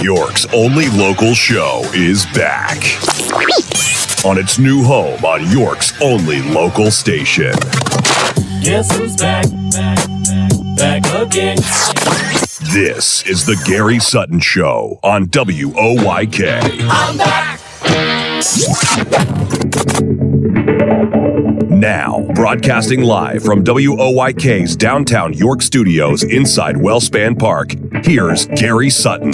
York's only local show is back on its new home on York's only local station. Guess who's back? Back again. This is the Gary Sutton Show on WOYK. I'm back. Now, broadcasting live from WOYK's downtown York studios inside Wellspan Park, here's Gary Sutton.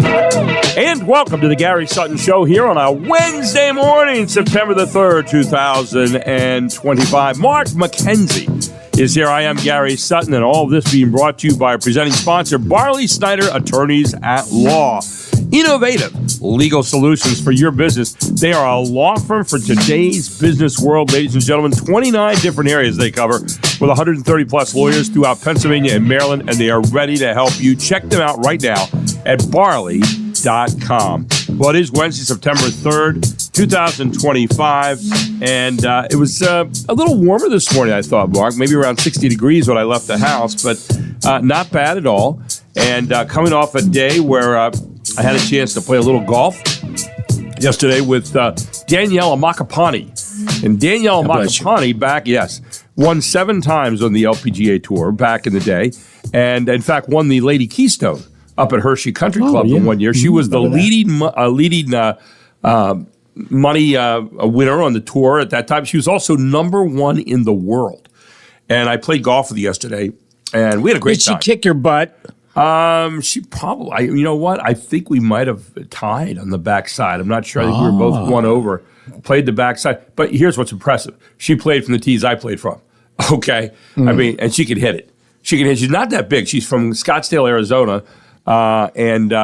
And welcome to the Gary Sutton Show here on a Wednesday morning, September the 3rd, 2025. Mark McKenzie is here. I am Gary Sutton, and all of this being brought to you by our presenting sponsor, Barley Snyder Attorneys at Law. Innovative legal solutions for your business. They are a law firm for today's business world, ladies and gentlemen. 29 different areas they cover with 130 plus lawyers throughout Pennsylvania and Maryland, and they are ready to help you. Check them out right now at barley.com. Well, it is Wednesday, September 3rd, 2025, and it was a little warmer this morning, I thought, Mark. Maybe around 60 degrees when I left the house, but not bad at all. And coming off a day where I had a chance to play a little golf yesterday with Danielle Amakapani. And Danielle Amakapani won 7 times on the LPGA Tour back in the day, and in fact won the Lady Keystone up at Hershey Country Club in 1 year. She was the leading money winner on the tour at that time. She was also number 1 in the world. And I played golf with her yesterday, and we had a great time. Did she kick your butt? She probably, you know what? I think we might have tied on the backside. I'm not sure. I think we were both 1 over. Played the backside. But here's what's impressive. She played from the tees I played from. Okay? I mean, and she could hit it. She can hit. She's not that big. She's from Scottsdale, Arizona. And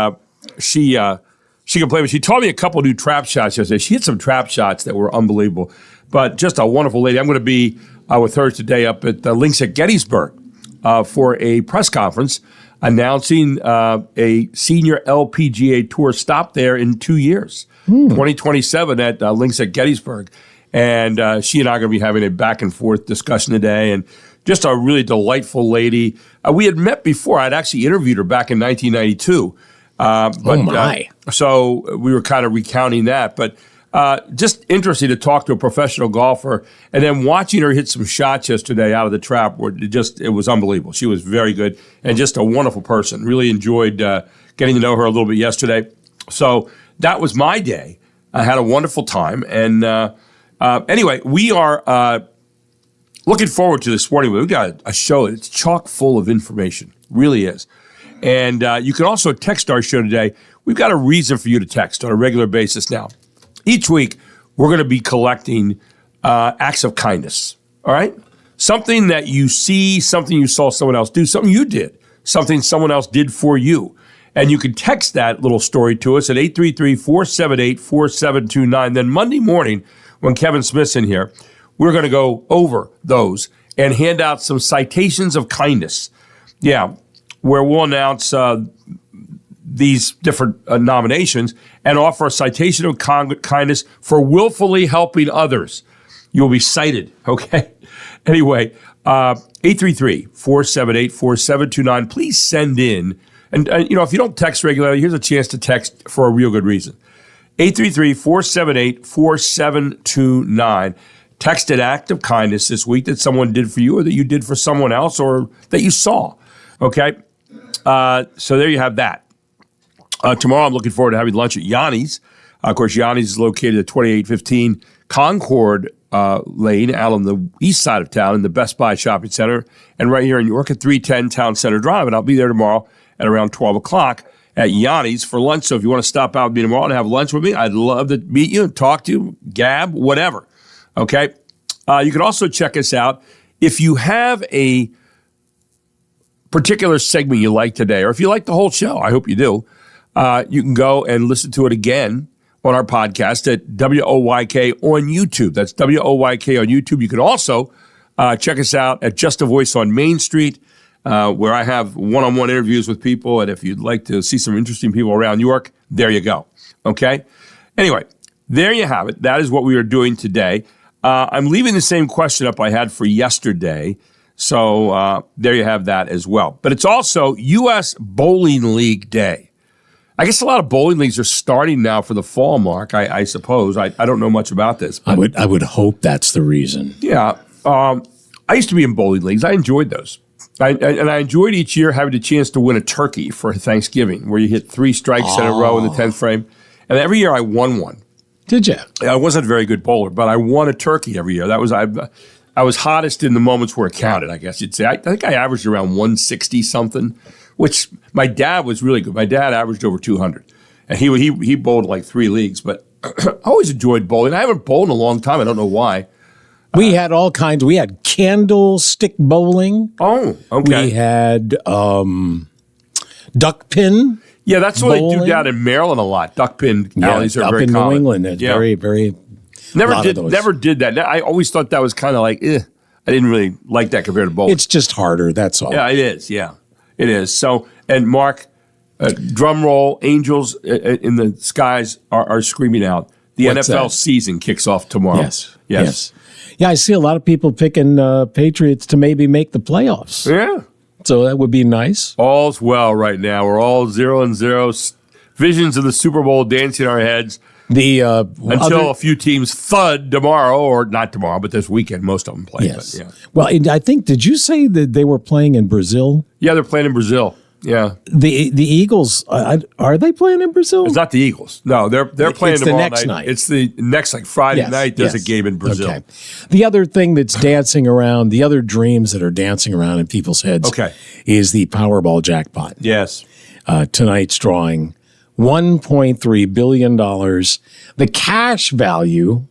she can play. But she taught me a couple new trap shots yesterday. She hit some trap shots that were unbelievable. But just a wonderful lady. I'm going to be with her today up at the Links at Gettysburg for a press conference announcing a senior LPGA Tour stop there in 2 years, 2027 at Links at Gettysburg. And she and I are going to be having a back and forth discussion today, and just a really delightful lady. We had met before. I'd actually interviewed her back in 1992. So we were kind of recounting that. But just interesting to talk to a professional golfer, and then watching her hit some shots yesterday out of the trap. It was unbelievable. She was very good and just a wonderful person. Really enjoyed getting to know her a little bit yesterday. So that was my day. I had a wonderful time. And anyway, we are looking forward to this morning. We've got a show that's chock full of information. Really is. And you can also text our show today. We've got a reason for you to text on a regular basis now. Each week, we're going to be collecting acts of kindness, all right? Something that you see, something you saw someone else do, something you did, something someone else did for you. And you can text that little story to us at 833-478-4729. Then Monday morning, when Kevin Smith's in here, we're going to go over those and hand out some citations of kindness. Yeah, where we'll announce these different nominations and offer a citation of kindness for willfully helping others. You'll be cited, okay? Anyway, 833-478-4729. Please send in, and if you don't text regularly, here's a chance to text for a real good reason. 833-478-4729. Text an act of kindness this week that someone did for you or that you did for someone else or that you saw, okay? So there you have that. Tomorrow, I'm looking forward to having lunch at Yanni's. Of course, Yanni's is located at 2815 Concord Lane out on the east side of town in the Best Buy Shopping Center, and right here in York at 310 Town Center Drive. And I'll be there tomorrow at around 12 o'clock at Yanni's for lunch. So if you want to stop out with me tomorrow and have lunch with me, I'd love to meet you and talk to you, gab, whatever. Okay? You can also check us out. If you have a particular segment you like today, or if you like the whole show, I hope you do, you can go and listen to it again on our podcast at WOYK on YouTube. That's WOYK on YouTube. You can also check us out at Just a Voice on Main Street, where I have one-on-one interviews with people. And if you'd like to see some interesting people around York, there you go. Okay? Anyway, there you have it. That is what we are doing today. I'm leaving the same question up I had for yesterday. So there you have that as well. But it's also U.S. Bowling League Day. I guess a lot of bowling leagues are starting now for the fall, Mark, I suppose. I don't know much about this. But I would hope that's the reason. yeah. I used to be in bowling leagues. I enjoyed those. And I enjoyed each year having the chance to win a turkey for Thanksgiving, where you hit 3 strikes in a row in the 10th frame. And every year I won one. Did you? I wasn't a very good bowler, but I won a turkey every year. That was I was hottest in the moments where it counted, I guess you'd say. I think I averaged around 160 something, which my dad was really good. My dad averaged over 200, and he bowled like 3 leagues. But I always enjoyed bowling. I haven't bowled in a long time. I don't know why. We had all kinds. We had candlestick bowling. Oh, okay. We had duck pin. Yeah, that's what they do bowling. down in Maryland a lot. Duck pin alleys are up very in common. New England. It's very, very. Never did that. I always thought that was kind of like, I didn't really like that compared to bowling. It's just harder. That's all. Yeah, it is. Yeah, it is. So, and Mark, drum roll, Angels in the skies are screaming out. The What's NFL that? season kicks off tomorrow. Yes. Yeah, I see a lot of people picking Patriots to maybe make the playoffs. Yeah. So that would be nice. All's well right now. We're all 0-0. Visions of the Super Bowl dancing in our heads. Until a few teams thud tomorrow, or not tomorrow, but this weekend. Most of them play. Yes. But, yeah. Well, I think, did you say that they were playing in Brazil? Yeah, they're playing in Brazil. Yeah. The Eagles, are they playing in Brazil? It's not the Eagles. No, they're playing It's the tomorrow next night. It's the next, like Friday night, there's a game in Brazil. Okay. The other thing that's dancing around, the other dreams that are dancing around in people's heads is the Powerball jackpot. Yes. Tonight's drawing, $1.3 billion. The cash value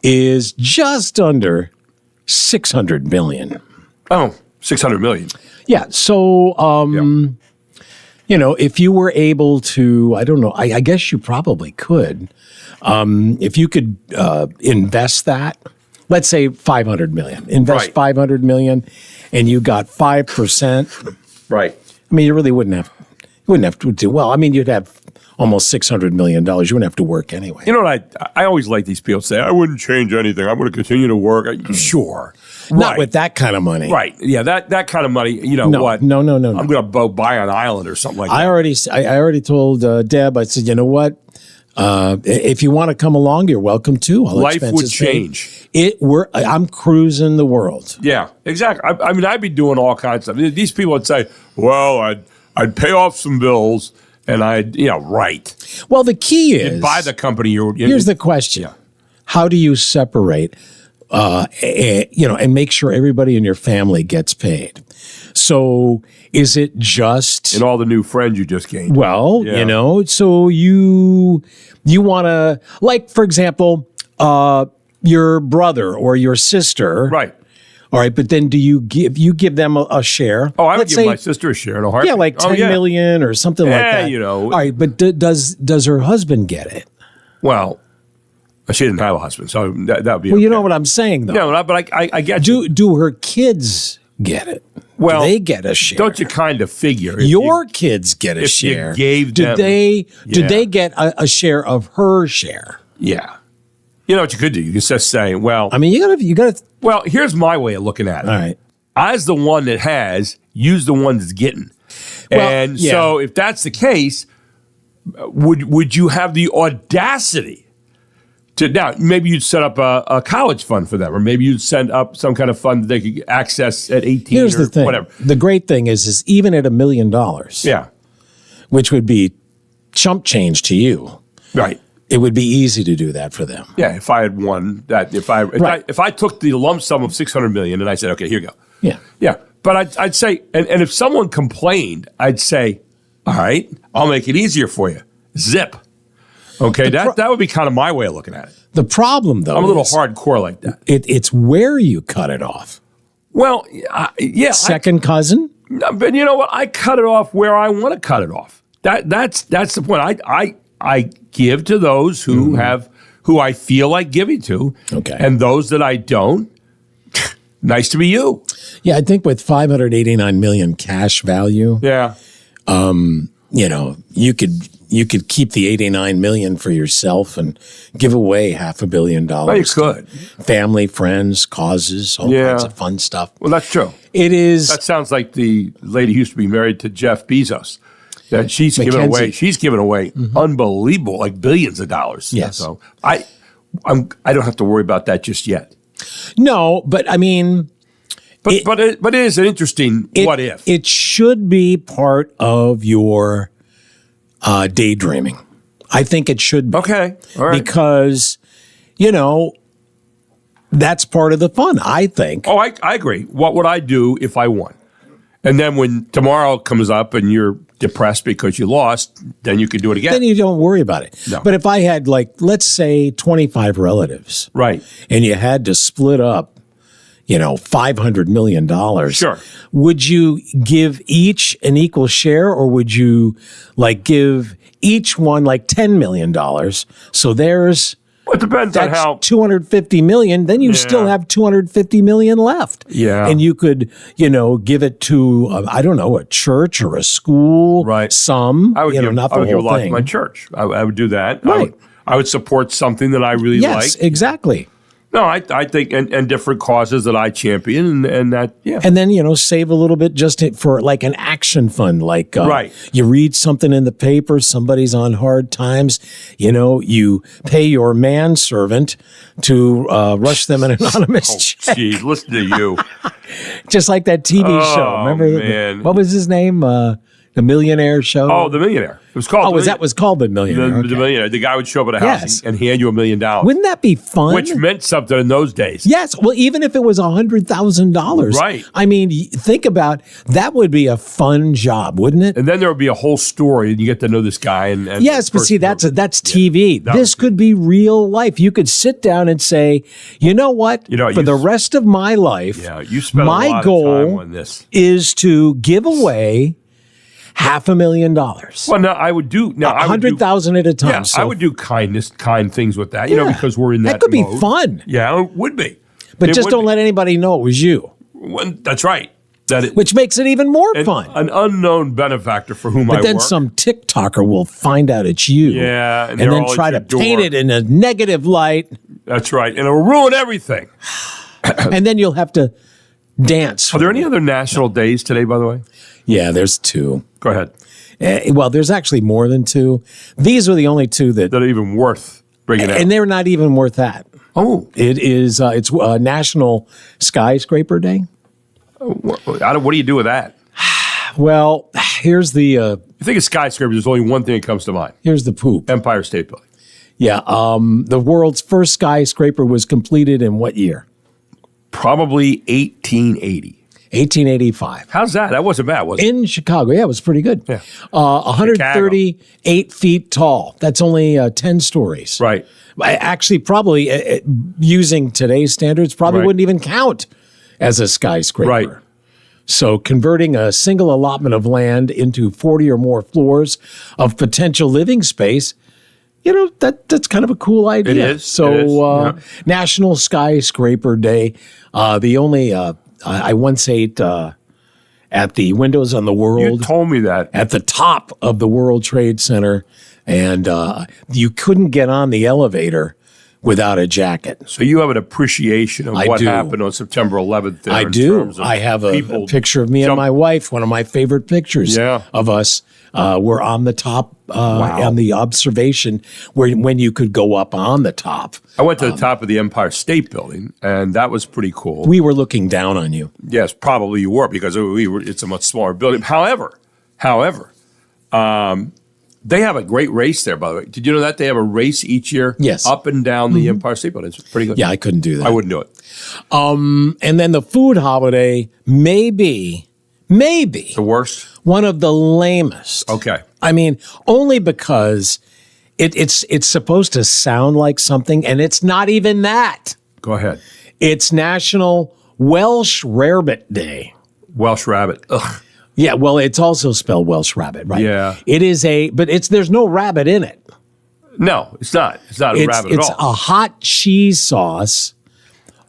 is just under $600 million. Oh, $600 million. Yeah. So, if you were able to, I don't know, I guess you probably could. If you could invest that, let's say $500 million, invest $500 million, and you got 5%. Right. I mean, you really wouldn't have to do well. I mean, you'd have almost $600 million. You wouldn't have to work anyway. You know what? I always like these people say, I wouldn't change anything. I'm going to continue to work. Sure. Not with that kind of money. Right. Yeah, that kind of money, you know what? No. I'm going to buy an island or something like that. I already told Deb, I said, you know what? If you want to come along, you're welcome to. Life would change. I'm cruising the world. Yeah, exactly. I mean, I'd be doing all kinds of stuff. These people would say, well, I'd pay off some bills and right. Well, the key is buy the company. Here's the question. Yeah. How do you separate, and make sure everybody in your family gets paid? So is it just... And all the new friends you just gained. Well, so you want to, like, for example, your brother or your sister. Right. All right, but then do you give them a share? Oh, I would give my sister a share in a heartbeat. Yeah, like $10 million or something like that. All right, but does her husband get it? Well, she didn't have a husband, so that would be Well, you know what I'm saying, though. No, but I get you. Do her kids get it? Well, do they get a share? Don't you kind of figure? Your kids get a share. You gave do them, do they get a share of her share? Yeah. You know what you could do? You could just say, well... I mean, you got to... Well, here's my way of looking at it. All right. As the one that has, use the one that's getting. Well, so if that's the case, would you have the audacity to... Now, maybe you'd set up a college fund for them, or maybe you'd set up some kind of fund that they could access at 18 Here's the thing. Whatever. The great thing is even at $1 million, which would be chump change to you. Right. It would be easy to do that for them. Yeah, if I had won that, if I took the lump sum of $600 million and I said, okay, here you go. Yeah. But I'd say, and if someone complained, I'd say, all right, I'll make it easier for you. Zip. Okay, that would be kind of my way of looking at it. The problem, though, I'm a little hardcore like that. It's where you cut it off. Well, yeah. Second cousin? But you know what? I cut it off where I want to cut it off. That's the point. I give to those who who I feel like giving to. Okay. And those that I don't, nice to be you. Yeah, I think with $589 million cash value. Yeah. You could keep the $89 million for yourself and give away $500 million. Well, you could. Family, friends, causes, all kinds of fun stuff. Well, that's true. It is. That sounds like the lady who used to be married to Jeff Bezos. that she's given Mackenzie. away. She's given away unbelievable, like billions of dollars. Yes. So I don't have to worry about that just yet. No, but I mean, But it is an interesting what if. It should be part of your daydreaming. I think it should be. Okay. All right. Because, that's part of the fun, I think. Oh, I agree. What would I do if I won? And then when tomorrow comes up and you're depressed because you lost, then you could do it again. Then you don't worry about it. No. But if I had, let's say 25 relatives. Right. And you had to split up, $500 million. Sure. Would you give each an equal share, or would you give each one $10 million? So there's Well, it depends on that's how. $250 million. Then you still have $250 million left. Yeah. And you could, give it to a church or a school. Right. Some. I would give, not I the would give a whole lot to thing. my church. I would do that. Right. I would support something that I really Yes, like. exactly. No, I think and different causes that I champion and that And then, save a little bit just for an action fund. Right. You read something in the paper, somebody's on hard times, you pay your manservant to rush them an anonymous check. Gee, listen to you. Just like that TV show. Remember, man. what was his name? The Millionaire Show? Oh, The Millionaire. It was called. that was called The Millionaire. The Okay. Millionaire. The guy would show up at a house Yes. and hand you $1 million. Wouldn't that be fun? Which meant something in those days. Yes. Well, even if it was $100,000. Right. I mean, think about that would be a fun job, wouldn't it? And then there would be a whole story, and you get to know this guy. And Yes, but see, that's TV. This could be real life. You could sit down and say, you know what? For the rest of my life, you spent my a lot goal of time on this. is to give away $500,000. Well, no, I would do. No, I would do- 100,000 at a time. Yeah, so I would do kind things with that. Yeah. Because we're in that. That could be mode. fun. Yeah, it would be. But It just would don't be. let anybody know it was you, That's right. which makes it even more fun. An unknown benefactor for whom I But then work. some TikToker will find out it's you. Yeah, and And they're then all at try to your paint door. it in a negative light. That's right, and it'll ruin everything. And then you'll have to dance. Are there any other national days today? By the way, Yeah, there's two. go ahead. Well, there's actually more than two. These are the only two that, That are even worth bringing out. and they're not even worth that. Oh, It is. It's National Skyscraper Day. what do you do with that? Well, here's the You think of skyscrapers? There's only one thing that comes to mind: poop. Empire State Building. Yeah, the world's first skyscraper was completed in what year? Probably 1880. 1885. How's that? That wasn't bad, was it? In Chicago. Yeah, it was pretty good. Yeah. 138 feet tall. That's only 10 stories. Right. Actually, probably using today's standards, probably Right. wouldn't even count as a skyscraper. Right. So converting a single allotment of land into 40 or more floors of potential living space, that's kind of a cool idea. It is. So It is. Yeah. National Skyscraper Day. The only I once ate at the Windows on the You World told me that. at the top of the World Trade Center, and you couldn't get on the elevator without a jacket. So you have an appreciation of I what do. happened on September 11th. There I in do. terms of I have a people picture of me and jump- my wife, one of my favorite pictures Yeah. of us. We're on the top on the observation when you could go up on the top. I went to the top of the Empire State Building, and that was pretty cool. We were looking down on you. Yes, probably you were because it's a much smaller building. However, they have a great race there, by the way. Did you know that? They have a race each year Yes. up and down the Empire State Building. It's pretty good. Yeah, I couldn't do that. I wouldn't do it. And then the food holiday may be The worst? one of the lamest. Okay. I mean, only because it's supposed to sound like something, and it's not even that. Go ahead. It's National Welsh Rarebit Day. Welsh rabbit. Ugh. Yeah, well, it's also spelled Welsh rabbit, right? Yeah. It is but there's no rabbit in it. No, it's not. It's not a It's rabbit at it's all. a hot cheese sauce,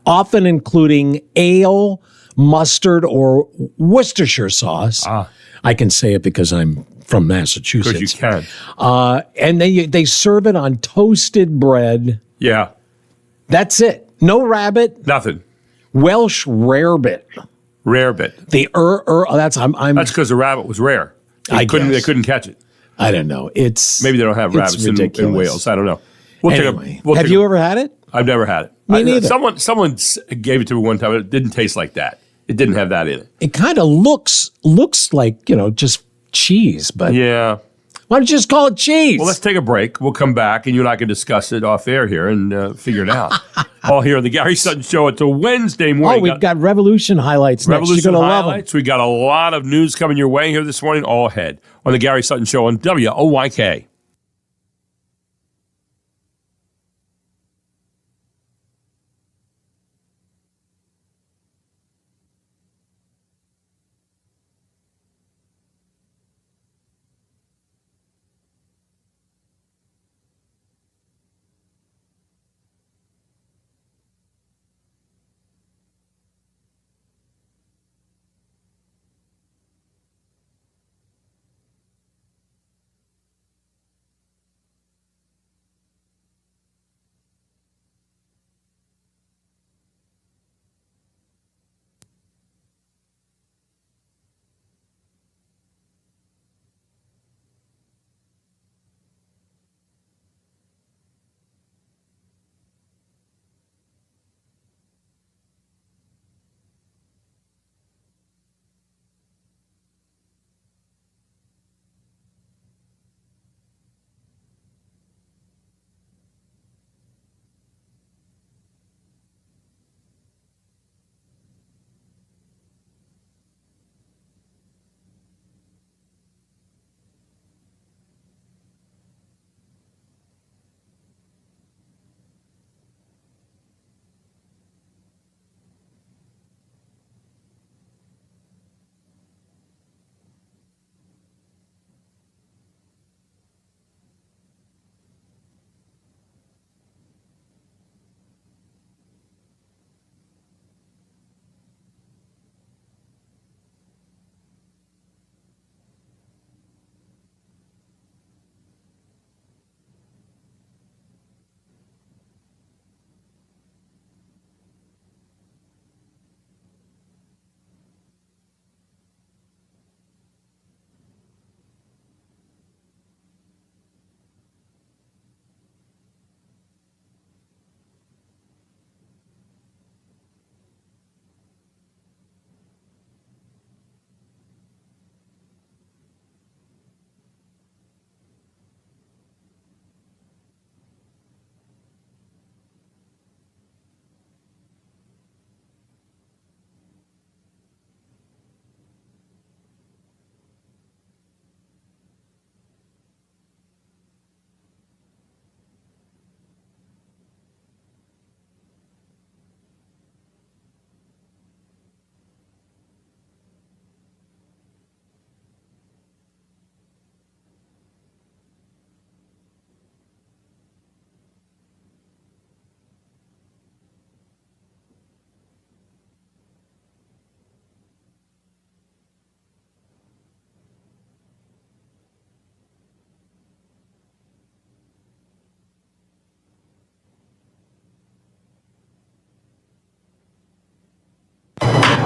often including ale, mustard, or Worcestershire sauce. I can say it because I'm from Massachusetts. Because you can. And they serve it on toasted bread. Yeah. That's it. No rabbit. Nothing. Welsh rarebit. Rare bit. The that's I'm That's because the rabbit was rare. They couldn't catch it. I don't know. Maybe they don't have rabbits in Wales. I don't know. Have you ever had it? I've never had it. Me neither. Someone gave it to me one time. It didn't taste like that. It didn't have that in it. It kind of looks like, just cheese, but yeah. Why don't you just call it cheese? Well, let's take a break. We'll come back, and you and I can discuss it off air here and figure it out. All here on the Gary Sutton Show. It's a Wednesday morning. Oh, we've got Revolution highlights next. You're going to love them. We got a lot of news coming your way here this morning, all ahead on the Gary Sutton Show on WOYK.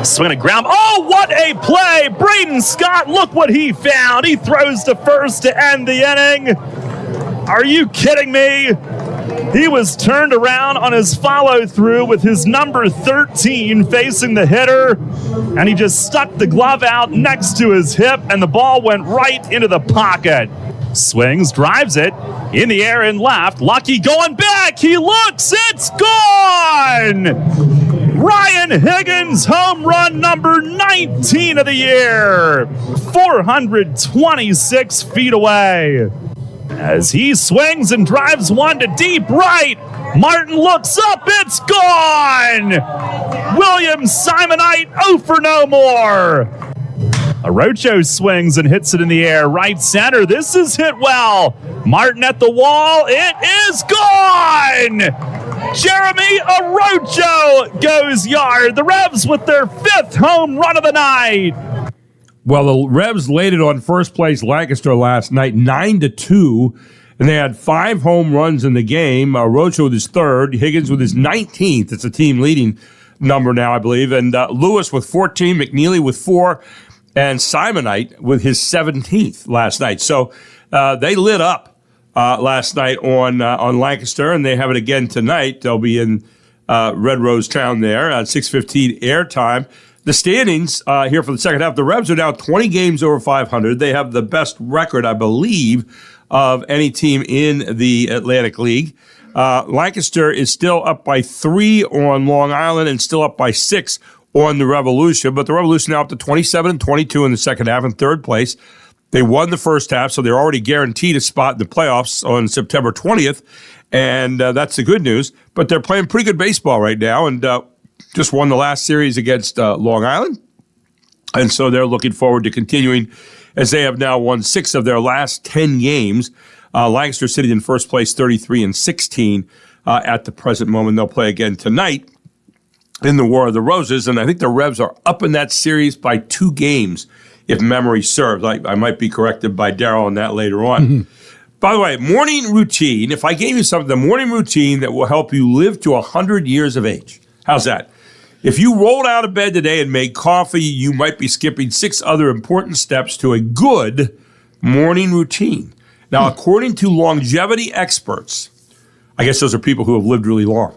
Swing a ground. Oh, what a play! Braden Scott, look what he found. He throws to first to end the inning. Are you kidding me? He was turned around on his follow-through with his number 13 facing the hitter, and he just stuck the glove out next to his hip, and the ball went right into the pocket. Swings, drives it, in the air and left. Lucky going back. He looks, it's gone! Ryan Higgins, home run number 19 of the year, 426 feet away. As he swings and drives one to deep right, Martin looks up, it's gone! William Simonite, 0 for no more. Arocho swings and hits it in the air, right center. This is hit well. Martin at the wall, it is gone! Jeremy Arocho goes yard. The Revs with their 5th home run of the night. Well, the Revs laid it on first place Lancaster last night, 9-2, and they had 5 home runs in the game. Arocho with his 3rd, Higgins with his 19th. It's a team leading number now, I believe, and Lewis with 14, McNeely with 4. and Simonite with his 17th last night. So they lit up last night on Lancaster, and they have it again tonight. They'll be in Red Rose Town there at 6:15 airtime. The standings here for the second half, the Revs are now 20 games over 500. They have the best record, I believe, of any team in the Atlantic League. Lancaster is still up by 3 on Long Island and still up by 6 on the Revolution. But the Revolution now up to 27 and 22 in the second half in third place. They won the first half, so they're already guaranteed a spot in the playoffs on September 20th. And that's the good news. But they're playing pretty good baseball right now and just won the last series against Long Island. And so they're looking forward to continuing as they have now won 6 of their last 10 games. Lancaster sitting in first place, 33 and 16 at the present moment. They'll play again tonight in the War of the Roses, and I think the Revs are up in that series by 2 games, if memory serves. I might be corrected by Darryl on that later on. Mm-hmm. By the way, morning routine. If I gave you something, the morning routine that will help you live to 100 years of age. How's that? If you rolled out of bed today and made coffee, you might be skipping 6 other important steps to a good morning routine. Now, according to longevity experts, I guess those are people who have lived really long.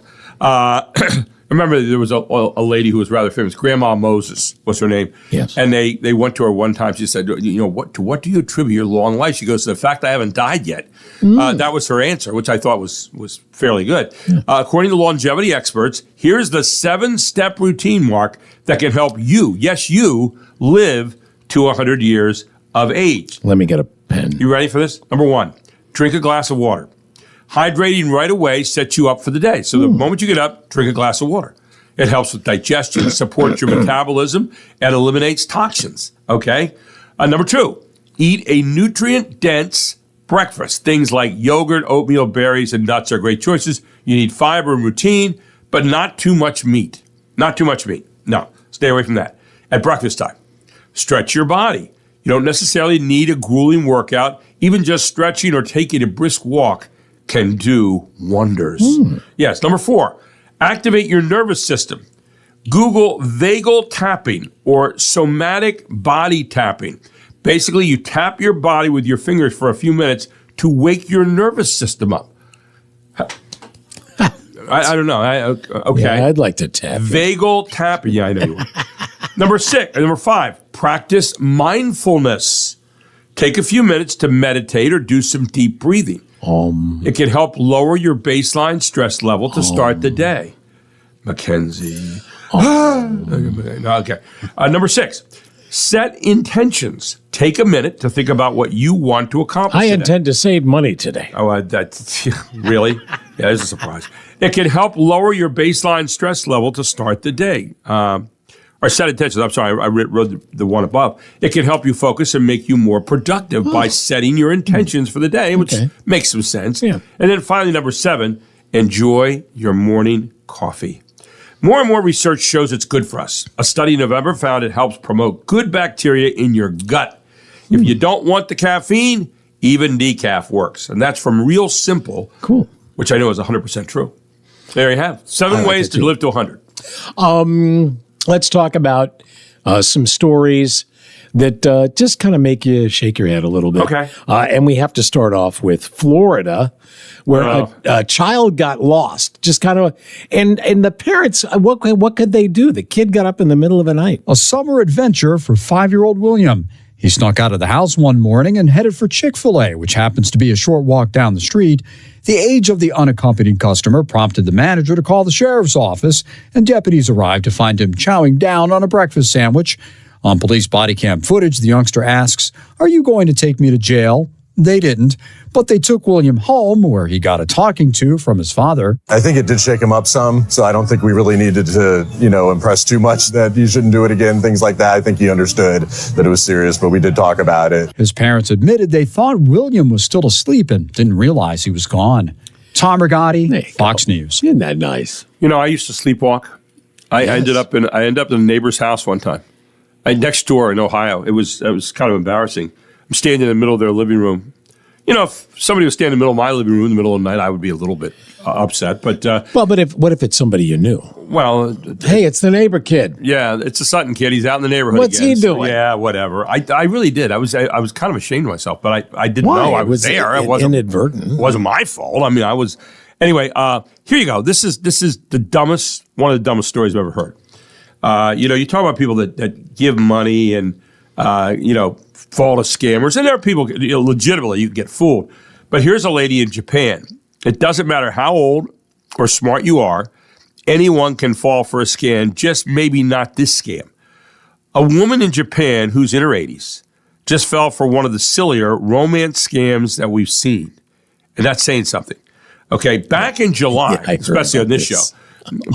Remember, there was a lady who was rather famous, Grandma Moses was her name. Yes. And they went to her one time. She said, what do you attribute your long life? She goes, to the fact I haven't died yet. That was her answer, which I thought was fairly good. Yeah. According to longevity experts, here's the 7-step routine, Mark, that can help you, yes, you, live to 100 years of age. Let me get a pen. You ready for this? Number 1, drink a glass of water. Hydrating right away sets you up for the day. So the moment you get up, drink a glass of water. It helps with digestion, supports your metabolism, and eliminates toxins. Okay? Number 2, eat a nutrient-dense breakfast. Things like yogurt, oatmeal, berries, and nuts are great choices. You need fiber and routine, but not too much meat. Not too much meat. No, stay away from that. At breakfast time, stretch your body. You don't necessarily need a grueling workout. Even just stretching or taking a brisk walk can do wonders. Yes, number 4, activate your nervous system. Google vagal tapping or somatic body tapping. Basically, you tap your body with your fingers for a few minutes to wake your nervous system up. I don't know. Okay. Yeah, I'd like to tap. Vagal tapping. Yeah, I know you would. Number 5, practice mindfulness. Take a few minutes to meditate or do some deep breathing. It can help lower your baseline stress level to start the day. Mackenzie. Okay. Number 6, set intentions. Take a minute to think about what you want to accomplish today. intend to save money today. Oh, that's really? Yeah, that's a surprise. It can help lower your baseline stress level to start the day. Or set intentions. I'm sorry, I wrote the one above. It can help you focus and make you more productive by setting your intentions for the day, which makes some sense. Yeah. And then finally, number 7, enjoy your morning coffee. More and more research shows it's good for us. A study in November found it helps promote good bacteria in your gut. If you don't want the caffeine, even decaf works. And that's from Real Simple, which I know is 100% true. There you have 7 ways to live to 100. Let's talk about some stories that just kind of make you shake your head a little bit. Okay. And we have to start off with Florida, where a child got lost. Just kind of, and the parents, what could they do? The kid got up in the middle of the night. A summer adventure for 5-year-old William. He snuck out of the house one morning and headed for Chick-fil-A, which happens to be a short walk down the street. The age of the unaccompanied customer prompted the manager to call the sheriff's office, and deputies arrived to find him chowing down on a breakfast sandwich. On police body cam footage, the youngster asks, "Are you going to take me to jail?" They didn't, but they took William home, where he got a talking to from his father. I think it did shake him up some, so I don't think we really needed to, impress too much that you shouldn't do it again, things like that. I think he understood that it was serious, but we did talk about it. His parents admitted they thought William was still asleep and didn't realize he was gone. Tom Rigotti, Fox News. Isn't that nice? I used to sleepwalk. I ended up in a neighbor's house one time. Next door in Ohio. It was kind of embarrassing. I'm standing in the middle of their living room, if somebody was standing in the middle of my living room in the middle of the night, I would be a little bit upset. But what if it's somebody you knew? well, Hey, it's the neighbor kid. yeah, it's a Sutton kid. He's out in the neighborhood. What's again, he so, doing? yeah, whatever. I really did. I was kind of ashamed of myself, but I didn't Why? know I was Was there. it It wasn't inadvertent? It wasn't my fault. I mean, I was. Anyway, here you go. This is one of the dumbest stories I've ever heard. You talk about people that give money and fall to scammers, and there are people legitimately you can get fooled. But here's a lady in Japan. It doesn't matter how old or smart you are, anyone can fall for a scam. Just maybe not this scam. A woman in Japan who's in her 80s just fell for one of the sillier romance scams that we've seen, and that's saying something. Okay, back in July, especially on this show,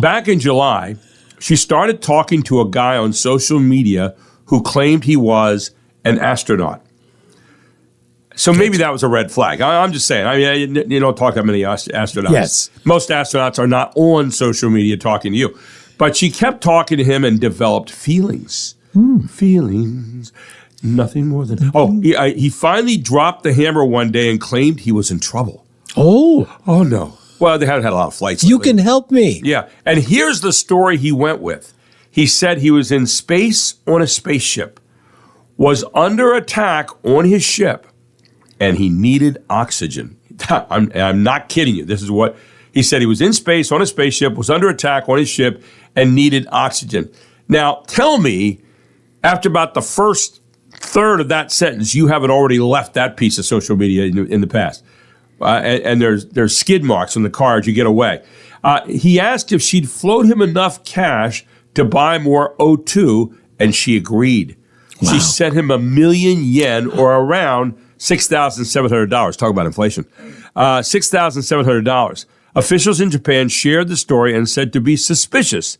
back in July, she started talking to a guy on social media who claimed he was an astronaut. So maybe that was a red flag. I'm just saying. I mean, you don't talk that many astronauts. Yes. Most astronauts are not on social media talking to you. But she kept talking to him and developed feelings. Feelings. Nothing more than... Oh, he finally dropped the hammer one day and claimed he was in trouble. Oh no. Well, they haven't had a lot of flights you lately. can help me. Yeah. And here's the story he went with. He said he was in space on a spaceship, was under attack on his ship, and he needed oxygen. I'm not kidding you. This is what he said. He was in space on a spaceship, was under attack on his ship, and needed oxygen. Now, tell me, after about the first third of that sentence, you haven't already left that piece of social media in the past. And there's skid marks on the car as you get away. He asked if she'd float him enough cash to buy more O2, and she agreed. Wow. She sent him 1 million yen, or around $6,700. Talk about inflation. $6,700. Officials in Japan shared the story and said to be suspicious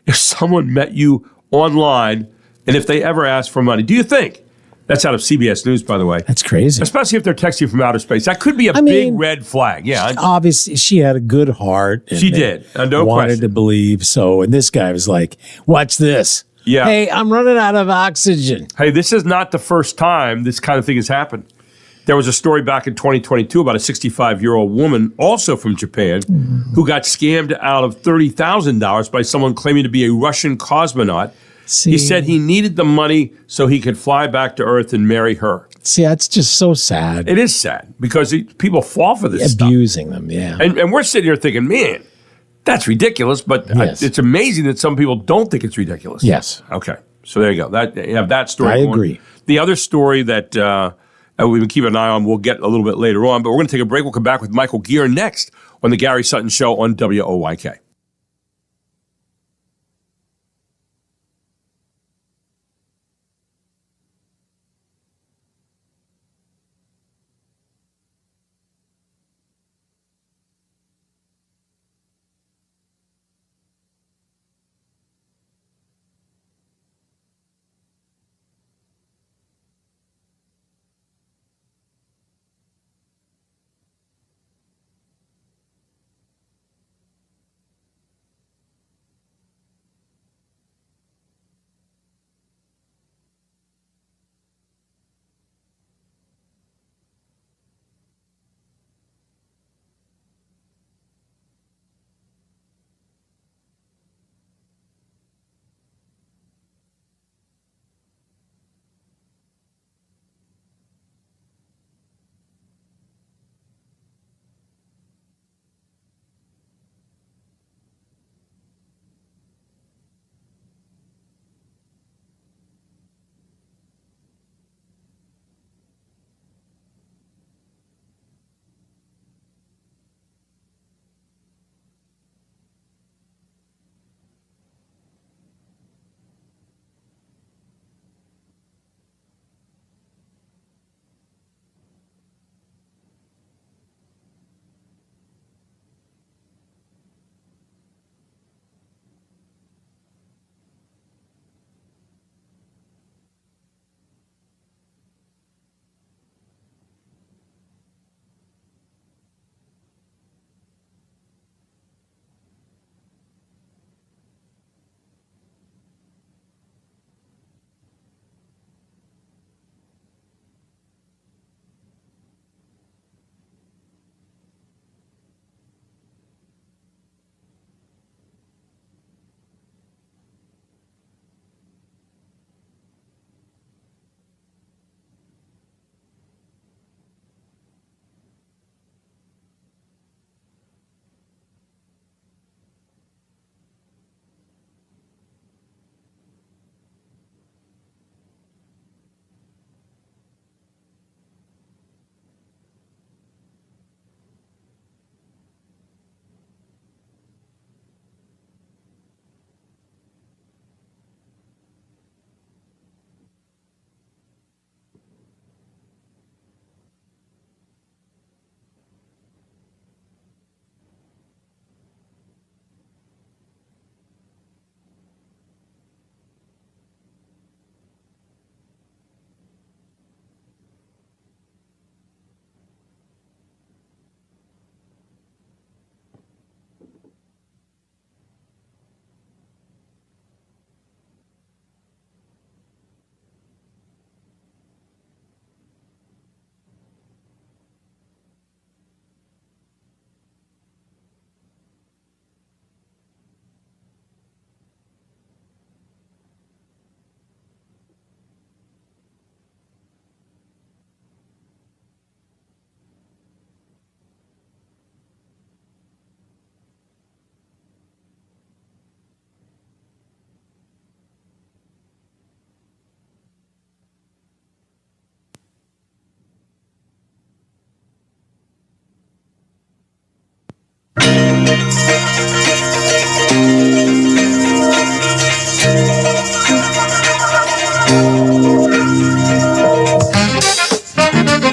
if someone met you online and if they ever asked for money. Do you think? That's out of CBS News, by the way. That's crazy. Especially if they're texting from outer space. That could be a big red flag. Yeah. Obviously, she had a good heart. And she did. No wanted question. to believe so. And this guy was like, watch this. Yeah. Hey, I'm running out of oxygen. Hey, this is not the first time this kind of thing has happened. There was a story back in 2022 about a 65-year-old woman, also from Japan, who got scammed out of $30,000 by someone claiming to be a Russian cosmonaut. See, he said he needed the money so he could fly back to Earth and marry her. See, that's just so sad. It is sad because people fall for this Abusing stuff. them, yeah. And we're sitting here thinking, man, that's ridiculous. But Yes. it's amazing that some people don't think it's ridiculous. Yes. Okay. So there you go. You have that story. I agree. The other story that we've been keeping an eye on, we'll get a little bit later on. But we're going to take a break. We'll come back with Michael Gear next on the Gary Sutton Show on WOYK.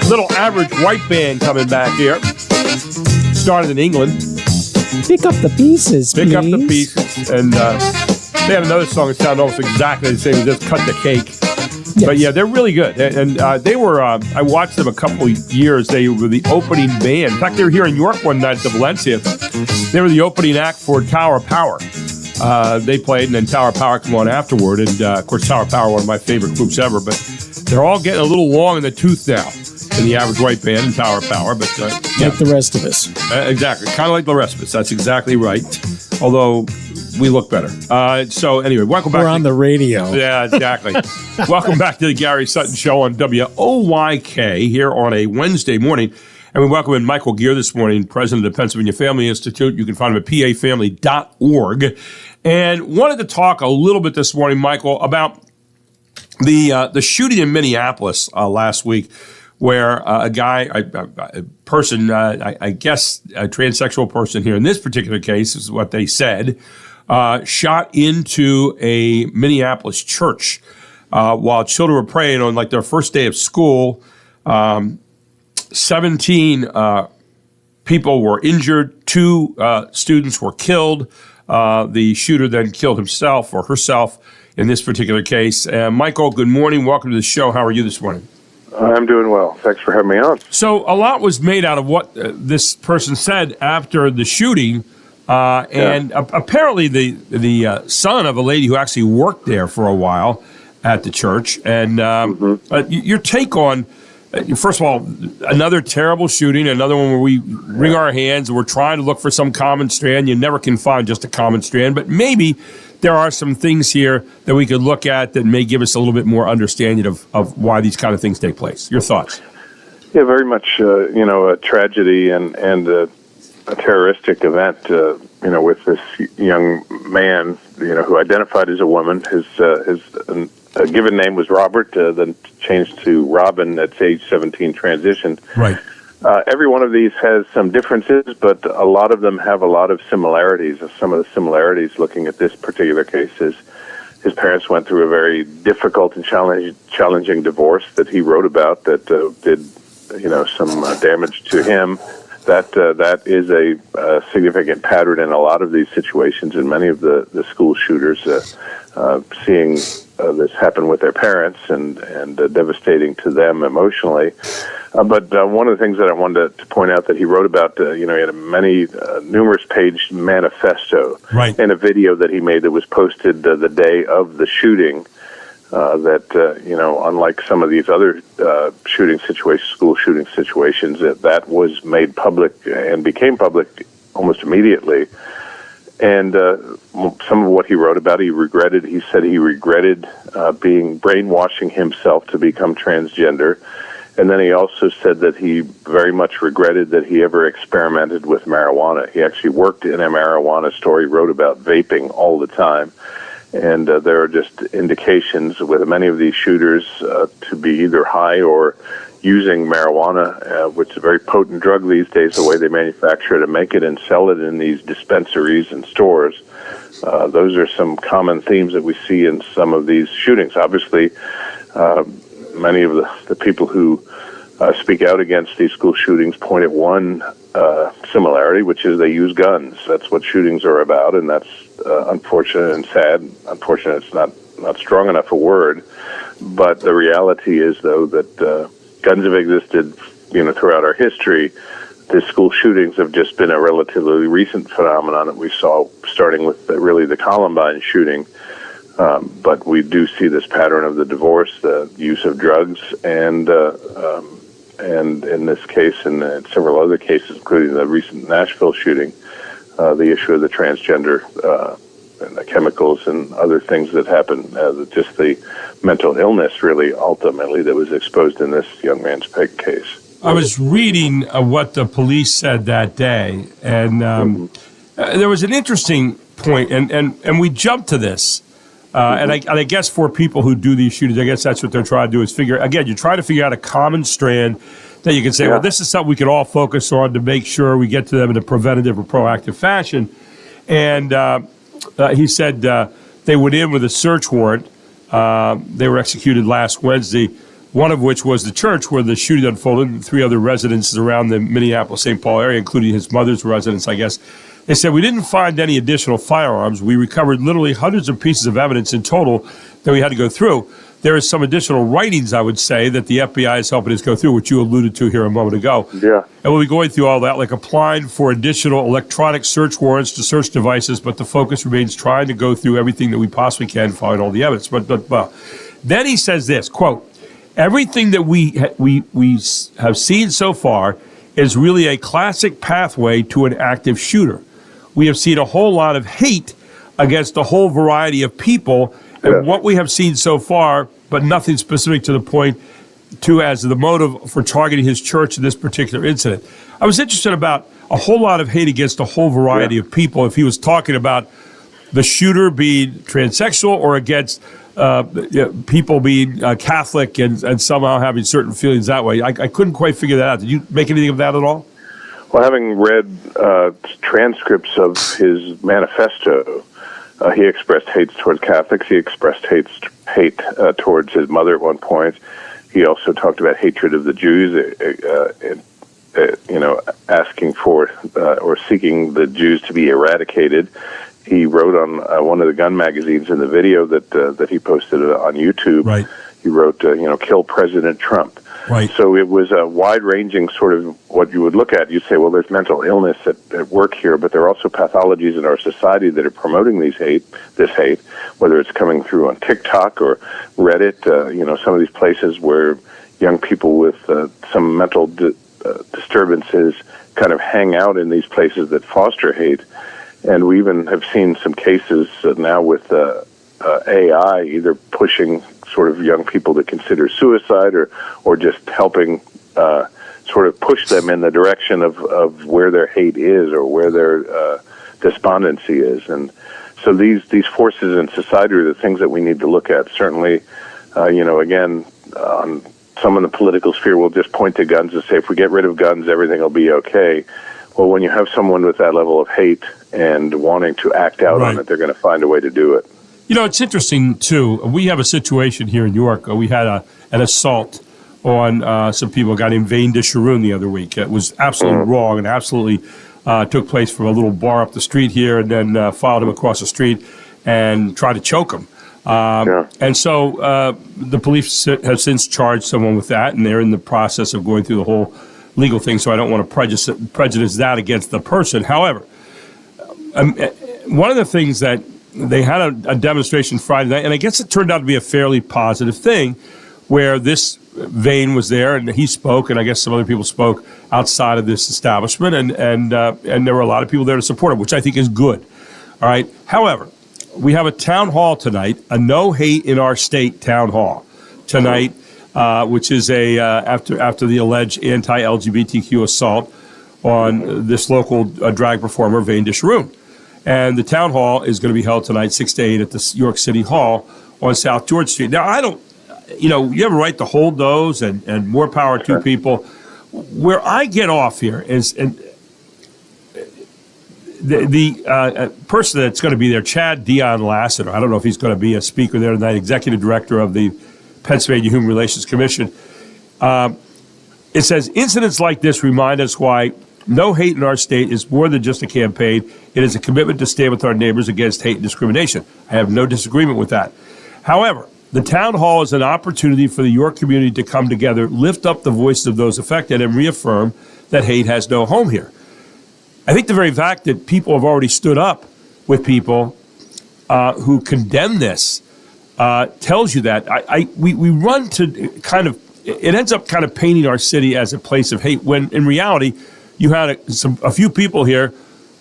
Little average white band coming back here. Started in England. Pick up the pieces, Pick up the please. pieces. And they had another song that sounded almost exactly the same as this, Cut the Cake. Yes. But yeah, they're really good. And they were, I watched them a couple of years. They were the opening band. In fact, they were here in York one night at the Valencia. They were the opening act for Tower Power. They played, and then Tower Power came on afterward. And of course, Tower Power, one of my favorite groups ever. But they're all getting a little long in the tooth now in the average white band and Tower Power. But yeah. Like the rest of us. Exactly. Kind of like the rest of us. That's exactly right. Although we look better. So anyway, welcome back. We're on the radio. Yeah, exactly. Welcome back to the Gary Sutton Show on WOYK here on a Wednesday morning. And we welcome in Michael Gear this morning, president of the Pennsylvania Family Institute. You can find him at pafamily.org. And wanted to talk a little bit this morning, Michael, about the shooting in Minneapolis last week, where a guy, a person, I guess a transsexual person here in this particular case is what they said, shot into a Minneapolis church while children were praying on like their first day of school. 17 people were injured. 2 students were killed. The shooter then killed himself or herself in this particular case. Michael, good morning. Welcome to the show. How are you this morning? I'm doing well. Thanks for having me on. So a lot was made out of what this person said after the shooting. And apparently the son of a lady who actually worked there for a while at the church. And your take on, first of all, another terrible shooting, another one where we wring our hands and we're trying to look for some common strand. You never can find just a common strand, but maybe there are some things here that we could look at that may give us a little bit more understanding of why these kind of things take place. Your thoughts? Yeah, very much, a tragedy and a terroristic event, with this young man, who identified as a woman. His given name was Robert, then changed to Robin at age 17, transitioned. Right. Every one of these has some differences, but a lot of them have a lot of similarities. Some of the similarities, looking at this particular case, is his parents went through a very difficult and challenging divorce that he wrote about that did, some damage to him. That is a significant pattern in a lot of these situations, and many of the school shooters seeing this happen with their parents and devastating to them emotionally. But one of the things that I wanted to point out that he wrote about, he had a numerous page manifesto in a video that he made that was posted the day of the shooting. Unlike some of these other shooting situations, school shooting situations, that was made public and became public almost immediately. And some of what he wrote about, he said he regretted brainwashing himself to become transgender. And then he also said that he very much regretted that he ever experimented with marijuana. He actually worked in a marijuana store. He wrote about vaping all the time. And there are just indications with many of these shooters to be either high or using marijuana, which is a very potent drug these days, the way they manufacture it and make it and sell it in these dispensaries and stores. Those are some common themes that we see in some of these shootings. Obviously, many of the people who speak out against these school shootings point at one similarity, which is they use guns. That's what shootings are about, and that's unfortunate and sad. Unfortunate, it's not strong enough a word, but the reality is, though, that guns have existed, throughout our history. The school shootings have just been a relatively recent phenomenon that we saw starting with really the Columbine shooting. But we do see this pattern of the divorce, the use of drugs, and in this case and several other cases, including the recent Nashville shooting, the issue of the transgender and the chemicals and other things that happen, just the mental illness, really, ultimately, that was exposed in this young man's case. I was reading what the police said that day, and there was an interesting point, and we jumped to this. And I guess for people who do these shootings, I guess that's what they're trying to do is you try to figure out a common strand that you can say, well, this is something we can all focus on to make sure we get to them in a preventative or proactive fashion. And he said they went in with a search warrant. They were executed last Wednesday, one of which was the church where the shooting unfolded, and 3 other residences around the Minneapolis-St. Paul area, including his mother's residence, I guess. They said, we didn't find any additional firearms. We recovered literally hundreds of pieces of evidence in total that we had to go through. There is some additional writings, I would say, that the FBI is helping us go through, which you alluded to here a moment ago. Yeah. And we'll be going through all that, like applying for additional electronic search warrants to search devices, but the focus remains trying to go through everything that we possibly can, find all the evidence. But then he says this, quote, everything that we have seen so far is really a classic pathway to an active shooter. We have seen a whole lot of hate against a whole variety of people, and what we have seen so far, but nothing specific to the point to as the motive for targeting his church in this particular incident. I was interested about a whole lot of hate against a whole variety of people, if he was talking about the shooter being transsexual or against people being Catholic and somehow having certain feelings that way. I couldn't quite figure that out. Did you make anything of that at all? Well, having read transcripts of his manifesto, he expressed hate towards Catholics. He expressed hate towards his mother at one point. He also talked about hatred of the Jews, asking for or seeking the Jews to be eradicated. He wrote on one of the gun magazines in the video that he posted on YouTube. Right. He wrote, kill President Trump. Right. So it was a wide-ranging sort of what you would look at. You'd say, well, there's mental illness at work here, but there are also pathologies in our society that are promoting this hate, whether it's coming through on TikTok or Reddit, some of these places where young people with some mental disturbances kind of hang out in these places that foster hate. And we even have seen some cases now with AI either pushing sort of young people to consider suicide or just helping sort of push them in the direction of where their hate is or where their despondency is. And so these forces in society are the things that we need to look at. Certainly, again, on some in the political sphere will just point to guns and say, if we get rid of guns, everything will be okay. Well, when you have someone with that level of hate and wanting to act out on it, they're going to find a way to do it. It's interesting, too. We have a situation here in York. We had an assault on some people, a guy named Vane DeSharoon the other week. It was absolutely wrong and absolutely took place from a little bar up the street here and then followed him across the street and tried to choke him. And so the police have since charged someone with that, and they're in the process of going through the whole legal thing, so I don't want to prejudice that against the person. However, one of the things that they had a demonstration Friday night, and I guess it turned out to be a fairly positive thing, where this Vane was there and he spoke, and I guess some other people spoke outside of this establishment, and there were a lot of people there to support him, which I think is good. All right. However, we have a town hall tonight, a No Hate in Our State town hall tonight, which is after the alleged anti-LGBTQ assault on this local drag performer, Vane DeSharoon. And the town hall is going to be held tonight, 6 to 8 at the York City Hall on South George Street. Now, I don't, you have a right to hold those and more power to people. Where I get off here is, and the person that's going to be there, Chad Dion Lassiter, I don't know if he's going to be a speaker there tonight, executive director of the Pennsylvania Human Relations Commission. It says, incidents like this remind us why No Hate in Our State is more than just a campaign. It is a commitment to stand with our neighbors against hate and discrimination. I have no disagreement with that. However, the town hall is an opportunity for the York community to come together, lift up the voices of those affected, and reaffirm that hate has no home here. I think the very fact that people have already stood up with people who condemn this tells you that. We run to kind of, it ends up kind of painting our city as a place of hate, when in reality, you had a few people here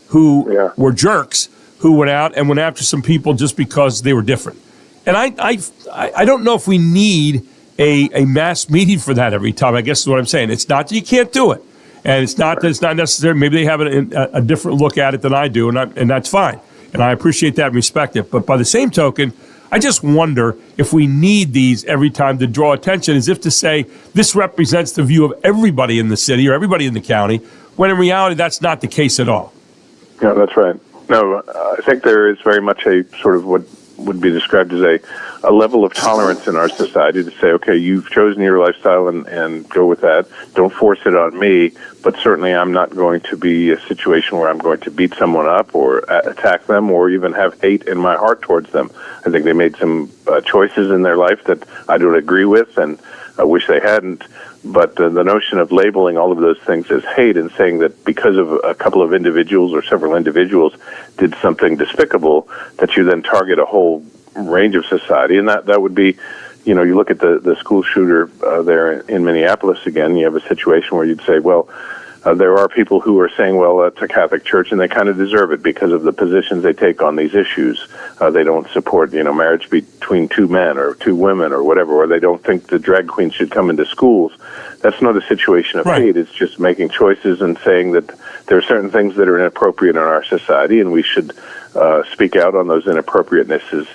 who were jerks who went out and went after some people just because they were different. And I don't know if we need a mass meeting for that every time, I guess is what I'm saying. It's not that you can't do it. And it's not that it's not necessary. Maybe they have a different look at it than I do, and that's fine. And I appreciate that and respect it. But by the same token, I just wonder if we need these every time to draw attention, as if to say this represents the view of everybody in the city or everybody in the county, when in reality that's not the case at all. Yeah, that's right. No, I think there is very much a sort of what would be described as a level of tolerance in our society to say, okay, you've chosen your lifestyle and go with that. Don't force it on me, but certainly I'm not going to be a situation where I'm going to beat someone up or attack them or even have hate in my heart towards them. I think they made some choices in their life that I don't agree with, and I wish they hadn't. But the notion of labeling all of those things as hate and saying that because of a couple of individuals or several individuals did something despicable, that you then target a whole range of society. And that would be, you know, you look at the school shooter there in Minneapolis again, you have a situation where you'd say, well, there are people who are saying, well, it's a Catholic church and they kind of deserve it because of the positions they take on these issues. They don't support, you know, marriage between two men or two women or whatever, or they don't think the drag queens should come into schools. That's not a situation of hate. It's just making choices and saying that there are certain things that are inappropriate in our society and we should speak out on those inappropriateness.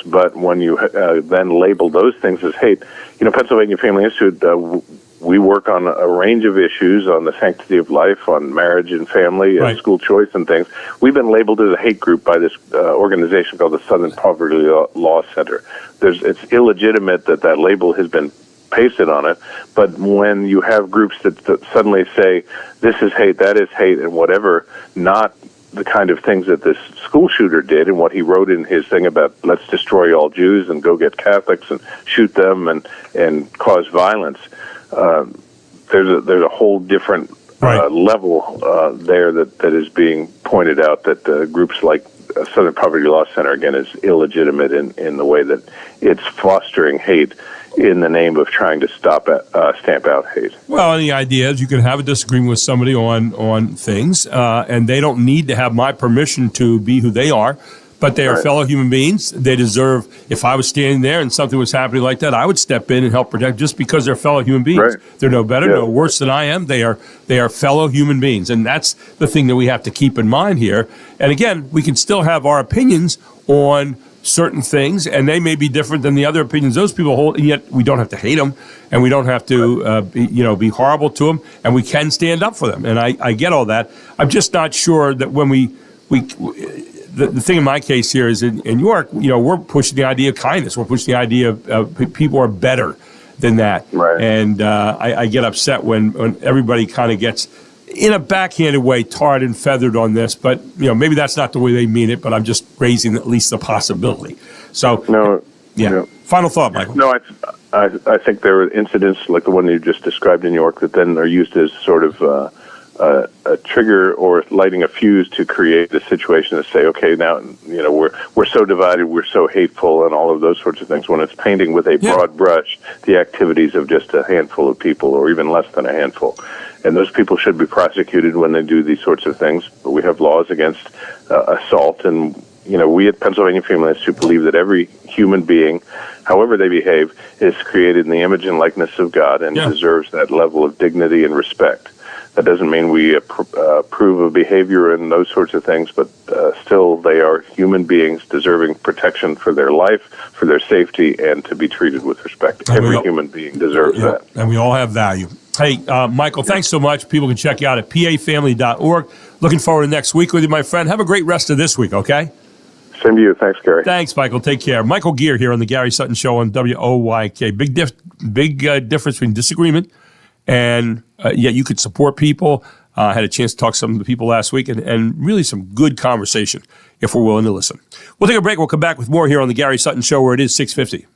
But when you then label those things as hate, you know, Pennsylvania Family Institute, we work on a range of issues on the sanctity of life, on marriage and family, and school choice and things. We've been labeled as a hate group by this organization called the Sutton Poverty Law Center. It's illegitimate that label has been pasted on it, but when you have groups that suddenly say, this is hate, that is hate, and whatever, not the kind of things that this school shooter did and what he wrote in his thing about let's destroy all Jews and go get Catholics and shoot them and cause violence, there's a whole different level there that is being pointed out that groups like Southern Poverty Law Center, again, is illegitimate in the way that it's fostering hate in the name of trying to stamp out hate. Well, and the idea is you can have a disagreement with somebody on things, and they don't need to have my permission to be who they are, but they are fellow human beings. They deserve, if I was standing there and something was happening like that, I would step in and help protect just because they're fellow human beings. They're no better, no worse than I am. They are fellow human beings, and that's the thing that we have to keep in mind here. And again, we can still have our opinions on certain things, and they may be different than the other opinions those people hold, and yet we don't have to hate them, and we don't have to be horrible to them, and we can stand up for them. And I get all that. I'm just not sure that when the thing in my case here is in York, you know, we're pushing the idea of kindness. We're pushing the idea of people are better than that. And I get upset when everybody kind of gets, in a backhanded way, tarred and feathered on this. But, you know, maybe that's not the way they mean it, but I'm just raising at least the possibility. So, Final thought, Michael. No, I think there are incidents like the one you just described in New York that then are used as sort of a trigger or lighting a fuse to create a situation to say, okay, now, you know, we're so divided, we're so hateful, and all of those sorts of things. When it's painting with a broad brush the activities of just a handful of people, or even less than a handful, and those people should be prosecuted when they do these sorts of things. But we have laws against assault, and you know, we at Pennsylvania Family Institute believe that every human being, however they behave, is created in the image and likeness of God and deserves that level of dignity and respect. That doesn't mean we approve of behavior and those sorts of things, but still they are human beings deserving protection for their life, for their safety, and to be treated with respect. And every human being deserves that. And we all have value. Hey, Michael, thanks so much. People can check you out at pafamily.org. Looking forward to next week with you, my friend. Have a great rest of this week, okay? Same to you. Thanks, Gary. Thanks, Michael. Take care. Michael Gear here on the Gary Sutton Show on WOYK. Big difference between disagreement and yet you could support people. I had a chance to talk to some of the people last week and really some good conversation if we're willing to listen. We'll take a break. We'll come back with more here on the Gary Sutton Show where it is 6:50.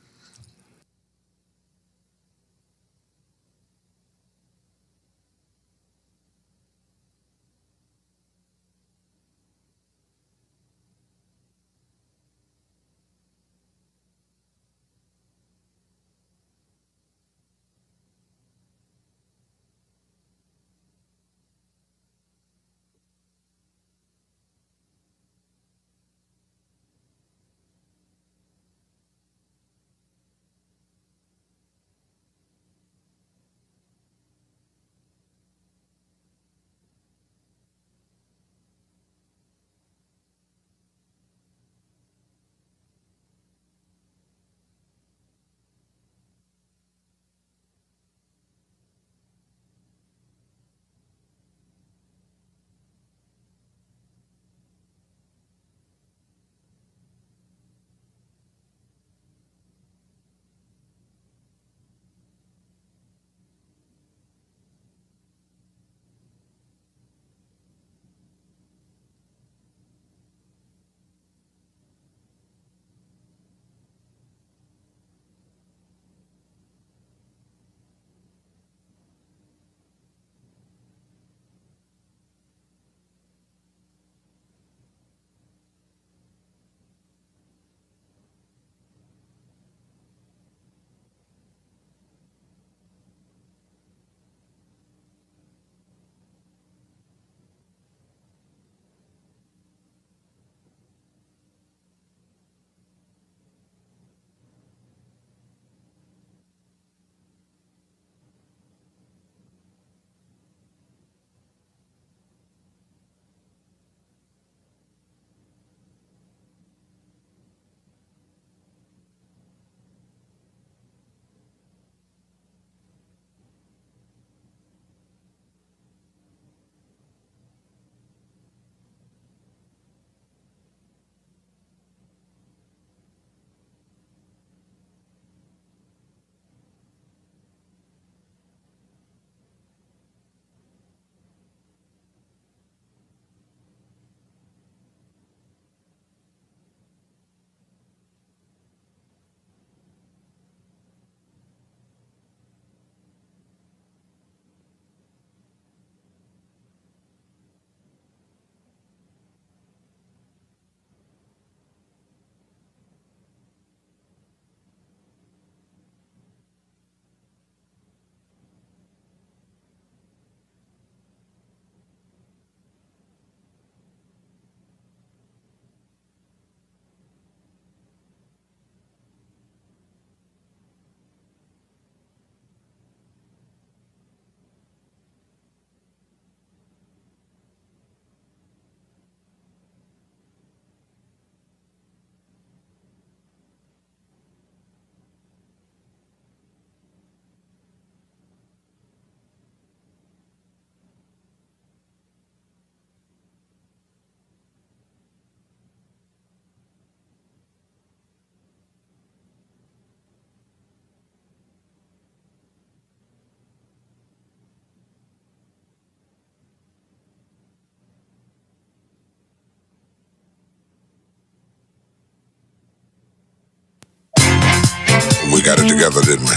got it together, didn't we?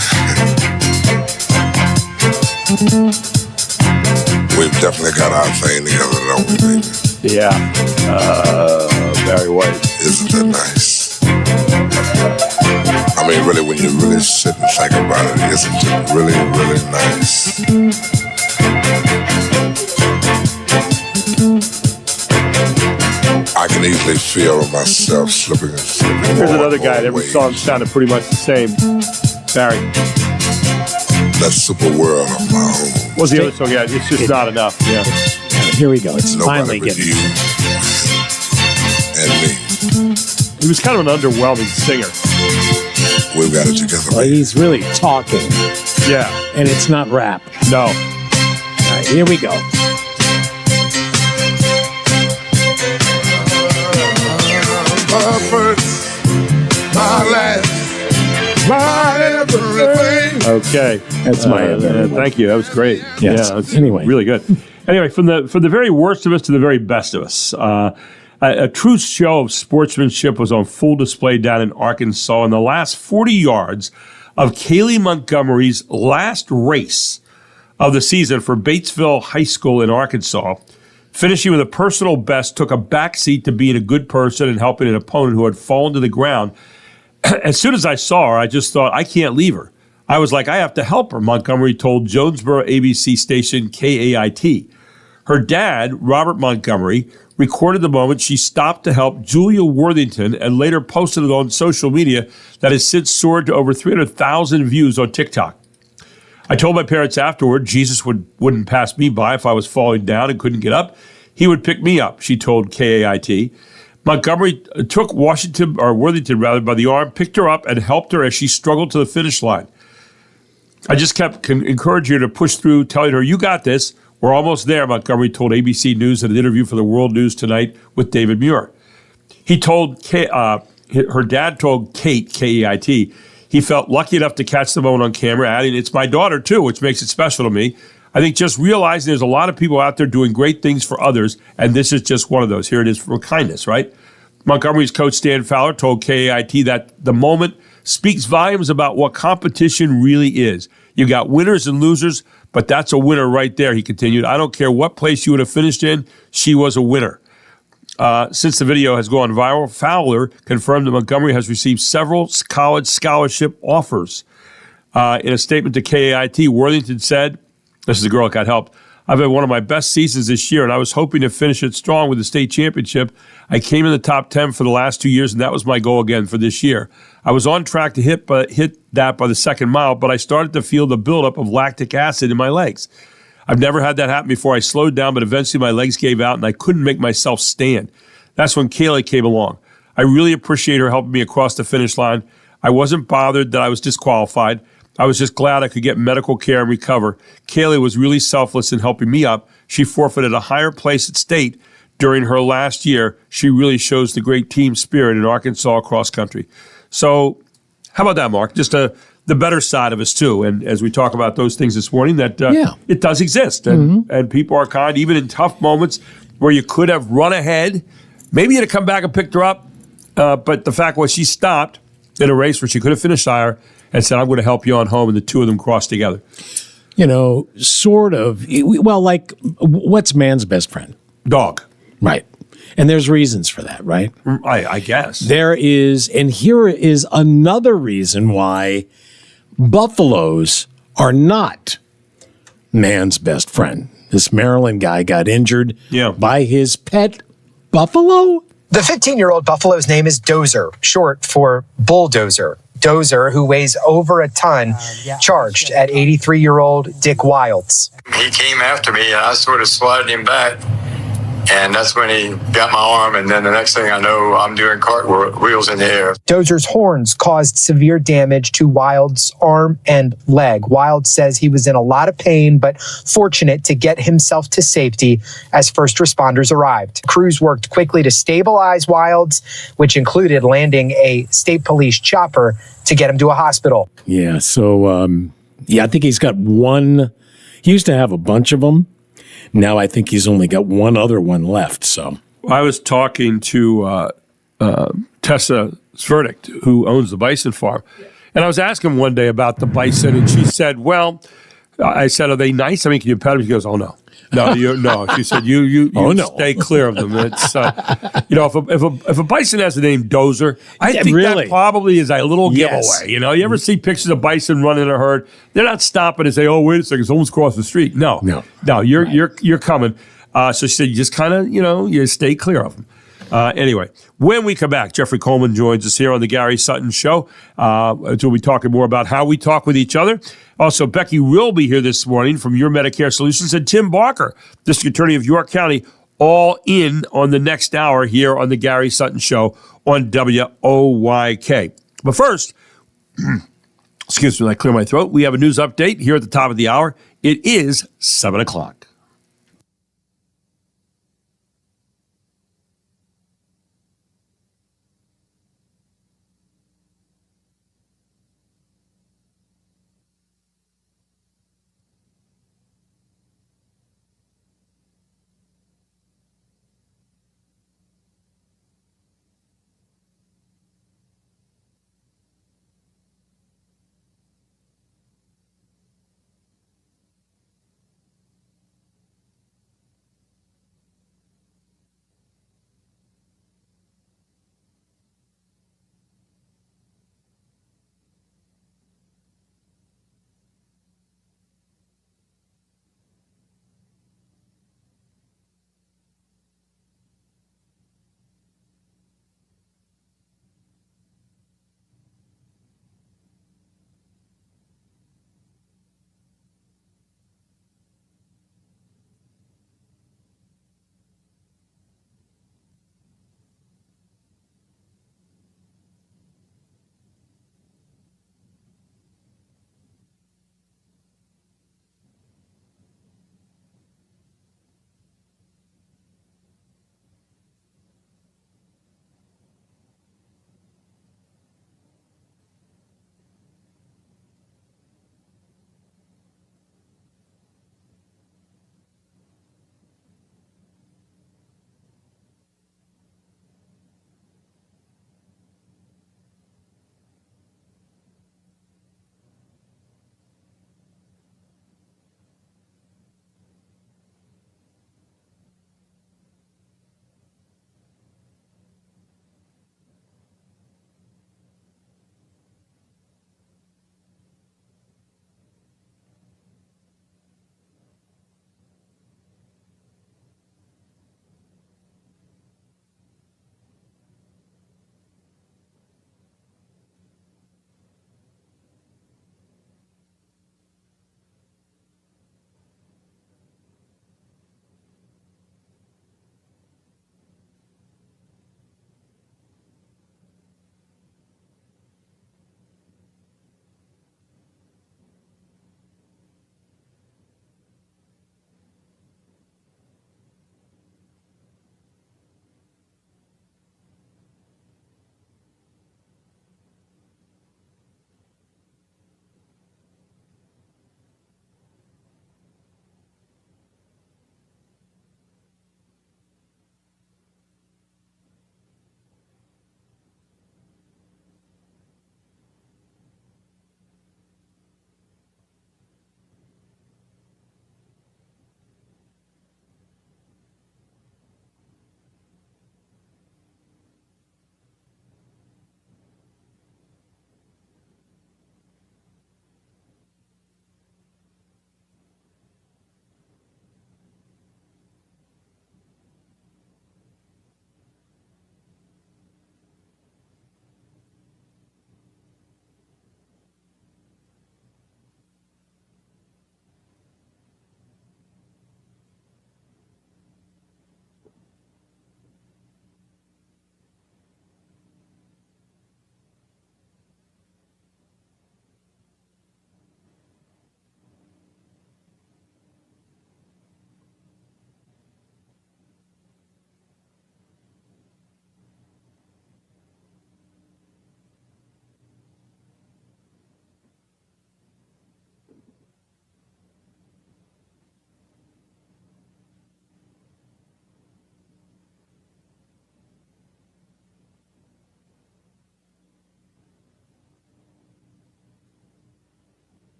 We've definitely got our thing together, don't we, baby? Yeah. Barry White. Isn't that nice? I mean, really, when you really sit and think about it, isn't it really, really nice? I can easily feel myself slipping and slipping. Here's another guy. Every song sounded pretty much the same. Barry. That super world of my own. What's the other song? Yeah, it's just not enough. Yeah. Here we go. It's finally Nobody but getting. you and me. He was kind of an underwhelming singer. We've got it together. Well, he's really talking, Yeah. and it's not rap. No. All right, here we go. My first, my last, my everything. Okay. That's my thank you. That was great. Yes. Yeah, that's Anyway. really good. Anyway, from the very worst of us to the very best of us, a true show of sportsmanship was on full display down in Arkansas in the last 40 yards of Kaylee Montgomery's last race of the season for Batesville High School in Arkansas. Finishing with a personal best, took a backseat to being a good person and helping an opponent who had fallen to the ground. As soon as I saw her, I just thought, I can't leave her. I was like, I have to help her, Montgomery told Jonesboro ABC station KAIT. Her dad, Robert Montgomery, recorded the moment she stopped to help Julia Worthington and later posted it on social media that has since soared to over 300,000 views on TikTok. I told my parents afterward Jesus wouldn't pass me by if I was falling down and couldn't get up. He would pick me up, she told KAIT. Montgomery took Worthington by the arm, picked her up, and helped her as she struggled to the finish line. I just kept encouraging her to push through, telling her, you got this. We're almost there, Montgomery told ABC News in an interview for the World News Tonight with David Muir. He told her dad told Kate, KAIT, he felt lucky enough to catch the moment on camera, adding, it's my daughter too, which makes it special to me. I think just realizing there's a lot of people out there doing great things for others, and this is just one of those. Here it is for kindness, right? Montgomery's coach Stan Fowler told KAIT that the moment speaks volumes about what competition really is. You got winners and losers, but that's a winner right there, he continued. I don't care what place you would have finished in, she was a winner. Since the video has gone viral, Fowler confirmed that Montgomery has received several college scholarship offers. In a statement to KAIT, Worthington said, this is the girl that got helped, I've had one of my best seasons this year, and I was hoping to finish it strong with the state championship. I came in the top 10 for the last 2 years, and that was my goal again for this year. I was on track to hit that by the second mile, but I started to feel the buildup of lactic acid in my legs. I've never had that happen before. I slowed down, but eventually my legs gave out, and I couldn't make myself stand. That's when Kaylee came along. I really appreciate her helping me across the finish line. I wasn't bothered that I was disqualified. I was just glad I could get medical care and recover. Kaylee was really selfless in helping me up. She forfeited a higher place at state during her last year. She really shows the great team spirit in Arkansas cross country. So how about that, Mark? Just the better side of us, too. And as we talk about those things this morning, that it does exist. And people are kind, even in tough moments where you could have run ahead. Maybe you'd have come back and picked her up. But the fact was she stopped in a race where she could have finished higher and said, I'm going to help you on home. And the two of them crossed together. You know, sort of. Well, like, what's man's best friend? Dog. Right. And there's reasons for that, right? I guess. There is, and here is another reason why buffaloes are not man's best friend. This Maryland guy got injured by his pet buffalo. The 15-year-old buffalo's name is Dozer, short for bulldozer. Dozer, who weighs over a ton, charged at 83-year-old Dick Wilds. He came after me, and I sort of swatted him back. And that's when he got my arm, and then the next thing I know, I'm doing cartwheels in the air. Dozer's horns caused severe damage to Wild's arm and leg. Wild says he was in a lot of pain, but fortunate to get himself to safety as first responders arrived. Crews worked quickly to stabilize Wild's, which included landing a state police chopper to get him to a hospital. Yeah, so, I think he's got one. He used to have a bunch of them. Now I think he's only got one other one left. So I was talking to Tessa Sverdict, who owns the bison farm, And I was asking one day about the bison, and she said, well, I said, are they nice? I mean, can you pet them? She goes, oh, no. No. She said, you stay clear of them. It's, if a bison has the name Dozer, I think that probably is a little giveaway. You ever see pictures of bison running in a herd? They're not stopping and say, oh, wait a second, someone's crossed the street. No, you're coming. So she said, you just kind of, you stay clear of them. Anyway, when we come back, Jeffrey Coleman joins us here on the Gary Sutton Show. We'll be talking more about how we talk with each other. Also, Becky will be here this morning from Your Medicare Solutions, and Tim Barker, District Attorney of York County, all in on the next hour here on the Gary Sutton Show on WOYK. But first, excuse me, when I clear my throat, we have a news update here at the top of the hour. It is 7 o'clock.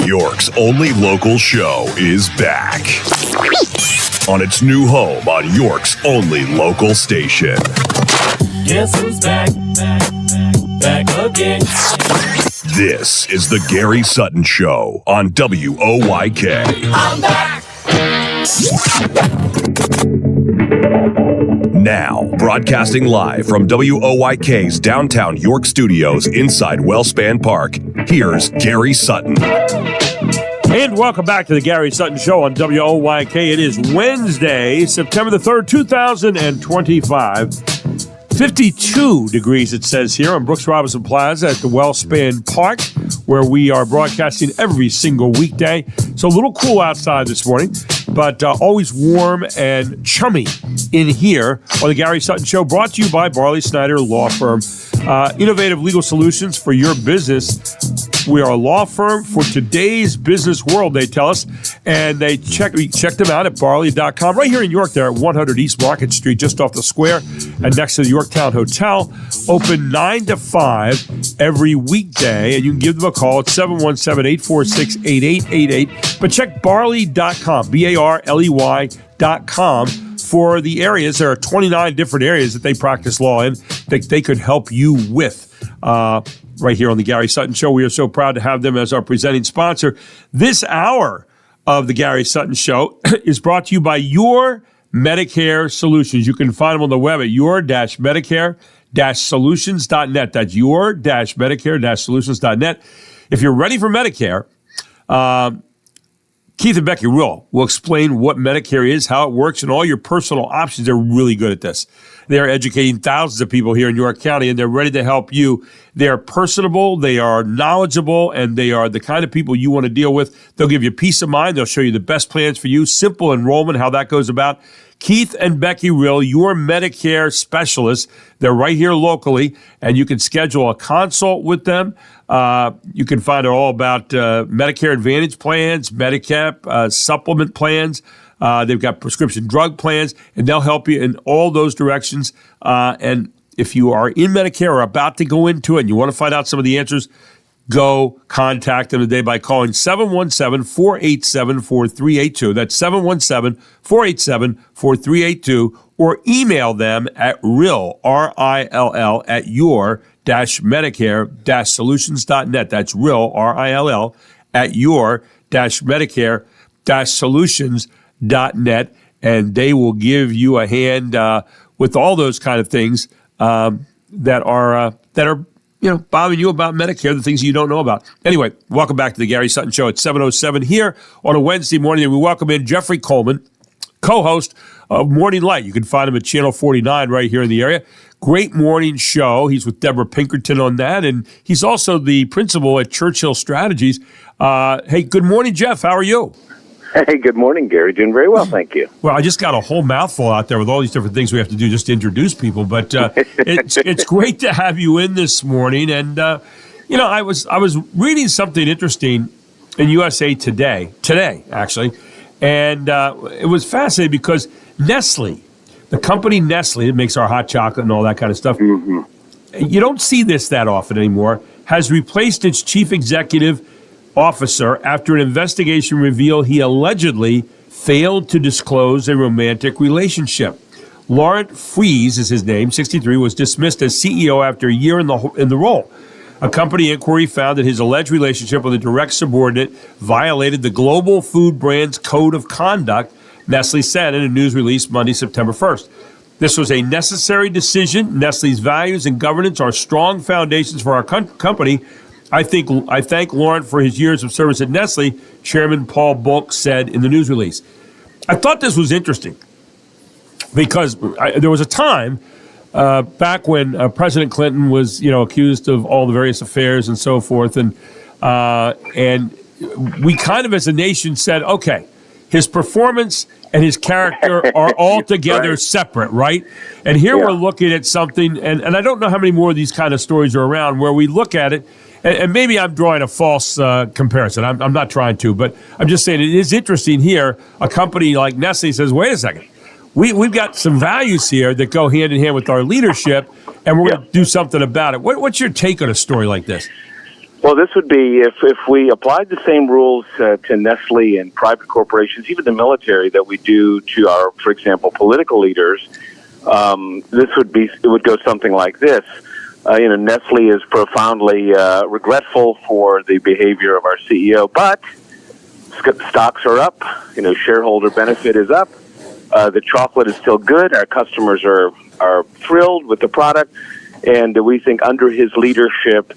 York's only local show is back on its new home on York's only local station. Guess who's back? Back again. This is the Gary Sutton Show on WOYK. I'm back. Now, broadcasting live from WOYK's downtown York studios inside Wellspan Park, here's Gary Sutton. And welcome back to the Gary Sutton Show on WOYK. It is Wednesday, September the 3rd, 2025. 52 degrees, it says here on Brooks Robinson Plaza at the Wellspan Park, where we are broadcasting every single weekday. So a little cool outside this morning, but always warm and chummy in here on the Gary Sutton Show, brought to you by Barley Snyder Law Firm. Innovative legal solutions for your business. We are a law firm for today's business world, they tell us. And we check them out at barley.com. Right here in York, they're at 100 East Market Street, just off the square and next to the Yorktown Hotel. Open 9 to 5 every weekday. And you can give them a call at 717-846-8888. But check barley.com, BARLEY.com. for the areas. There are 29 different areas that they practice law in that they could help you with. Right here on the Gary Sutton Show. We are so proud to have them as our presenting sponsor. This hour of the Gary Sutton Show is brought to you by Your Medicare Solutions. You can find them on the web at your-medicare-solutions.net. That's your-medicare-solutions.net. If you're ready for Medicare, Keith and Becky will explain what Medicare is, how it works, and all your personal options. They're really good at this. They're educating thousands of people here in York County, and they're ready to help you. They're personable, they are knowledgeable, and they are the kind of people you want to deal with. They'll give you peace of mind. They'll show you the best plans for you, simple enrollment, how that goes about. Keith and Becky Rill, your Medicare specialists. They're right here locally, and you can schedule a consult with them. You can find out all about Medicare Advantage plans, Medicap, supplement plans. They've got prescription drug plans, and they'll help you in all those directions. And if you are in Medicare or about to go into it and you want to find out some of the answers, go contact them today by calling 717-487-4382. That's 717-487-4382, or email them at RILL, R-I-L-L, at your-medicare-solutions.net. That's RILL, R-I-L-L, at your-medicare-solutions.net, and they will give you a hand with all those kind of things that are bothering you about Medicare, the things you don't know about. Anyway, welcome back to the Gary Sutton Show at 7:07 here on a Wednesday morning, and we welcome in Jeffrey Coleman, co-host of Morning Light. You can find him at Channel 49 right here in the area. Great morning show. He's with Deborah Pinkerton on that, and he's also the principal at Churchill Strategies. Hey, good morning, Jeff. How are you? Hey, good morning, Gary. Doing very well, thank you. Well, I just got a whole mouthful out there with all these different things we have to do just to introduce people, but it's great to have you in this morning. And I was reading something interesting in USA Today actually, and it was fascinating because Nestle, the company Nestle that makes our hot chocolate and all that kind of stuff, you don't see this that often anymore, has replaced its chief executive officer after an investigation revealed he allegedly failed to disclose a romantic relationship. Laurent Fries is his name, 63, was dismissed as CEO after a year in the role. A company inquiry found that his alleged relationship with a direct subordinate violated the global food brand's code of conduct, Nestle said in a news release Monday, September 1st. This was a necessary decision. Nestle's values and governance are strong foundations for our company. I thank Laurent for his years of service at Nestle, Chairman Paul Bulk said in the news release. I thought this was interesting because there was a time back when President Clinton was, accused of all the various affairs and so forth, and we kind of as a nation said, okay, his performance and his character are altogether separate, right? And here we're looking at something, and I don't know how many more of these kind of stories are around where we look at it. And maybe I'm drawing a false comparison. I'm not trying to, but I'm just saying it is interesting here. A company like Nestle says, wait a second, we've got some values here that go hand in hand with our leadership, and we're going to do something about it. What's your take on a story like this? Well, this would be if we applied the same rules to Nestle and private corporations, even the military, that we do to our, for example, political leaders. It would go something like this. Nestle is profoundly regretful for the behavior of our CEO, but stocks are up. Shareholder benefit is up. The chocolate is still good. Our customers are thrilled with the product, and we think under his leadership,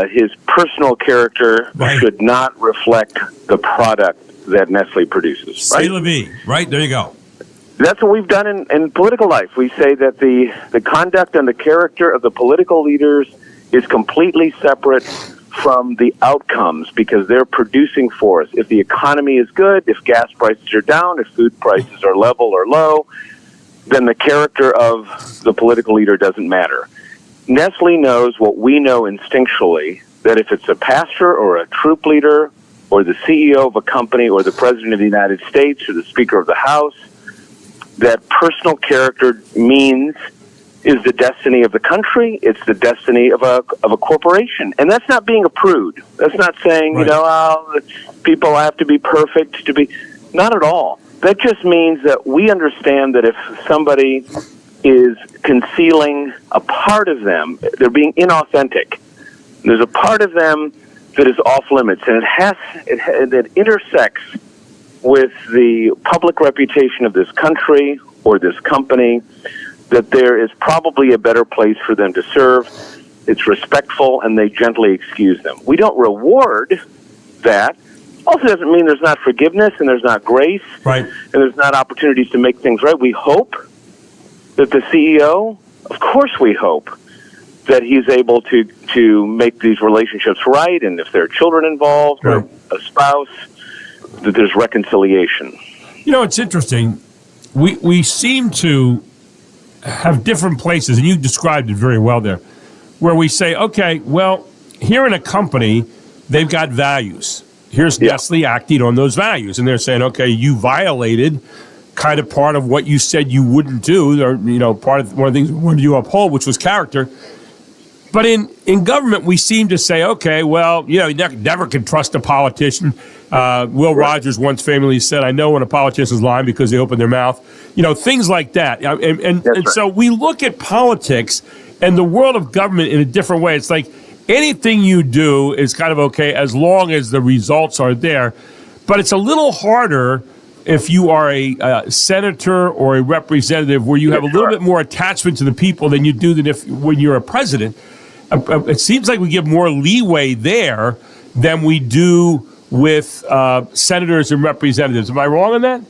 his personal character should not reflect the product that Nestle produces. C'est la vie. Right, there you go. That's what we've done in political life. We say that the conduct and the character of the political leaders is completely separate from the outcomes because they're producing for us. If the economy is good, if gas prices are down, if food prices are level or low, then the character of the political leader doesn't matter. Nestle knows what we know instinctually, that if it's a pastor or a troop leader or the CEO of a company or the President of the United States or the Speaker of the House, that personal character is the destiny of the country. It's the destiny of a corporation. And that's not being a prude. That's not saying, people have to be perfect to be. Not at all. That just means that we understand that if somebody is concealing a part of them, they're being inauthentic. There's a part of them that is off limits, and it intersects with the public reputation of this country or this company, that there is probably a better place for them to serve. It's respectful, and they gently excuse them. We don't reward that. Also doesn't mean there's not forgiveness and there's not grace, and there's not opportunities to make things right. We hope that the CEO, of course we hope, that he's able to make these relationships right, and if there are children involved or a spouse, that there's reconciliation. It's interesting. We seem to have different places, and you described it very well there, where we say, okay, well, here in a company, they've got values. Here's Nestle acting on those values, and they're saying, okay, you violated kind of part of what you said you wouldn't do, or part of one of the things we wanted you to uphold, which was character. But in government, we seem to say, okay, well, you never can trust a politician. Will Rogers once famously said, I know when a politician's lying because they open their mouth. Things like that. And so we look at politics and the world of government in a different way. It's like anything you do is kind of okay as long as the results are there. But it's a little harder if you are a senator or a representative where you have a little bit more attachment to the people than you do when you're a president. It seems like we give more leeway there than we do with senators and representatives. Am I wrong on that?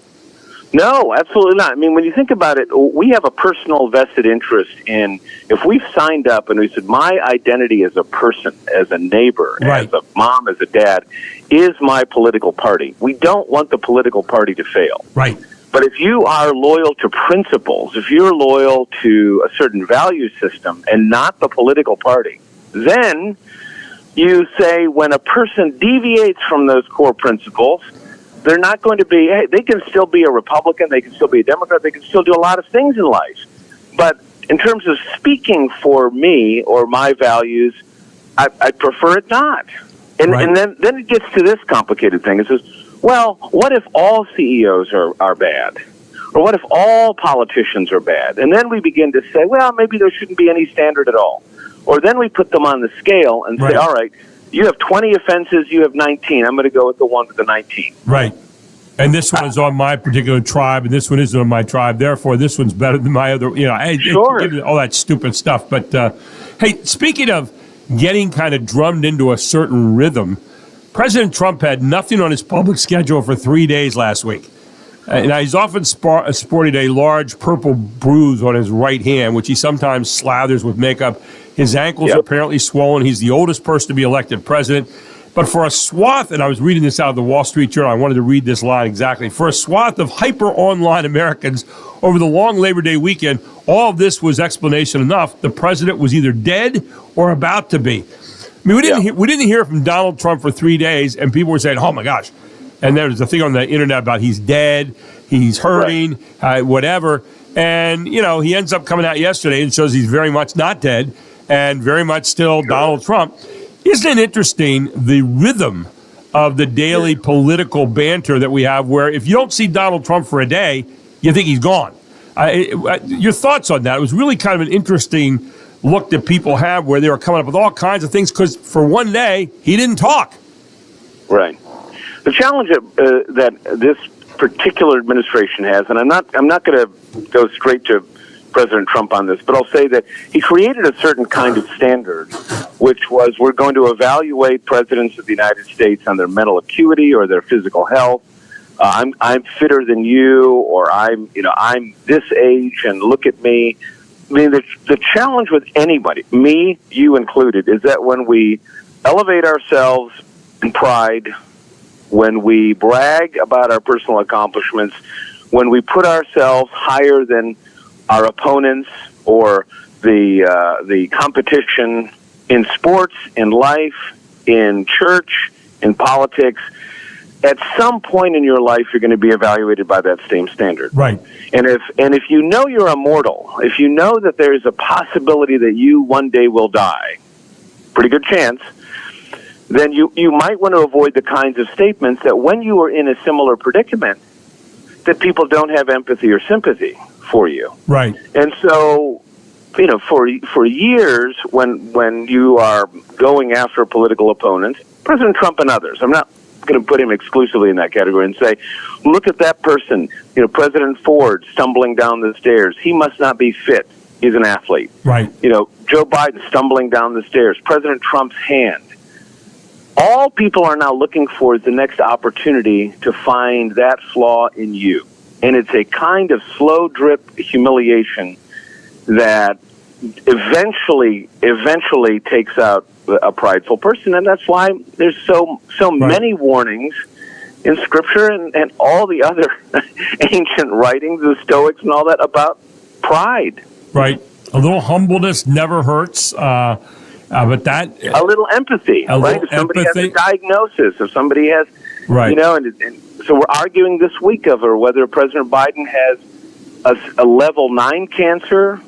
No, absolutely not. I mean, when you think about it, we have a personal vested interest in, if we've signed up and we said, my identity as a person, as a neighbor, as a mom, as a dad, is my political party. We don't want the political party to fail. Right. But if you are loyal to principles, if you're loyal to a certain value system and not the political party, then you say when a person deviates from those core principles, they're not going to be, they can still be a Republican, they can still be a Democrat, they can still do a lot of things in life. But in terms of speaking for me or my values, I prefer it not. And then it gets to this complicated thing. It says, well, what if all CEOs are bad? Or what if all politicians are bad? And then we begin to say, well, maybe there shouldn't be any standard at all. Or then we put them on the scale and say, all right, you have 20 offenses, you have 19. I'm going to go with the one with the 19. Right. And this one is on my particular tribe, and this one isn't on my tribe. Therefore, this one's better than my other. All that stupid stuff. But, hey, speaking of getting kind of drummed into a certain rhythm, President Trump had nothing on his public schedule for 3 days last week. Now, he's often sported a large purple bruise on his right hand, which he sometimes slathers with makeup. His ankles are apparently swollen. He's the oldest person to be elected president. But for a swath, and I was reading this out of the Wall Street Journal, I wanted to read this line exactly. For a swath of hyper-online Americans over the long Labor Day weekend, all of this was explanation enough. The president was either dead or about to be. I mean, we didn't hear from Donald Trump for 3 days, and people were saying, oh, my gosh. And there was a thing on the internet about he's dead, he's hurting, whatever. And, he ends up coming out yesterday and shows he's very much not dead and very much still Donald Trump. Isn't it interesting, the rhythm of the daily political banter that we have, where if you don't see Donald Trump for a day, you think he's gone? Your thoughts on that? It was really kind of an interesting look that people have where they were coming up with all kinds of things because for one day, he didn't talk. Right. The challenge that this particular administration has, and I'm not going to go straight to President Trump on this, but I'll say that he created a certain kind of standard, which was we're going to evaluate presidents of the United States on their mental acuity or their physical health. I'm fitter than you, or I'm this age, and look at me. I mean, the challenge with anybody, me, you included, is that when we elevate ourselves in pride, when we brag about our personal accomplishments, when we put ourselves higher than our opponents or the competition in sports, in life, in church, in politics, at some point in your life you're going to be evaluated by that same standard. Right. And if you know you're immortal, if you know that there's a possibility that you one day will die, pretty good chance, then you might want to avoid the kinds of statements that when you are in a similar predicament, that people don't have empathy or sympathy for you. Right. And so, for years, when you are going after political opponents, President Trump and others, I'm not going to put him exclusively in that category and say, look at that person, President Ford stumbling down the stairs. He must not be fit. He's an athlete. Right. Joe Biden stumbling down the stairs. President Trump's hand. All people are now looking for is the next opportunity to find that flaw in you. And it's a kind of slow drip humiliation that eventually takes out a prideful person. And that's why there's so many warnings in Scripture and all the other ancient writings, the Stoics and all that, about pride. Right. A little humbleness never hurts. But that a little empathy, right? If somebody has a diagnosis, if somebody has, right, and so we're arguing this week over whether President Biden has a level 9 cancer,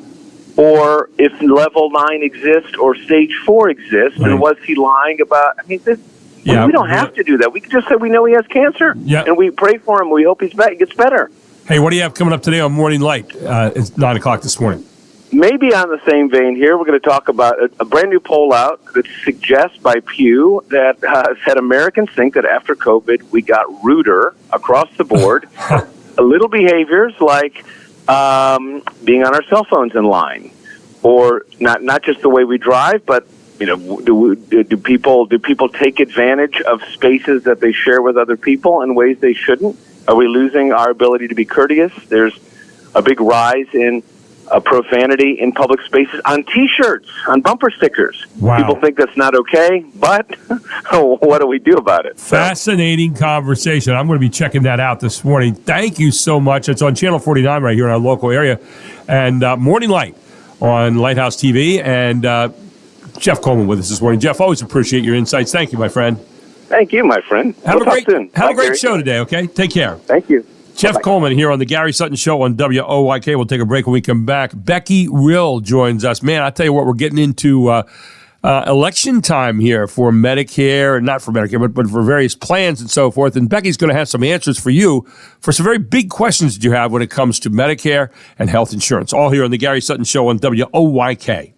or if level 9 exists or stage 4 exists, right, and was he lying about? I mean, we don't have to do that. We can just say we know he has cancer, and we pray for him. We hope he gets better. Hey, what do you have coming up today on Morning Light? It's 9 o'clock this morning. Maybe on the same vein here, we're going to talk about a brand new poll out that suggests by Pew that said Americans think that after COVID, we got ruder across the board. Little behaviors like being on our cell phones in line, or not just the way we drive, but do people take advantage of spaces that they share with other people in ways they shouldn't? Are we losing our ability to be courteous? There's a big rise in profanity in public spaces, on T-shirts, on bumper stickers. Wow. People think that's not okay, but what do we do about it? Fascinating conversation. I'm going to be checking that out this morning. Thank you so much. It's on Channel 49 right here in our local area. And Morning Light on Lighthouse TV. And Jeff Coleman with us this morning. Jeff, always appreciate your insights. Thank you, my friend. Thank you, my friend. Have a great Gary. show today, okay? Take care. Thank you. Jeff Bye-bye. Coleman here on the Gary Sutton Show on WOYK. We'll take a break when we come back. Becky Rill joins us. Man, I tell you what, we're getting into election time here for Medicare, not for Medicare, but for various plans and so forth. And Becky's going to have some answers for you for some very big questions that you have when it comes to Medicare and health insurance. All here on the Gary Sutton Show on WOYK.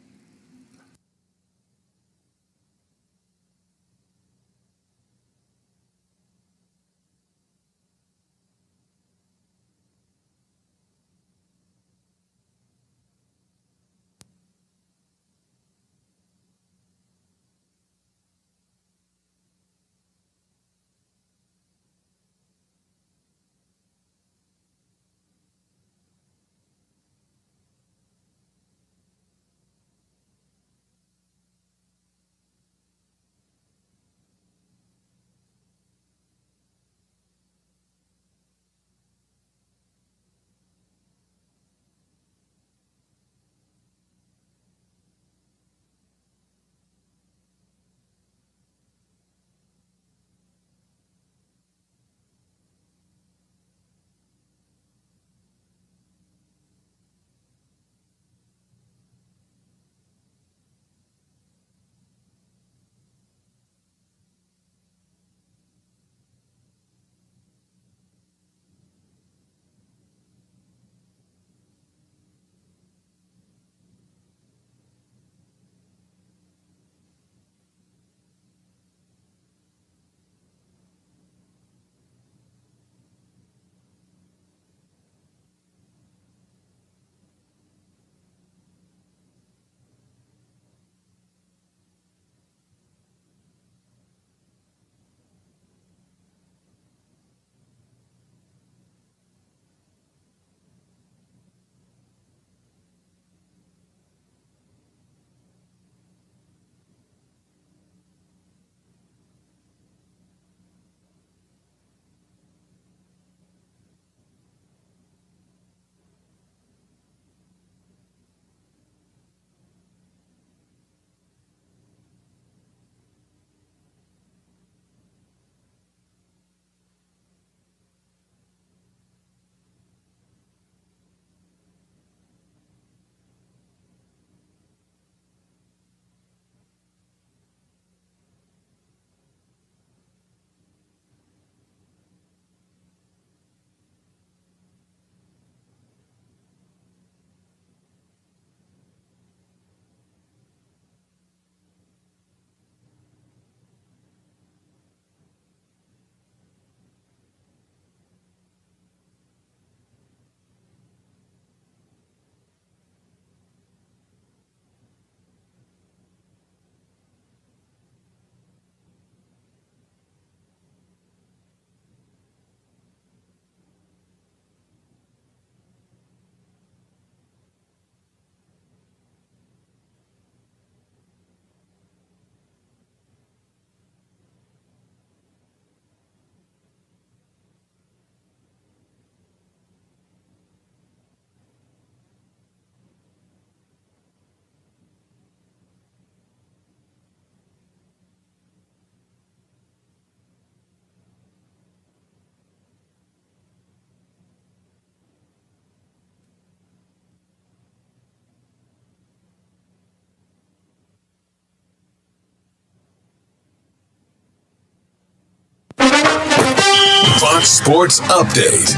Fox Sports Update.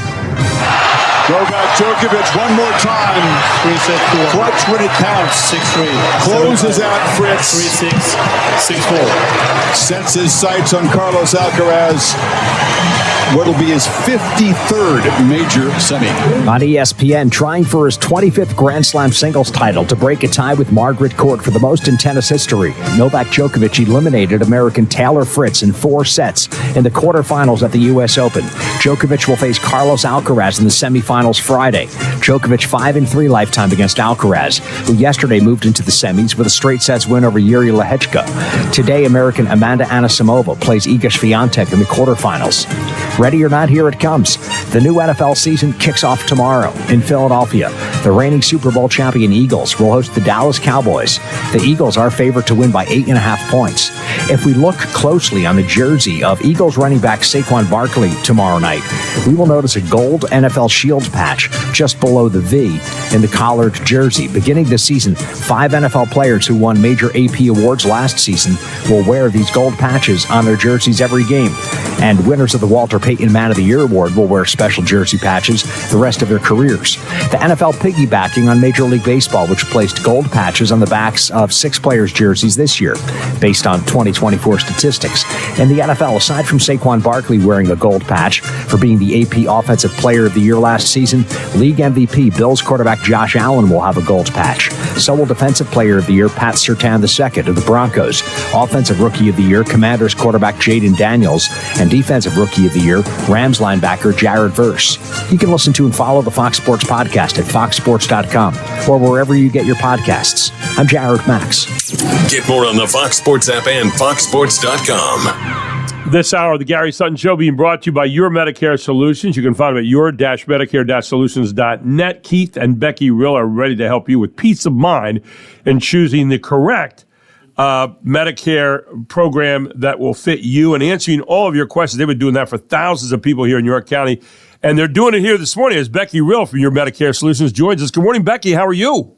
Novak Djokovic one more time. 3-4. Clutch when it counts. 6-3. Closes out Fritz. 3-6. 6-4. Sets his sights on Carlos Alcaraz. What'll be his 53rd major semi. On ESPN, trying for his 25th Grand Slam singles title to break a tie with Margaret Court for the most in tennis history. Novak Djokovic eliminated American Taylor Fritz in 4 sets in the quarterfinals at the U.S. Open. Djokovic will face Carlos Alcaraz in the semifinals Friday. Djokovic 5-3 lifetime against Alcaraz, who yesterday moved into the semis with a straight sets win over Yuri Lehechka. Today, American Amanda Anisimova plays Iga Swiatek in the quarterfinals. Ready or not, here it comes. The new NFL season kicks off tomorrow in Philadelphia. The reigning Super Bowl champion Eagles will host the Dallas Cowboys. The Eagles are favored to win by 8.5 points. If we look closely on the jersey of Eagles running back Saquon Barkley tomorrow night, we will notice a gold NFL shield patch just below the V in the collared jersey. Beginning this season, 5 NFL players who won major AP awards last season will wear these gold patches on their jerseys every game. And winners of the Walter Payton Man of the Year Award will wear special jersey patches the rest of their careers. The NFL piggybacking on Major League Baseball, which placed gold patches on the backs of 6 players' jerseys this year, based on 2024 statistics. In the NFL, aside from Saquon Barkley wearing a gold patch for being the AP Offensive Player of the Year last season, League MVP Bills quarterback Josh Allen will have a gold patch. So will Defensive Player of the Year Pat Surtain II of the Broncos, Offensive Rookie of the Year Commanders quarterback Jaden Daniels, and Defensive Rookie of the Year Rams linebacker Jared Verse. You can listen to and follow the Fox Sports Podcast at foxsports.com or wherever you get your podcasts. I'm Jared Max. Get more on the Fox Sports app and foxsports.com. This hour of the Gary Sutton Show being brought to you by Your Medicare Solutions. You can find them at your-medicare-solutions.net. Keith and Becky Rill are ready to help you with peace of mind in choosing the correct Medicare program that will fit you and answering all of your questions. They've been doing that for thousands of people here in York County, and they're doing it here this morning as Becky Rill from Your Medicare Solutions joins us. Good morning, Becky. How are you?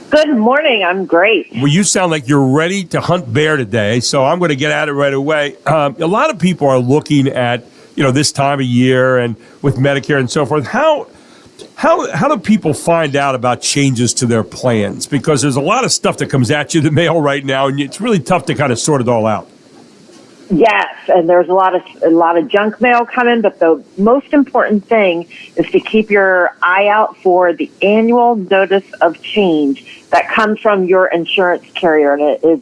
Good morning. I'm great. Well, you sound like you're ready to hunt bear today, so I'm going to get at it right away. A lot of people are looking at, this time of year and with Medicare and so forth. How do people find out about changes to their plans? Because there's a lot of stuff that comes at you in the mail right now, and it's really tough to kind of sort it all out. Yes, and there's a lot of junk mail coming, but the most important thing is to keep your eye out for the annual notice of change that comes from your insurance carrier, and it is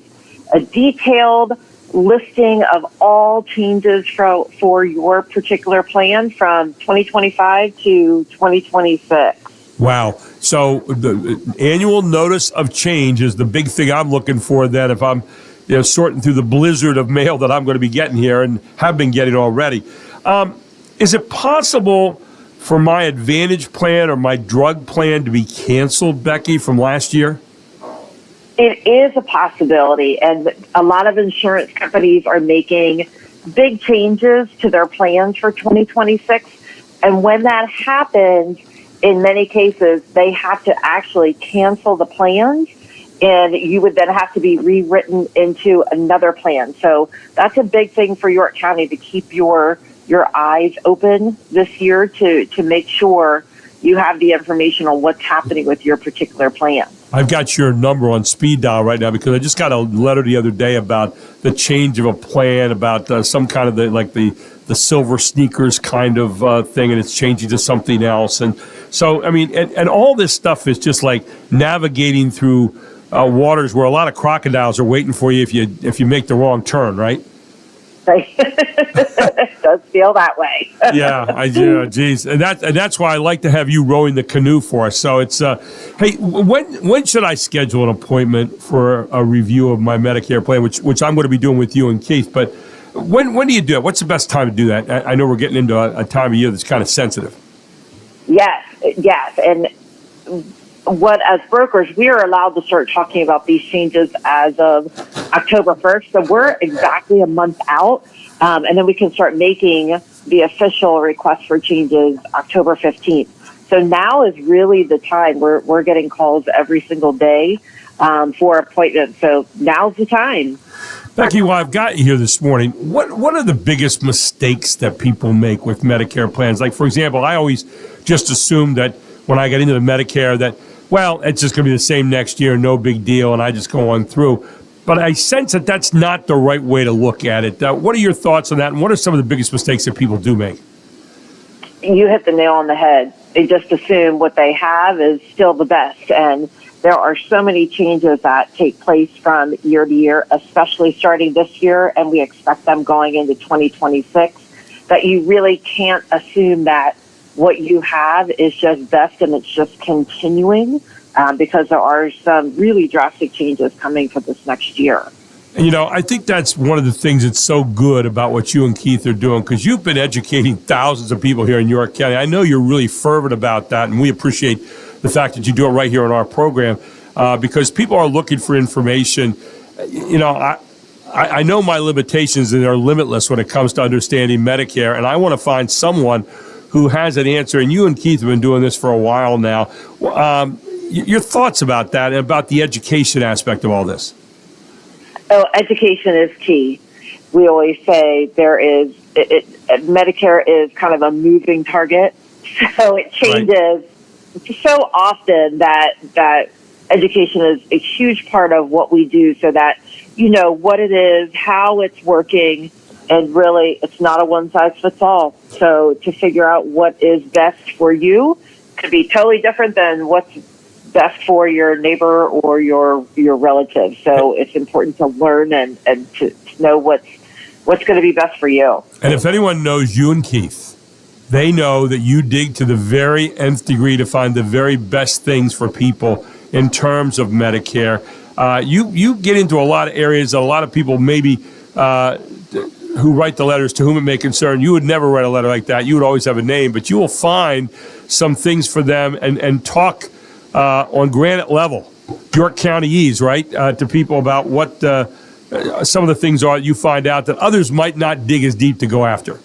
a detailed listing of all changes for your particular plan from 2025 to 2026. Wow. So the annual notice of change is the big thing I'm looking for then if I'm sorting through the blizzard of mail that I'm going to be getting here and have been getting already. Is it possible for my Advantage plan or my drug plan to be canceled, Becky, from last year? It is a possibility, and a lot of insurance companies are making big changes to their plans for 2026. And when that happens, in many cases, they have to actually cancel the plans, and you would then have to be rewritten into another plan. So that's a big thing for York County, to keep your eyes open this year to make sure you have the information on what's happening with your particular plan. I've got your number on speed dial right now because I just got a letter the other day about the change of a plan, about some kind of the silver sneakers kind of thing, and it's changing to something else. And so, I mean, and all this stuff is just like navigating through waters where a lot of crocodiles are waiting for you if you make the wrong turn, right? It does feel that way. Yeah, I do. Geez, and that's why I like to have you rowing the canoe for us. So it's hey, when should I schedule an appointment for a review of my Medicare plan, which I'm going to be doing with you and Keith? But when do you do it? What's the best time to do that? I know we're getting into a time of year that's kind of sensitive. Yes, and as brokers, we are allowed to start talking about these changes as of October 1st. So we're exactly a month out. And then we can start making the official request for changes October 15th. So now is really the time. We're getting calls every single day for appointments. So now's the time. Becky, while I've got you here this morning, what are the biggest mistakes that people make with Medicare plans? Like, for example, I always just assumed that when I got into the Medicare that, well, it's just going to be the same next year, no big deal, and I just go on through. But I sense that that's not the right way to look at it. What are your thoughts on that, and what are some of the biggest mistakes that people do make? You hit the nail on the head. They just assume what they have is still the best, and there are so many changes that take place from year to year, especially starting this year, and we expect them going into 2026, that you really can't assume that what you have is just best and it's just continuing, because there are some really drastic changes coming for this next year. And, I think that's one of the things that's so good about what you and Keith are doing, because you've been educating thousands of people here in York County. I know you're really fervent about that, and we appreciate the fact that you do it right here on our program, because people are looking for information. I know my limitations, and they're limitless when it comes to understanding Medicare, and I want to find someone who has an answer. And you and Keith have been doing this for a while now. Your thoughts about that and about the education aspect of all this? Oh, education is key. We always say Medicare is kind of a moving target, so it changes so often that education is a huge part of what we do, so that you know what it is, how it's working, and really it's not a one-size-fits-all. So to figure out what is best for you could be totally different than what's best for your neighbor or your relative. So it's important to learn and to know what's going to be best for you. And if anyone knows you and Keith, they know that you dig to the very nth degree to find the very best things for people in terms of Medicare. You get into a lot of areas that a lot of people maybe who write the letters to whom it may concern. You would never write a letter like that. You would always have a name, but you will find some things for them and talk on granite level, York Countyese, right, to people about what some of the things are you find out that others might not dig as deep to go after.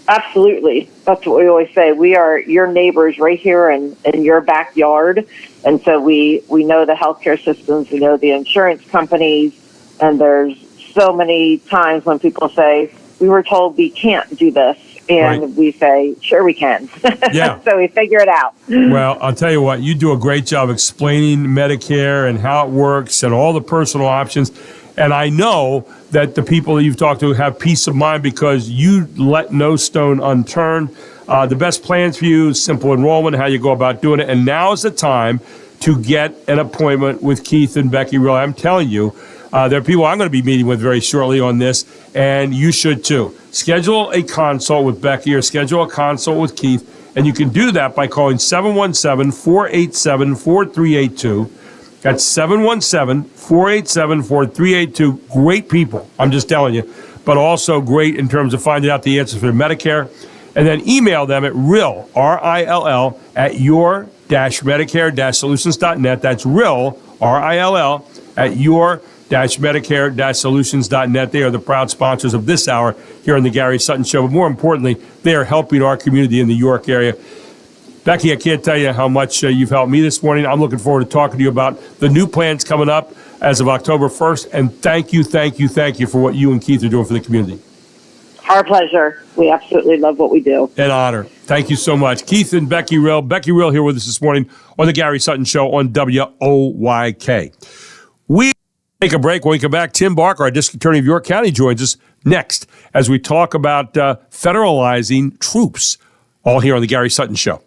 Absolutely. That's what we always say. We are your neighbors right here in your backyard. And so we know the healthcare systems, we know the insurance companies, and there's so many times when people say, we were told we can't do this. And we say, sure we can. Yeah. So we figure it out. Well, I'll tell you what, you do a great job explaining Medicare and how it works and all the personal options. And I know that the people that you've talked to have peace of mind because you let no stone unturned. The best plans for you, simple enrollment, how you go about doing it. And now is the time to get an appointment with Keith and Becky. Really, I'm telling you, there are people I'm going to be meeting with very shortly on this, and you should too. Schedule a consult with Becky or schedule a consult with Keith, and you can do that by calling 717-487-4382. That's 717-487-4382. Great people, I'm just telling you, but also great in terms of finding out the answers for Medicare. And then email them at RILL, R-I-L-L, at your-medicare-solutions.net. That's RILL, R-I-L-L, at your-medicare-solutions.net. They are the proud sponsors of this hour here on the Gary Sutton Show. But more importantly, they are helping our community in the York area. Becky, I can't tell you how much you've helped me this morning. I'm looking forward to talking to you about the new plans coming up as of October 1st. And thank you for what you and Keith are doing for the community. Our pleasure. We absolutely love what we do. An honor. Thank you so much. Keith and Becky Rill. Becky Rill here with us this morning on the Gary Sutton Show on WOYK. We take a break. When we come back, Tim Barker, our District Attorney of York County, joins us next as we talk about federalizing troops, all here on the Gary Sutton Show.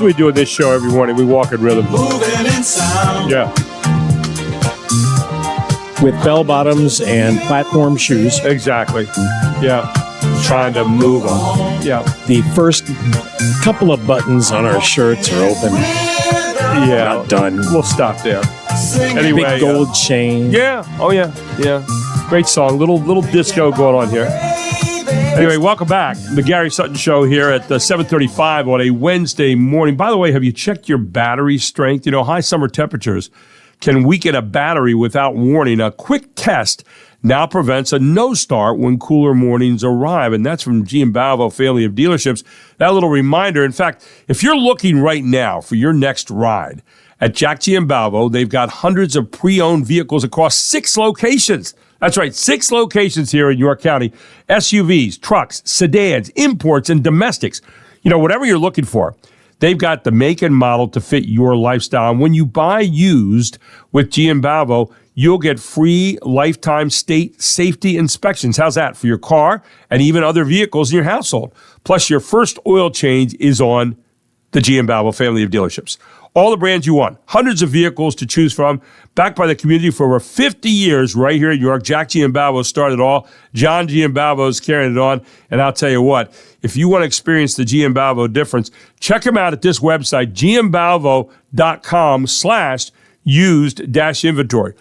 That's what we do in this show every morning. We walk in rhythm. Moving in sound. Yeah. With bell bottoms and platform shoes. Exactly. Yeah. Trying to move them. Yeah. The first couple of buttons on our shirts are open. Yeah. Not done. We'll stop there. Anyway. Big gold chain. Yeah. Oh, yeah. Yeah. Great song. Little disco going on here. Anyway, welcome back. The Gary Sutton Show here at 7:35 on a Wednesday morning. By the way, have you checked your battery strength? You know, high summer temperatures can weaken a battery without warning. A quick test now prevents a no start when cooler mornings arrive. And that's from Giambalvo family of dealerships. That little reminder. In fact, if you're looking right now for your next ride at Jack Giambalvo, they've got hundreds of pre-owned vehicles across 6 locations. That's right, 6 locations here in York County. SUVs, trucks, sedans, imports, and domestics. You know, whatever you're looking for, they've got the make and model to fit your lifestyle. And when you buy used with Giambalvo, you'll get free lifetime state safety inspections. How's that for your car and even other vehicles in your household? Plus, your first oil change is on the Giambalvo family of dealerships. All the brands you want, hundreds of vehicles to choose from, backed by the community for over 50 years right here in New York. Jack Giambalvo started it all. John Giambalvo's carrying it on. And I'll tell you what, if you want to experience the Giambalvo difference, check him out at this website, giambalvo.com/used-inventory.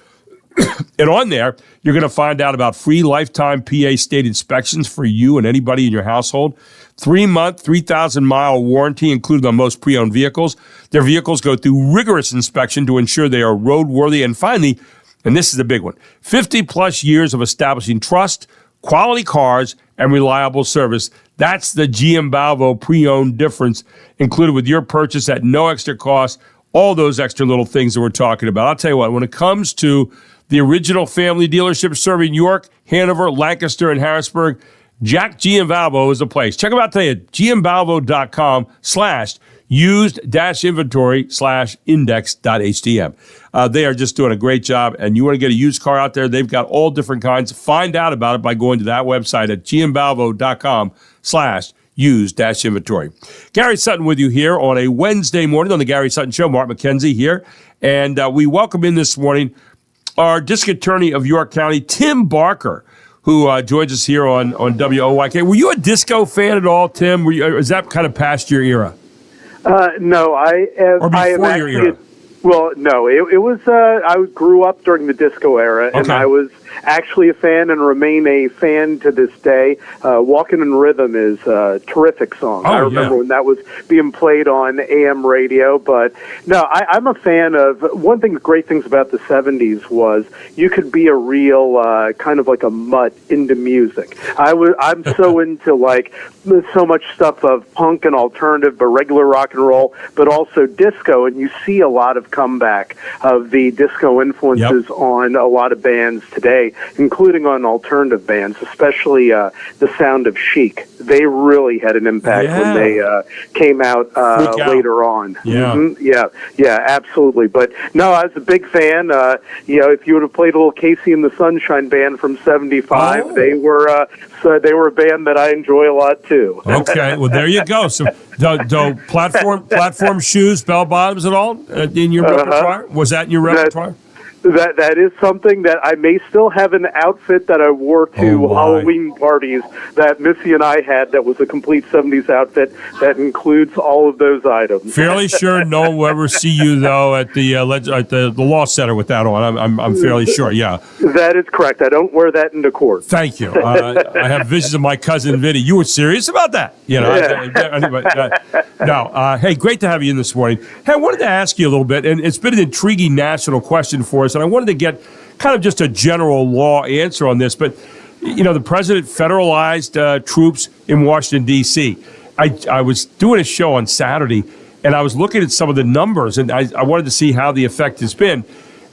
And on there, you're going to find out about free lifetime PA state inspections for you and anybody in your household. 3-month, 3,000-mile warranty included on most pre-owned vehicles. Their vehicles go through rigorous inspection to ensure they are roadworthy. And finally, and this is the big one, 50-plus years of establishing trust, quality cars, and reliable service. That's the Giambalvo pre-owned difference included with your purchase at no extra cost. All those extra little things that we're talking about. I'll tell you what, when it comes to the original family dealership serving York, Hanover, Lancaster, and Harrisburg, Jack Giambalvo is the place. Check them out today at giambalvo.com/used-inventory/index.htm. They are just doing a great job, and you want to get a used car out there, they've got all different kinds. Find out about it by going to that website at giambalvo.com/used-inventory. Gary Sutton with you here on a Wednesday morning on the Gary Sutton Show. Mark McKenzie here, and we welcome in this morning our District Attorney of York County, Tim Barker, who joins us here on WOYK. Were you a disco fan at all, Tim? Is that kind of past your era? No, I am. Or before your era? Well, no, it was. I grew up during the disco era, and I was actually a fan and remain a fan to this day. "Walkin' in Rhythm" is a terrific song. I remember when that was being played on AM radio. But no, I'm a fan of. One thing, great things about the '70s was you could be a real kind of like a mutt into music. I'm so into like so much stuff of punk and alternative, but regular rock and roll, but also disco, and you see a lot of comeback of the disco influences on a lot of bands today, including on alternative bands, especially the sound of Chic. They really had an impact when they came out later on. Yeah, absolutely. But no, I was a big fan. If you would have played a little Casey and the Sunshine Band from '75, they were a band that I enjoy a lot too. Okay, well there you go. So do platform shoes, bell bottoms at all in your repertoire? Was that in your repertoire? That is something that I may still have an outfit that I wore to Halloween parties that Missy and I had that was a complete 70s outfit that includes all of those items. Fairly sure no one will ever see you, though, at the Law Center with that on. I'm fairly sure, yeah. That is correct. I don't wear that into court. Thank you. I have visions of my cousin Vinny. You were serious about that? You know. Anyway, hey, great to have you in this morning. Hey, I wanted to ask you a little bit, and it's been an intriguing national question for us, and I wanted to get kind of just a general law answer on this. But, you know, the president federalized troops in Washington, D.C. I was doing a show on Saturday, and I was looking at some of the numbers, and I wanted to see how the effect has been.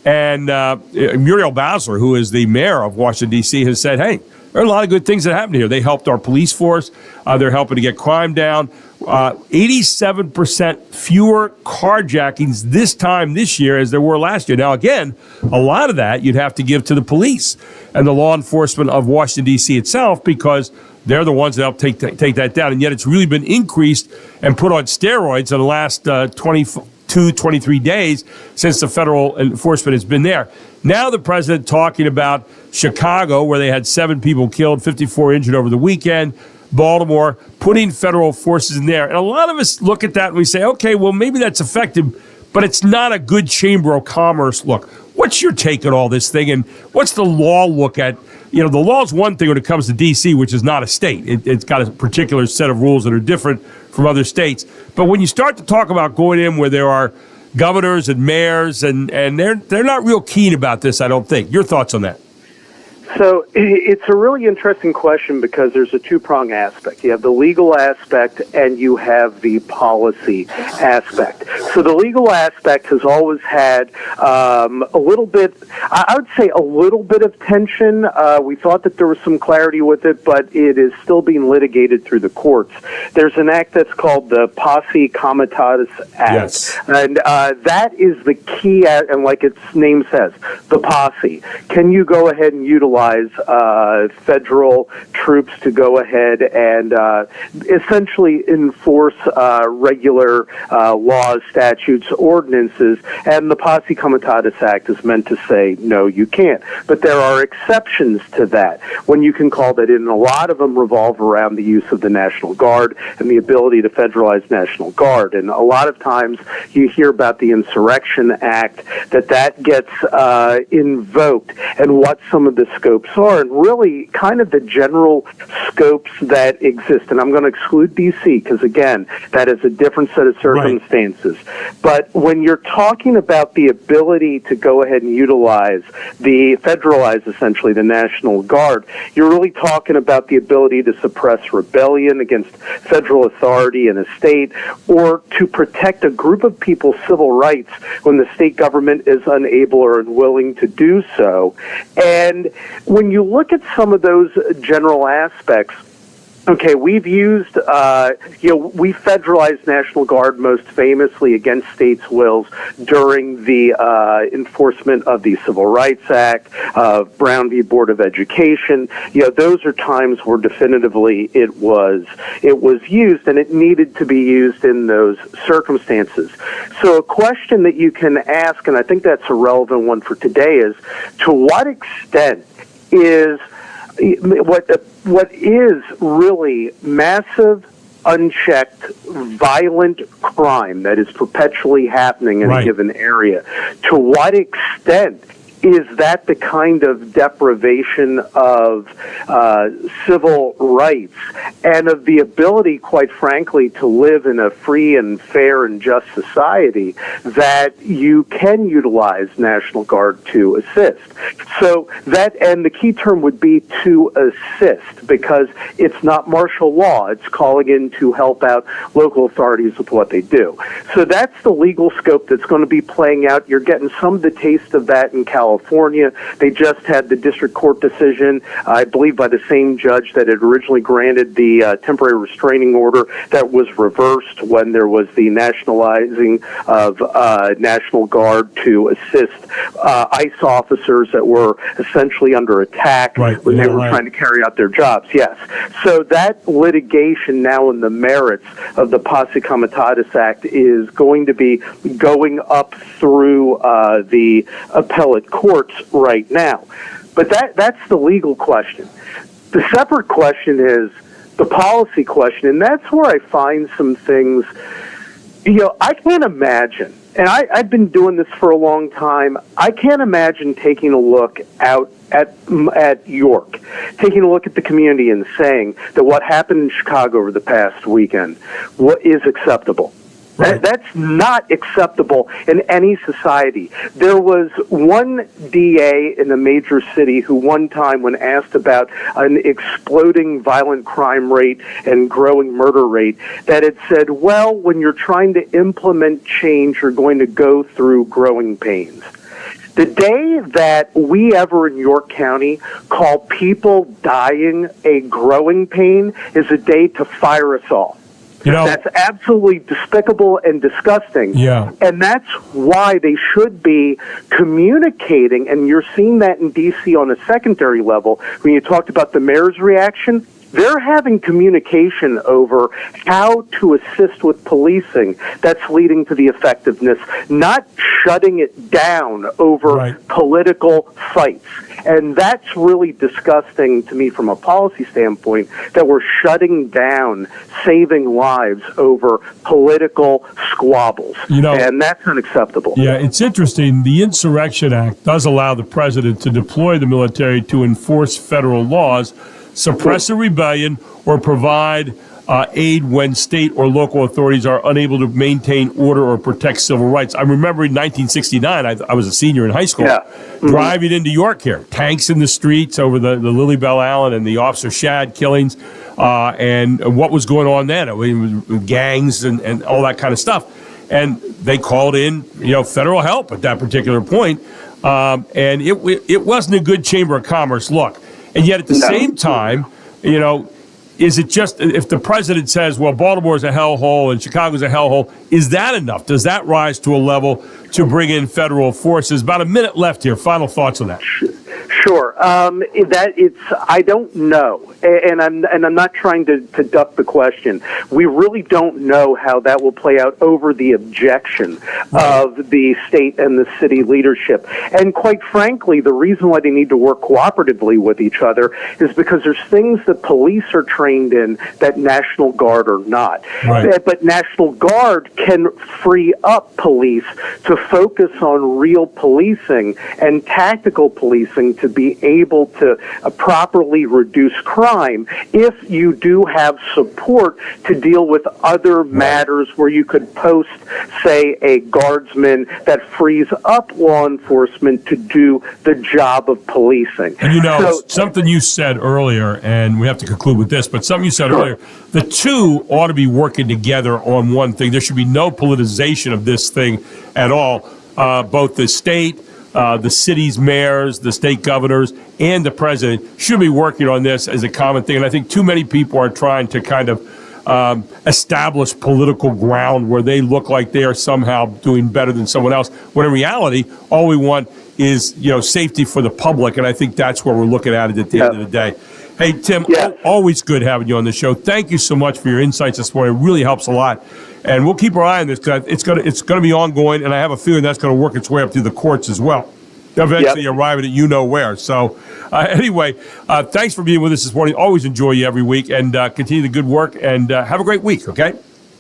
And Muriel Bowser, who is the mayor of Washington, D.C., has said, hey, There are a lot of good things that happened here. They helped our police force. They're helping to get crime down. 87% fewer carjackings this year as there were last year. Now, again, a lot of that you'd have to give to the police and the law enforcement of Washington, D.C. itself, because they're the ones that help take that down. And yet it's really been increased and put on steroids in the last 23 days since the federal enforcement has been there. Now the president talking about Chicago, where they had 7 people killed, 54 injured over the weekend. Baltimore, putting federal forces in there. And a lot of us look at that and we say, okay, well, maybe that's effective, but it's not a good Chamber of Commerce look. What's your take on all this thing, and what's the law look at? The law is one thing when it comes to D.C., which is not a state. It's got a particular set of rules that are different from other states. But when you start to talk about going in where there are governors and mayors, and they're not real keen about this, I don't think. Your thoughts on that? So it's a really interesting question because there's a two-prong aspect. You have the legal aspect and you have the policy aspect. So the legal aspect has always had a little bit, I would say a little bit of tension. We thought that there was some clarity with it, but it is still being litigated through the courts. There's an act that's called the Posse Comitatus Act. Yes. And that is the key, and like its name says, the posse. Can you go ahead and utilize federal troops to go ahead and essentially enforce regular laws, statutes, ordinances, and the Posse Comitatus Act is meant to say, no, you can't. But there are exceptions to that when you can call that in. A lot of them revolve around the use of the National Guard and the ability to federalize National Guard. And a lot of times you hear about the Insurrection Act, that gets invoked, and what some of the scopes are, and really kind of the general scopes that exist. And I'm going to exclude D.C. because, again, that is a different set of circumstances. Right. But when you're talking about the ability to go ahead and utilize federalize essentially the National Guard, you're really talking about the ability to suppress rebellion against federal authority in a state, or to protect a group of people's civil rights when the state government is unable or unwilling to do so. And when you look at some of those general aspects, okay, we've used, we federalized National Guard most famously against states' wills during the enforcement of the Civil Rights Act, Brown v. Board of Education. Those are times where definitively it was used, and it needed to be used in those circumstances. So a question that you can ask, and I think that's a relevant one for today, is to what extent is what is really massive, unchecked, violent crime that is perpetually happening in a given area, to what extent is that the kind of deprivation of civil rights and of the ability, quite frankly, to live in a free and fair and just society that you can utilize National Guard to assist? So that, and the key term would be to assist, because it's not martial law. It's calling in to help out local authorities with what they do. So that's the legal scope that's going to be playing out. You're getting some of the taste of that in California. They just had the district court decision, I believe by the same judge that had originally granted the temporary restraining order, that was reversed when there was the nationalizing of National Guard to assist ICE officers that were essentially under attack when they were trying to carry out their jobs. Yes. So that litigation now in the merits of the Posse Comitatus Act is going to be going up through the appellate courts right now. But that's the legal question. The separate question is the policy question, and that's where I find some things, I can't imagine, and I've been doing this for a long time, I can't imagine taking a look out at York, taking a look at the community and saying that what happened in Chicago over the past weekend is acceptable. That's not acceptable in any society. There was one DA in a major city who one time, when asked about an exploding violent crime rate and growing murder rate, that had said, well, when you're trying to implement change, you're going to go through growing pains. The day that we ever in York County call people dying a growing pain is a day to fire us all. That's absolutely despicable and disgusting. Yeah. And that's why they should be communicating, and you're seeing that in D.C. on a secondary level. When you talked about the mayor's reaction, they're having communication over how to assist with policing that's leading to the effectiveness, not shutting it down over political fights. And that's really disgusting to me from a policy standpoint, that we're shutting down saving lives over political squabbles. And that's unacceptable. Yeah, it's interesting. The Insurrection Act does allow the president to deploy the military to enforce federal laws, suppress a rebellion, or provide aid when state or local authorities are unable to maintain order or protect civil rights. I remember in 1969, I was a senior in high school, driving into York here, tanks in the streets over the Lily Bell Allen and the Officer Shad killings, and what was going on then. It was gangs and all that kind of stuff. And they called in, federal help at that particular point, and it wasn't a good Chamber of Commerce look. And yet at the same time, is it just, if the president says, well, Baltimore's a hellhole and Chicago's a hellhole, is that enough? Does that rise to a level to bring in federal forces? About a minute left here. Final thoughts on that. Sure. I don't know, and I'm not trying to duck the question. We really don't know how that will play out over the objection of the state and the city leadership. And quite frankly, the reason why they need to work cooperatively with each other is because there's things that police are trained in that National Guard are not. But National Guard can free up police to focus on real policing and tactical policing to be able to properly reduce crime if you do have support to deal with other matters where you could post, say, a guardsman that frees up law enforcement to do the job of policing. And something you said earlier, and we have to conclude with this, but something you said earlier, the two ought to be working together on one thing. There should be no politicization of this thing at all. Both the state, the city's mayors, the state governors, and the president should be working on this as a common thing. And I think too many people are trying to kind of establish political ground where they look like they are somehow doing better than someone else, when in reality, all we want is safety for the public. And I think that's where we're looking at it at the end of the day. Hey, Tim, always good having you on the show. Thank you so much for your insights this morning. It really helps a lot. And we'll keep our eye on this because it's going to be ongoing, and I have a feeling that's going to work its way up through the courts as well, eventually arriving at where. So anyway, thanks for being with us this morning. Always enjoy you every week, and continue the good work, and have a great week, okay?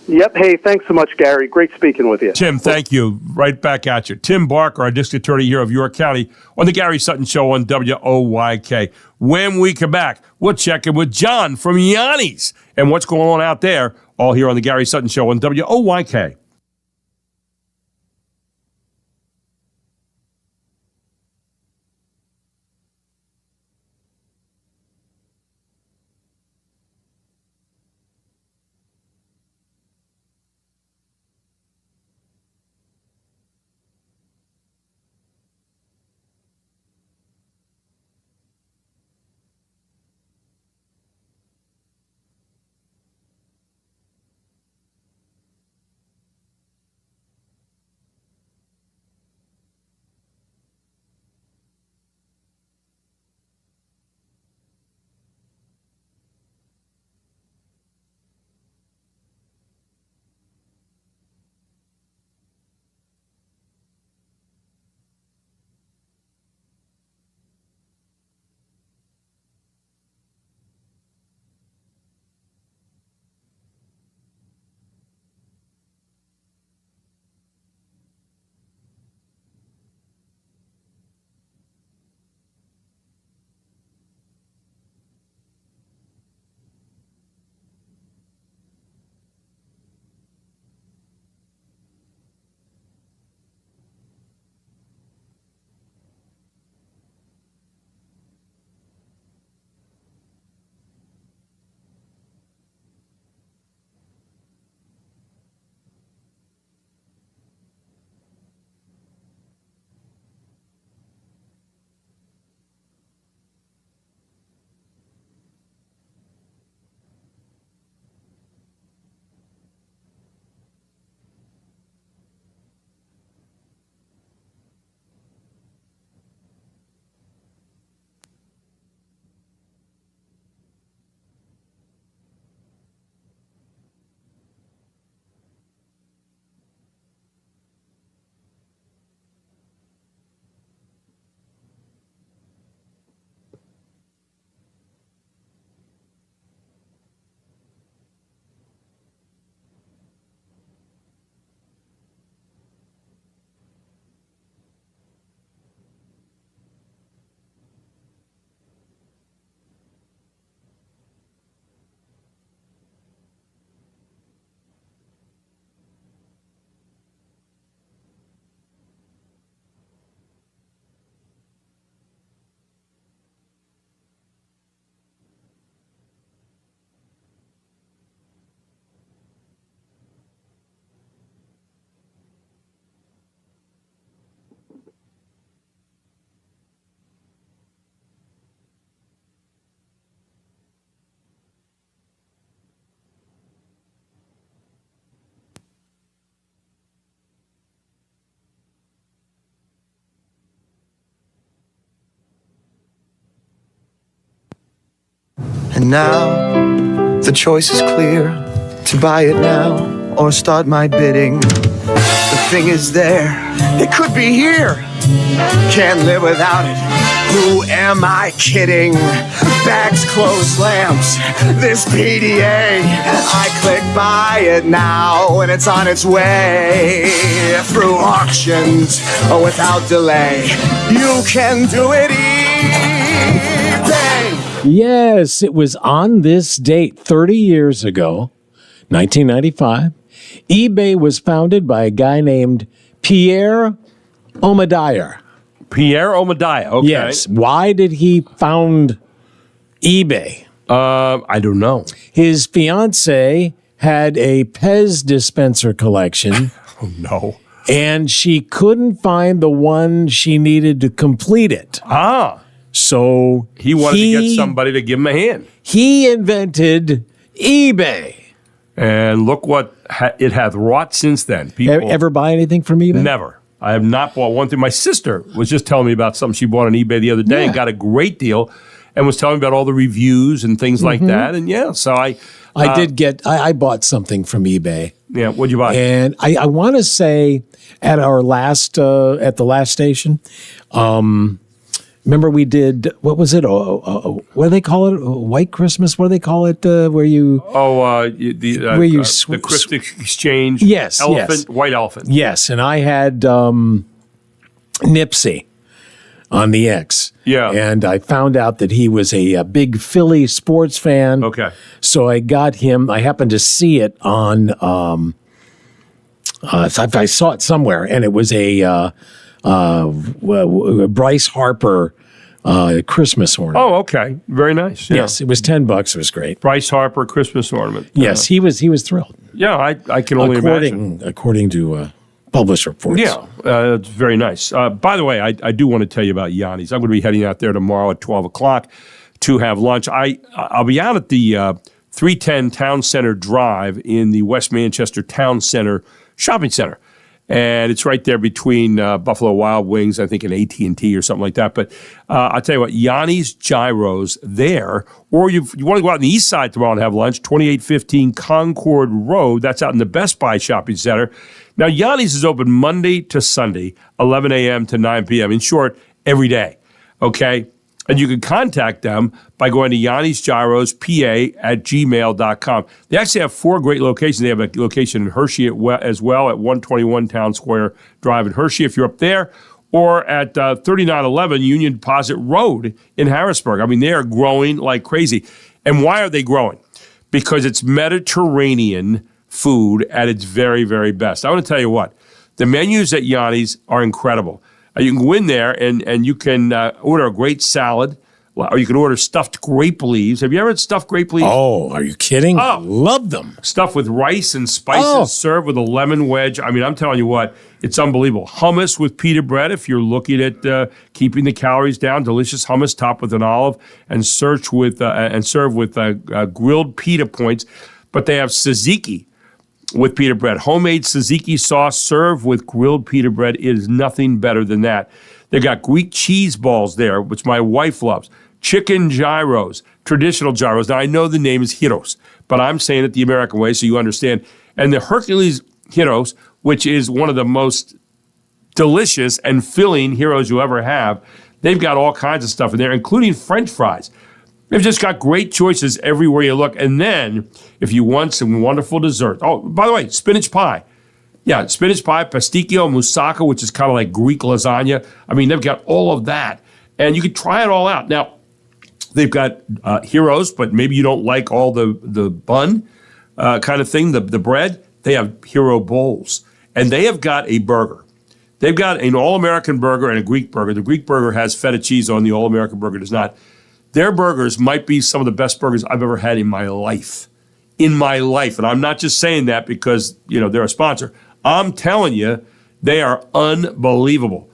Yep. Hey, thanks so much, Gary. Great speaking with you. Tim, thank you. Right back at you. Tim Barker, our district attorney here of York County, on the Gary Sutton Show on WOYK. When we come back, we'll check in with John from Yanni's and what's going on out there, all here on the Gary Sutton Show on WOYK. And now the choice is clear, to buy it now or start my bidding. The thing is there, it could be here. Can't live without it. Who am I kidding? Bags, clothes, lamps, this PDA. I click buy it now and it's on its way. Through auctions or without delay. You can do it eBay. Yes, it was on this date 30 years ago, 1995. eBay was founded by a guy named Pierre Omidyar. Pierre Omidyar, okay. Yes. Why did he found eBay? I don't know. His fiancée had a Pez dispenser collection. Oh, no. And she couldn't find the one she needed to complete it. Ah. So he wanted to get somebody to give him a hand. He invented eBay. And look what it hath wrought since then. People Ever buy anything from eBay? Never. I have not bought one thing. My sister was just telling me about something she bought on eBay the other day and got a great deal and was telling me about all the reviews and things like that. And so I bought something from eBay. Yeah, what'd you buy? And I want to say at our last, at the last station, remember we did, what was it? What do they call it? White Christmas? What do they call it? Where you... the Christmas exchange. Yes, elephant, white elephant. Yes, and I had Nipsey on the X. Yeah. And I found out that he was a big Philly sports fan. Okay. So I got him, I happened to see it on, I saw it somewhere, and it was a Bryce Harper Christmas ornament. Oh, okay. Very nice. Yeah. Yes, it was $10. It was great. Bryce Harper Christmas ornament. Yes, he was thrilled. Yeah, I can only imagine. According to published reports. Yeah, it's very nice. By the way, I do want to tell you about Yanni's. I'm going to be heading out there tomorrow at 12 o'clock to have lunch. I'll be out at the 310 Town Center Drive in the West Manchester Town Center Shopping Center. And it's right there between Buffalo Wild Wings, I think, and AT&T or something like that. But I'll tell you what, Yanni's Gyros there, or you want to go out on the east side tomorrow and have lunch, 2815 Concord Road. That's out in the Best Buy Shopping Center. Now, Yanni's is open Monday to Sunday, 11 a.m. to 9 p.m. In short, every day, okay? And you can contact them by going to yannisgyrospa@gmail.com. They actually have 4 great locations. They have a location in Hershey as well at 121 Town Square Drive in Hershey if you're up there, or at 3911 Union Deposit Road in Harrisburg. I mean, they are growing like crazy. And why are they growing? Because it's Mediterranean food at its very, very best. I want to tell you what, the menus at Yanni's are incredible. You can go in there and you can order a great salad, or you can order stuffed grape leaves. Have you ever had stuffed grape leaves? Oh, are you kidding? Oh, love them. Stuffed with rice and spices, served with a lemon wedge. I mean, I'm telling you what, it's unbelievable. Hummus with pita bread, if you're looking at keeping the calories down. Delicious hummus topped with an olive and served with grilled pita points. But they have tzatziki with pita bread. Homemade tzatziki sauce served with grilled pita bread. It is nothing better than that. They got Greek cheese balls there, which my wife loves. Chicken gyros, traditional gyros. Now, I know the name is gyros, but I'm saying it the American way so you understand. And the Hercules gyros, which is one of the most delicious and filling gyros you ever have. They've got all kinds of stuff in there, including French fries. They've just got great choices everywhere you look. And then, if you want some wonderful dessert. Oh, by the way, spinach pie. Yeah, spinach pie, pasticcio, moussaka, which is kind of like Greek lasagna. I mean, they've got all of that. And you can try it all out. Now, they've got gyros, but maybe you don't like all the bun kind of thing, the bread. They have gyro bowls. And they have got a burger. They've got an all-American burger and a Greek burger. The Greek burger has feta cheese on, the all-American burger does not. Their burgers might be some of the best burgers I've ever had in my life. In my life. And I'm not just saying that because, they're a sponsor. I'm telling you, they are unbelievable.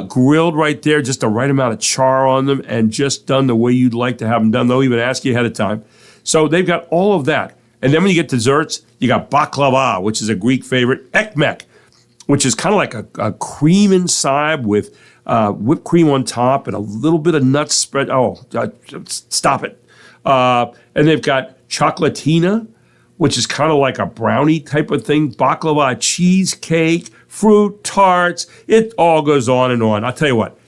Grilled right there, just the right amount of char on them, and just done the way you'd like to have them done. They'll even ask you ahead of time. So they've got all of that. And then when you get desserts, you got baklava, which is a Greek favorite, ekmek, which is kind of like a cream inside with whipped cream on top and a little bit of nuts spread. Oh, stop it. And they've got chocolatina, which is kind of like a brownie type of thing, baklava, cheesecake, fruit, tarts. It all goes on and on. I'll tell you what,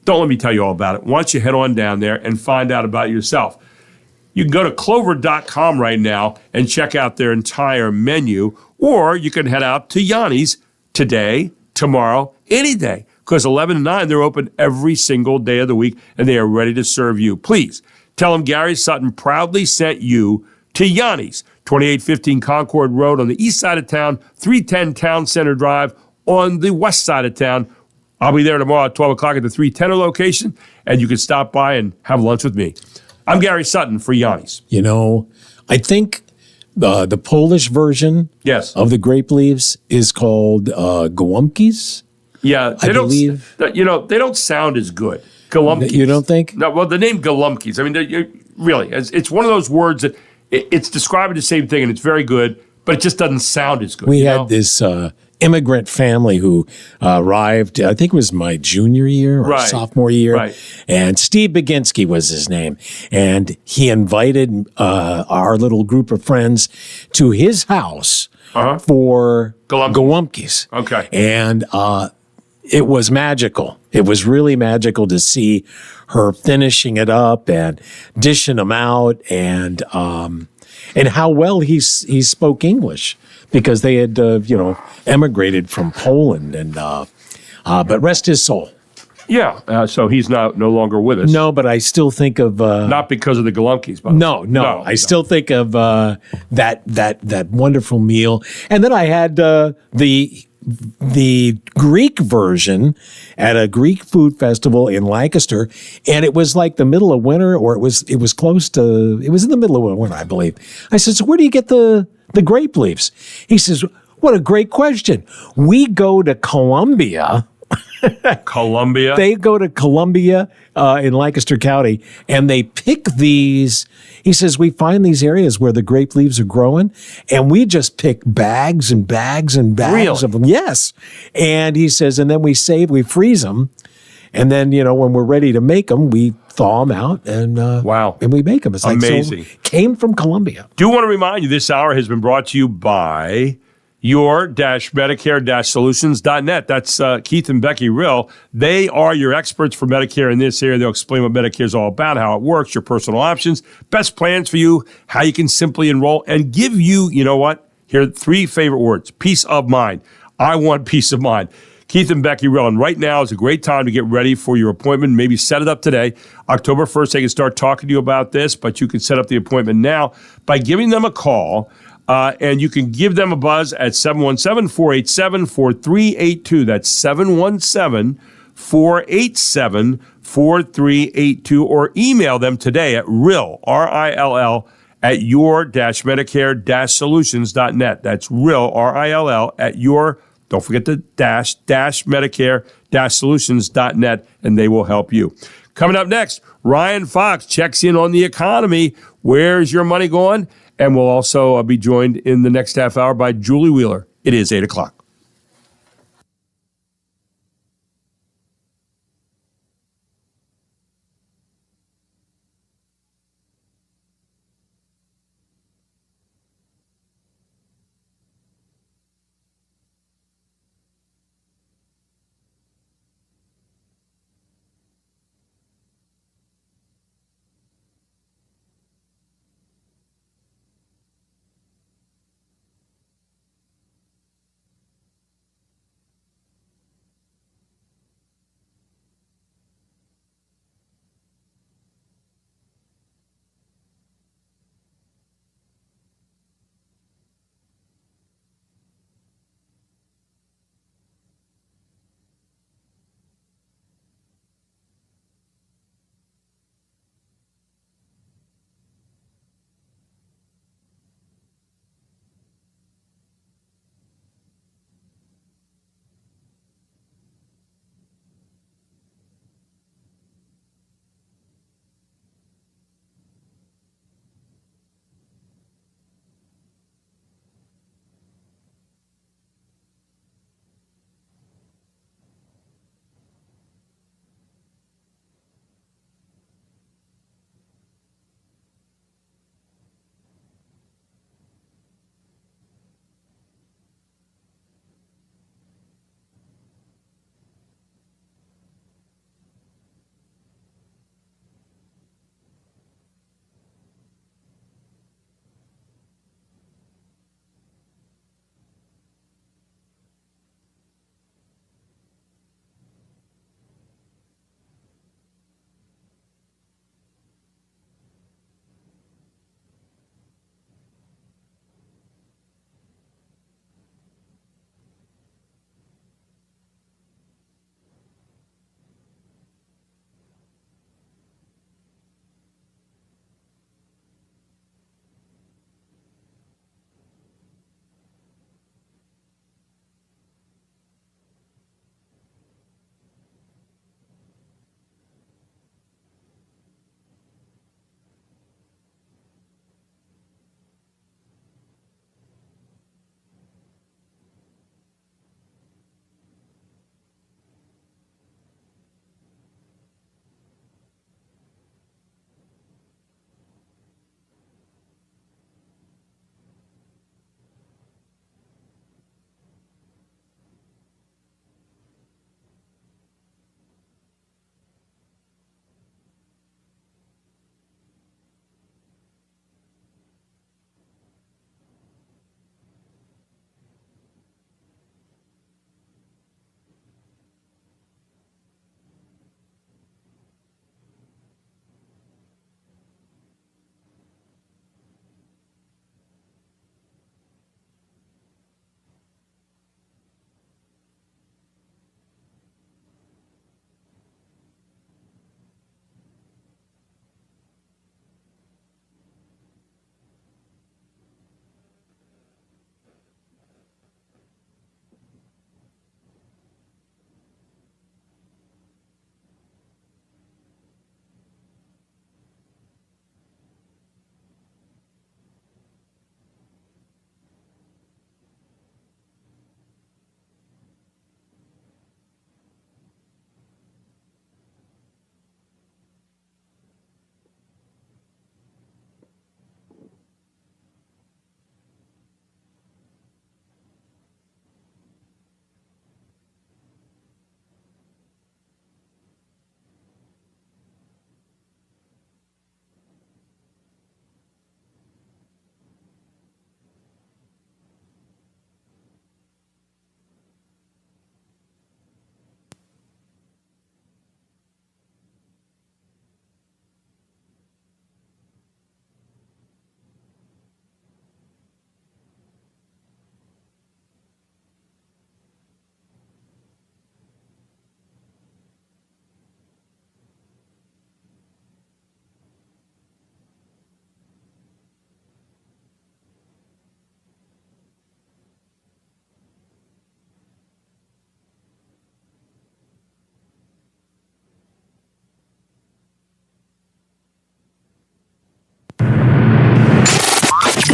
don't let me tell you all about it. Why don't you head on down there and find out about it yourself? You can go to clover.com right now and check out their entire menu, or you can head out to Yanni's today, tomorrow, any day, because 11 to 9, they're open every single day of the week, and they are ready to serve you. Please tell them Gary Sutton proudly sent you to Yanni's, 2815 Concord Road on the east side of town, 310 Town Center Drive on the west side of town. I'll be there tomorrow at 12 o'clock at the 310 location, and you can stop by and have lunch with me. I'm Gary Sutton for Yanni's. You know, I think the Polish version of the grape leaves is called gołąbkis. Yeah, I believe. They don't sound as good. Gołąbkis. You don't think? No, well, the name gołąbkis, I mean, really, it's one of those words that it's describing the same thing, and it's very good, but it just doesn't sound as good. We had this immigrant family who arrived, I think it was my junior year or sophomore year. And Steve Baginski was his name. And he invited our little group of friends to his house for gołąbkis. Okay. And it was magical. It was really magical to see her finishing it up and dishing them out, and how well he spoke English, because they had emigrated from Poland, and but rest his soul. Yeah, so he's no longer with us. No, but I still think of not because of the gołąbkis. No. I still think of that wonderful meal, and then I had the Greek version at a Greek food festival in Lancaster, and it was like the middle of winter, or it was in the middle of winter, I believe. I said, so where do you get the grape leaves? He says, what a great question. We go to Columbia. Columbia? They go to Columbia in Lancaster County, and they pick these. He says, we find these areas where the grape leaves are growing, and we just pick bags and bags and bags of them. Yes. And he says, and then we freeze them. And then, when we're ready to make them, we thaw them out and and we make them. It's like amazing. Came from Columbia. Do want to remind you, this hour has been brought to you by your-medicare-solutions.net. That's Keith and Becky Rill. They are your experts for Medicare in this area. They'll explain what Medicare is all about, how it works, your personal options, best plans for you, how you can simply enroll, and give you, here are 3 favorite words: peace of mind. I want peace of mind. Keith and Becky Rill. And right now is a great time to get ready for your appointment. Maybe set it up today. October 1st, they can start talking to you about this, but you can set up the appointment now by giving them a call. And you can give them a buzz at 717-487-4382. That's 717-487-4382. Or email them today at RILL, R-I-L-L, at your-medicare-solutions.net. That's RILL, R-I-L-L, at your, don't forget the dash Medicare-solutions.net, and they will help you. Coming up next, Ryan Fox checks in on the economy. Where's your money going? And we'll also be joined in the next half hour by Julie Wheeler. It is 8 o'clock.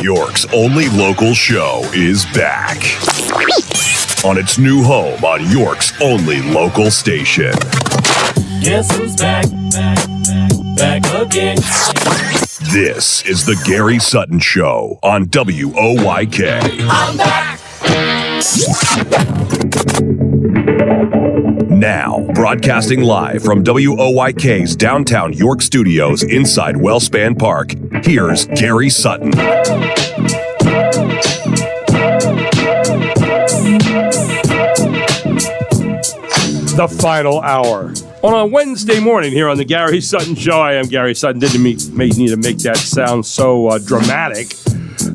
York's only local show is back on its new home on York's only local station. Guess who's back? Back again. This is the Gary Sutton Show on WOYK. I'm back. Now, broadcasting live from WOYK's downtown York studios inside Wellspan Park, here's Gary Sutton. The final hour. On a Wednesday morning here on the Gary Sutton Show, I am Gary Sutton. Didn't need to make that sound so dramatic.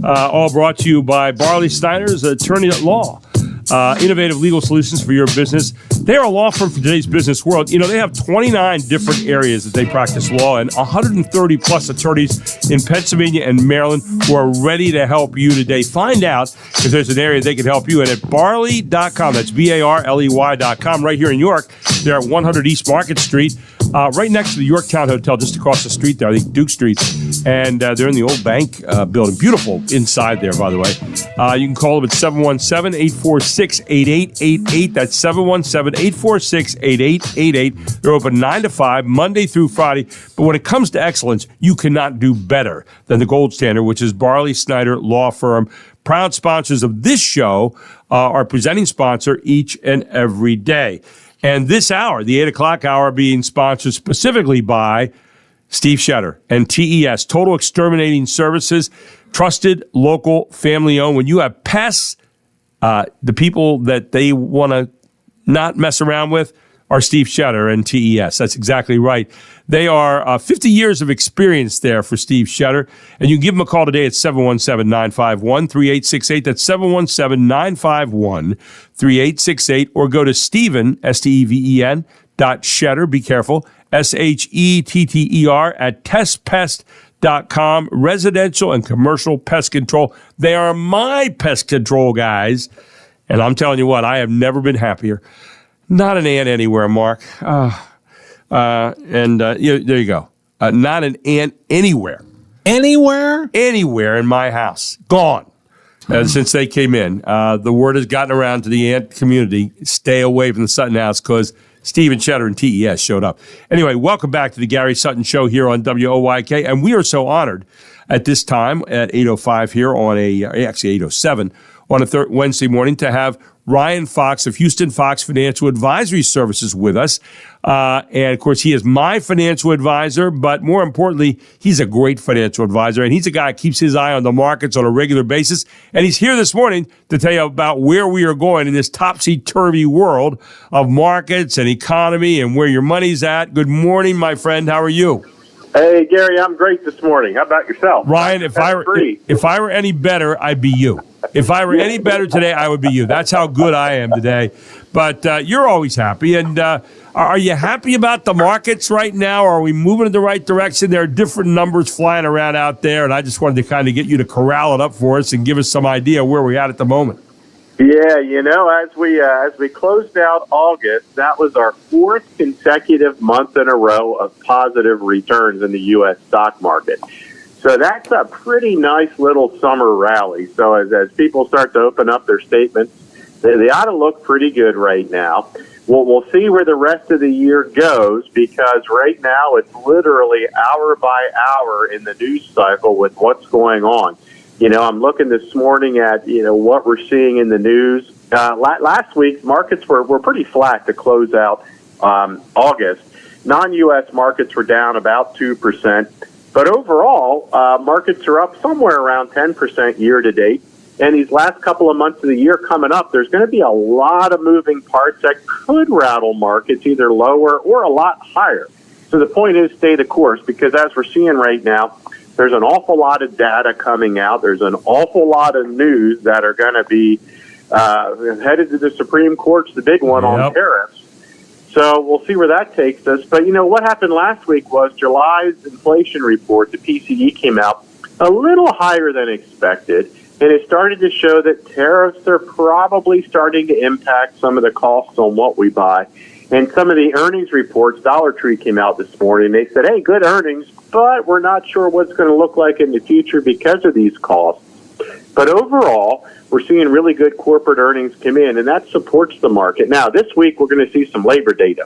All brought to you by Barley Snyder's attorney at law. Innovative legal solutions for your business. They are a law firm for today's business world. You know, they have 29 different areas that they practice law and 130 plus attorneys in Pennsylvania and Maryland who are ready to help you today. Find out if there's an area they can help you at barley.com. That's BARLEY.com. Right here in York, they're at 100 East Market Street, right next to the Yorktown Hotel, just across the street there, I think Duke Street. And they're in the old bank building. Beautiful inside there, by the way. You can call them at 717-846-8888. That's 717-846-8888. They're open 9 to 5, Monday through Friday. But when it comes to excellence, you cannot do better than the gold standard, which is Barley Snyder Law Firm. Proud sponsors of this show, our presenting sponsor each and every day. And this hour, the 8 o'clock hour, being sponsored specifically by Steve Shetter and TES, Total Exterminating Services, trusted, local, family-owned. When you have pests, the people that they want to not mess around with are Steve Shetter and TES. That's exactly right. They are 50 years of experience there for Steve Shetter. And you can give them a call today at 717-951-3868. That's 717-951-3868. Or go to Steven, S-T-E-V-E-N, .Shetter, be careful, S-H-E-T-T-E-R, at testpest.com. Residential and commercial pest control. They are my pest control guys. And I'm telling you what, I have never been happier. Not an ant anywhere, Mark. There you go. Not an ant anywhere. Anywhere? Anywhere in my house. Gone. Since they came in. The word has gotten around to the ant community. Stay away from the Sutton house because Stephen Shetter and TES showed up. Anyway, welcome back to the Gary Sutton Show here on WOYK. And we are so honored at this time at 8:05 here on actually 8:07 on a Wednesday morning to have Ryan Fox of Houston Fox Financial Advisory Services with us. And, of course, he is my financial advisor, but more importantly, he's a great financial advisor, and he's a guy who keeps his eye on the markets on a regular basis. And he's here this morning to tell you about where we are going in this topsy-turvy world of markets and economy and where your money's at. Good morning, my friend. How are you? Hey, Gary, I'm great this morning. How about yourself? Ryan, if I were any better, I'd be you. If I were any better today, I would be you. That's how good I am today. But you're always happy. And are you happy about the markets right now? Are we moving in the right direction? There are different numbers flying around out there, and I just wanted to kind of get you to corral it up for us and give us some idea where we're at the moment. Yeah, you know, as we closed out August, that was our fourth consecutive month in a row of positive returns in the U.S. stock market. So that's a pretty nice little summer rally. So as people start to open up their statements, they ought to look pretty good right now. We'll see where the rest of the year goes because right now it's literally hour by hour in the news cycle with what's going on. You know, I'm looking this morning at, what we're seeing in the news. Last week, markets were pretty flat to close out August. Non-U.S. markets were down about 2%. But overall, markets are up somewhere around 10% year to date. And these last couple of months of the year coming up, there's going to be a lot of moving parts that could rattle markets either lower or a lot higher. So the point is stay the course because as we're seeing right now, there's an awful lot of data coming out. There's an awful lot of news that are going to be headed to the Supreme Court's the big one on tariffs. So we'll see where that takes us. But, what happened last week was July's inflation report, the PCE, came out a little higher than expected. And it started to show that tariffs are probably starting to impact some of the costs on what we buy. And some of the earnings reports, Dollar Tree came out this morning. They said, hey, good earnings, but we're not sure what's going to look like in the future because of these costs. But overall, we're seeing really good corporate earnings come in, and that supports the market. Now, this week, we're going to see some labor data.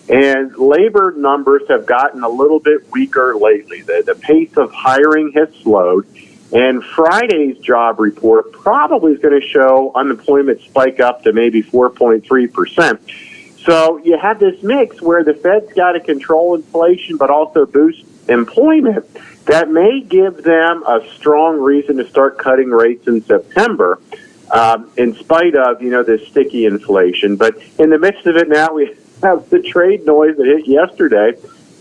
And labor numbers have gotten a little bit weaker lately. The pace of hiring has slowed. And Friday's job report probably is going to show unemployment spike up to maybe 4.3%. So you have this mix where the Fed's got to control inflation but also boost employment. That may give them a strong reason to start cutting rates in September, in spite of, this sticky inflation. But in the midst of it now, we have the trade noise that hit yesterday.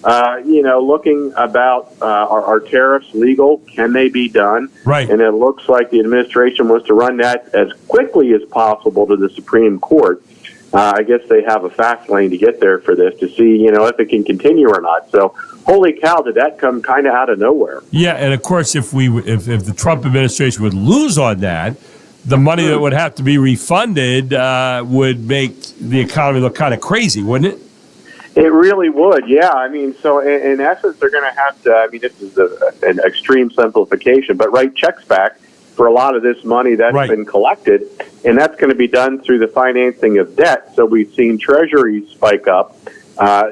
Looking about are tariffs legal? Can they be done? Right. And it looks like the administration wants to run that as quickly as possible to the Supreme Court. I guess they have a fast lane to get there for this to see, if it can continue or not. So, holy cow, did that come kind of out of nowhere? Yeah, and of course, if the Trump administration would lose on that, the money that would have to be refunded would make the economy look kind of crazy, wouldn't it? It really would, yeah. I mean, so in essence, they're going to have to, this is an extreme simplification, but write checks back for a lot of this money that's been collected, and that's going to be done through the financing of debt. So we've seen treasuries spike up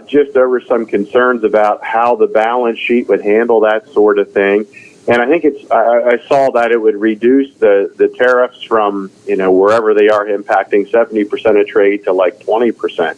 just over some concerns about how the balance sheet would handle that sort of thing. And I think I saw that it would reduce the tariffs from, wherever they are impacting 70% of trade to like 20%.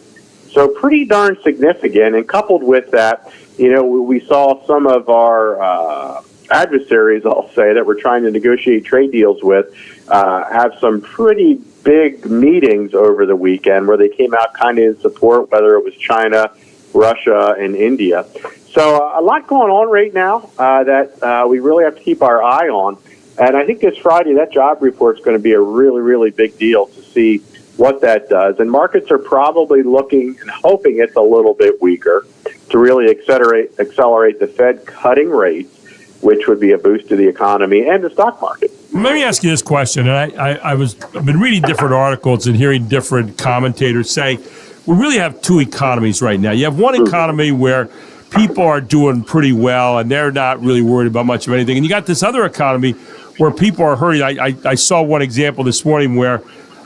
So pretty darn significant. And coupled with that, we saw some of our adversaries, I'll say, that we're trying to negotiate trade deals with, have some pretty big meetings over the weekend where they came out kind of in support, whether it was China, Russia, and India. So a lot going on right now that we really have to keep our eye on. And I think this Friday, that job report is going to be a really, really big deal to see what that does. And markets are probably looking and hoping it's a little bit weaker to really accelerate the Fed cutting rates, which would be a boost to the economy and the stock market. Let me ask you this question. And I've been reading different articles and hearing different commentators say we really have two economies right now. You have one economy where people are doing pretty well and they're not really worried about much of anything. And you got this other economy where people are hurried. I saw one example this morning where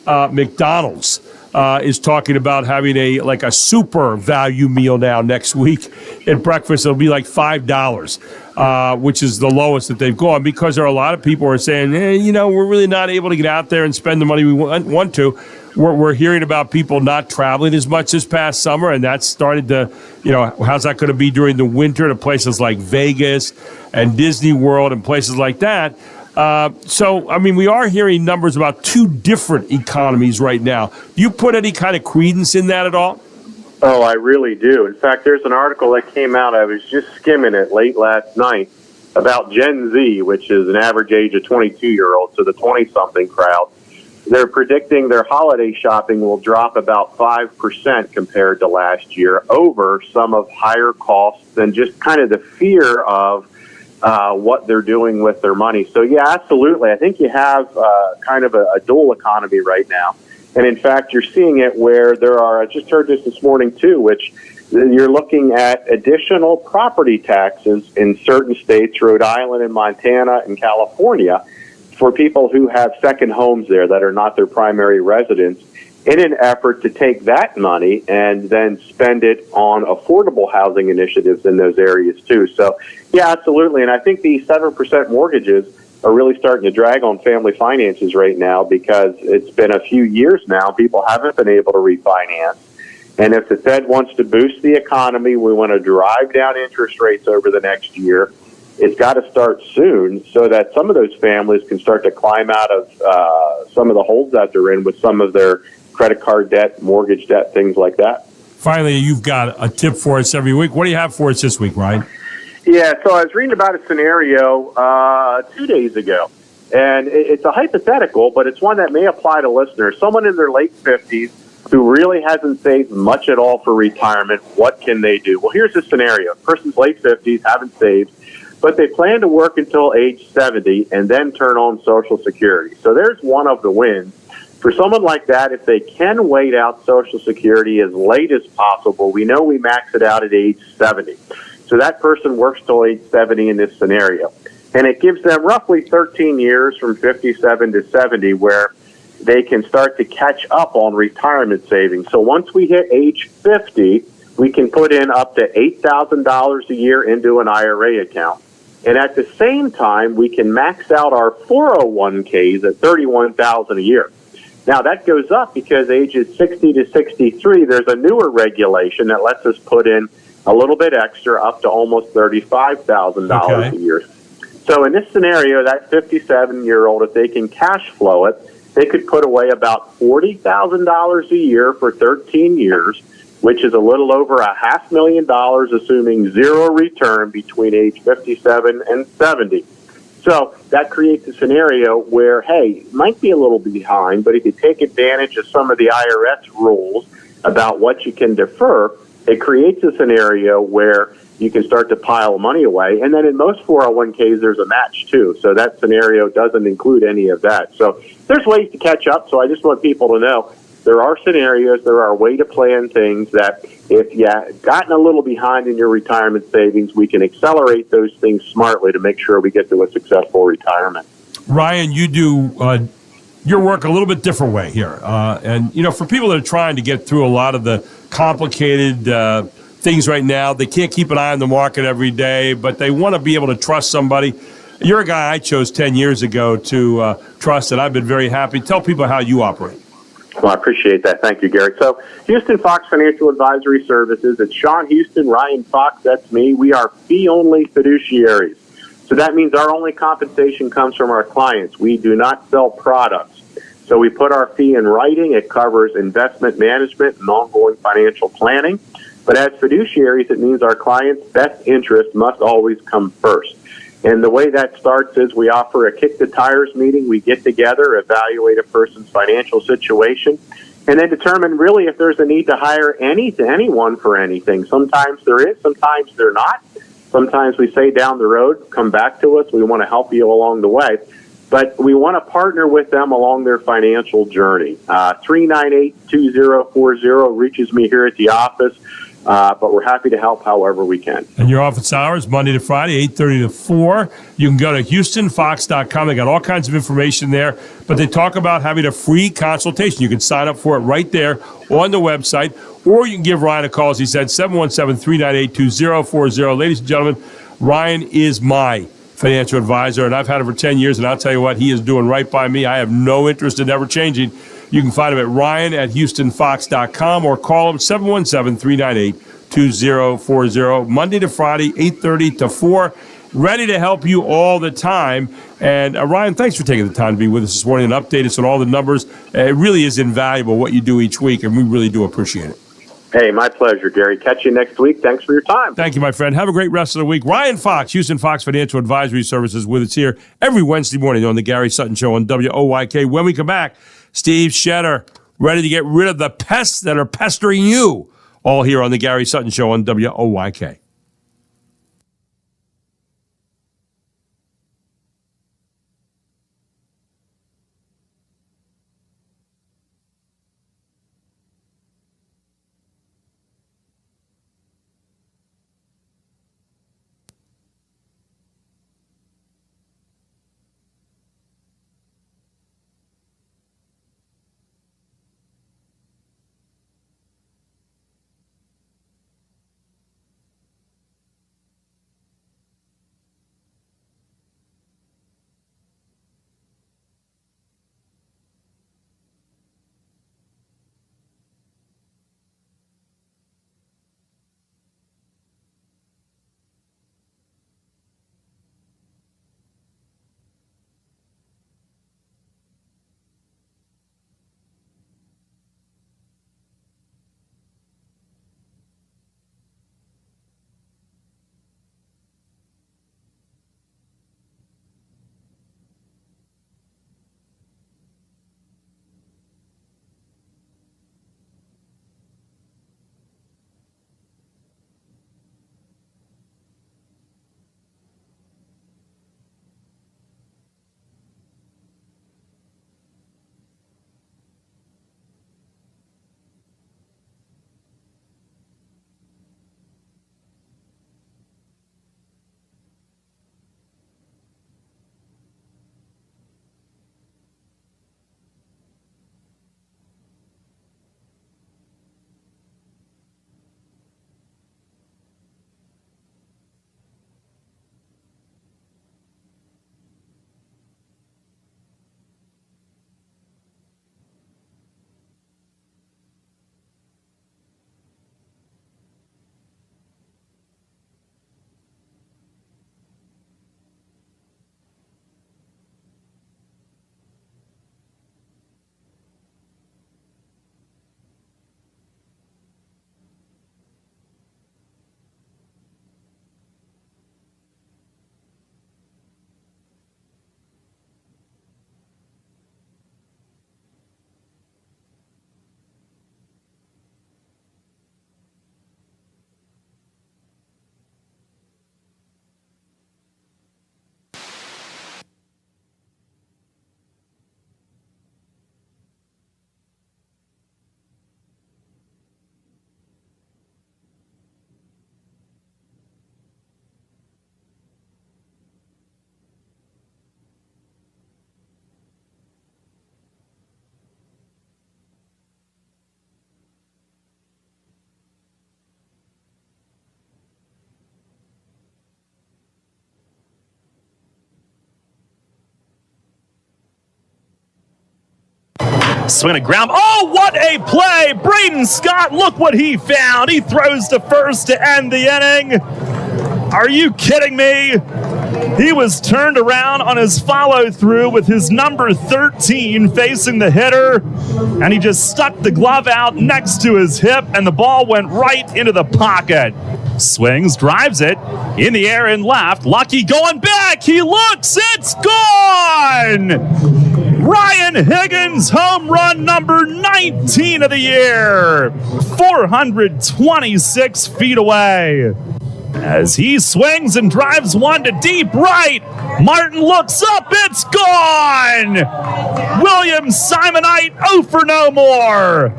McDonald's is talking about having a super value meal now next week. At breakfast, it'll be like $5, which is the lowest that they've gone, because there are a lot of people who are saying, we're really not able to get out there and spend the money we want to. We're hearing about people not traveling as much this past summer, and that's started to, how's that going to be during the winter to places like Vegas and Disney World and places like that. We are hearing numbers about two different economies right now. Do you put any kind of credence in that at all? Oh, I really do. In fact, there's an article that came out, I was just skimming it late last night, about Gen Z, which is an average age of 22-year-olds, so the 20-something crowd. They're predicting their holiday shopping will drop about 5% compared to last year over some of higher costs and just kind of the fear of what they're doing with their money. So, yeah, absolutely. I think you have kind of a dual economy right now. And, in fact, you're seeing it where there are, I just heard this morning, too, which you're looking at additional property taxes in certain states, Rhode Island and Montana and California, for people who have second homes there that are not their primary residence, in an effort to take that money and then spend it on affordable housing initiatives in those areas too. So, yeah, absolutely. And I think these 7% mortgages are really starting to drag on family finances right now, because it's been a few years now people haven't been able to refinance. And if the Fed wants to boost the economy, we want to drive down interest rates over the next year. It's got to start soon so that some of those families can start to climb out of some of the holes that they're in with some of their credit card debt, mortgage debt, things like that. Finally, you've got a tip for us every week. What do you have for us this week, Ryan? Yeah, so I was reading about a scenario 2 days ago, and it's a hypothetical, but it's one that may apply to listeners. Someone in their late 50s who really hasn't saved much at all for retirement, what can they do? Well, here's the scenario. Person's late 50s, haven't saved, but they plan to work until age 70 and then turn on Social Security. So there's one of the wins. For someone like that, if they can wait out Social Security as late as possible, we know we max it out at age 70. So that person works till age 70 in this scenario. And it gives them roughly 13 years from 57 to 70 where they can start to catch up on retirement savings. So once we hit age 50, we can put in up to $8,000 a year into an IRA account. And at the same time, we can max out our 401ks at $31,000 a year. Now, that goes up because ages 60 to 63, there's a newer regulation that lets us put in a little bit extra up to almost $35,000 a year. So in this scenario, that 57-year-old, if they can cash flow it, they could put away about $40,000 a year for 13 years, which is a little over $500,000, assuming zero return between age 57 and 70. So that creates a scenario where, hey, might be a little behind, but if you take advantage of some of the IRS rules about what you can defer, it creates a scenario where you can start to pile money away. And then in most 401ks, there's a match too. So that scenario doesn't include any of that. So there's ways to catch up. So I just want people to know there are scenarios, there are ways to plan things that if you've gotten a little behind in your retirement savings, we can accelerate those things smartly to make sure we get to a successful retirement. Ryan, you do your work a little bit different way here. And, you know, for people that are trying to get through a lot of the complicated things right now, they can't keep an eye on the market every day, but they want to be able to trust somebody. You're a guy I chose 10 years ago to trust, and I've been very happy. Tell people how you operate. Well, I appreciate that. Thank you, Gary. So, Houston Fox Financial Advisory Services, it's Sean Houston, Ryan Fox, that's me. We are fee-only fiduciaries. So that means our only compensation comes from our clients. We do not sell products. So we put our fee in writing. It covers investment management and ongoing financial planning. But as fiduciaries, it means our clients' best interest must always come first. And the way that starts is we offer a kick the tires meeting. We get together, evaluate a person's financial situation, and then determine really if there's a need to hire anyone for anything. Sometimes there is, sometimes there not. Sometimes we say down the road, come back to us. We want to help you along the way. But we want to partner with them along their financial journey. 398-2040 reaches me here at the office. But we're happy to help however we can. And your office hours, Monday to Friday, 8:30 to 4. You can go to HoustonFox.com. They got all kinds of information there. But they talk about having a free consultation. You can sign up for it right there on the website. Or you can give Ryan a call, as he said, 717-398-2040. Ladies and gentlemen, Ryan is my financial advisor, and I've had him for 10 years, and I'll tell you what, he is doing right by me. I have no interest in ever changing. You can find him at ryan@houstonfox.com or call him 717-398-2040. Monday to Friday, 8:30 to 4. Ready to help you all the time. And Ryan, thanks for taking the time to be with us this morning and update us on all the numbers. It really is invaluable what you do each week, and we really do appreciate it. Hey, my pleasure, Gary. Catch you next week. Thanks for your time. Thank you, my friend. Have a great rest of the week. Ryan Fox, Houston Fox Financial Advisory Services, with us here every Wednesday morning on the Gary Sutton Show on WOYK. When we come back, Steve Shetter, ready to get rid of the pests that are pestering you, all here on the Gary Sutton Show on WOYK. Swing a ground. Oh, what a play! Braden Scott, look what he found. He throws to first to end the inning. Are you kidding me? He was turned around on his follow-through with his number 13 facing the hitter, and he just stuck the glove out next to his hip, and the ball went right into the pocket. Swings, drives it, in the air and left. Lucky going back. He looks, it's gone! Ryan Higgins, home run number 19 of the year, 426 feet away. As he swings and drives one to deep right, Martin looks up, it's gone! William Simonite, 0 for no more.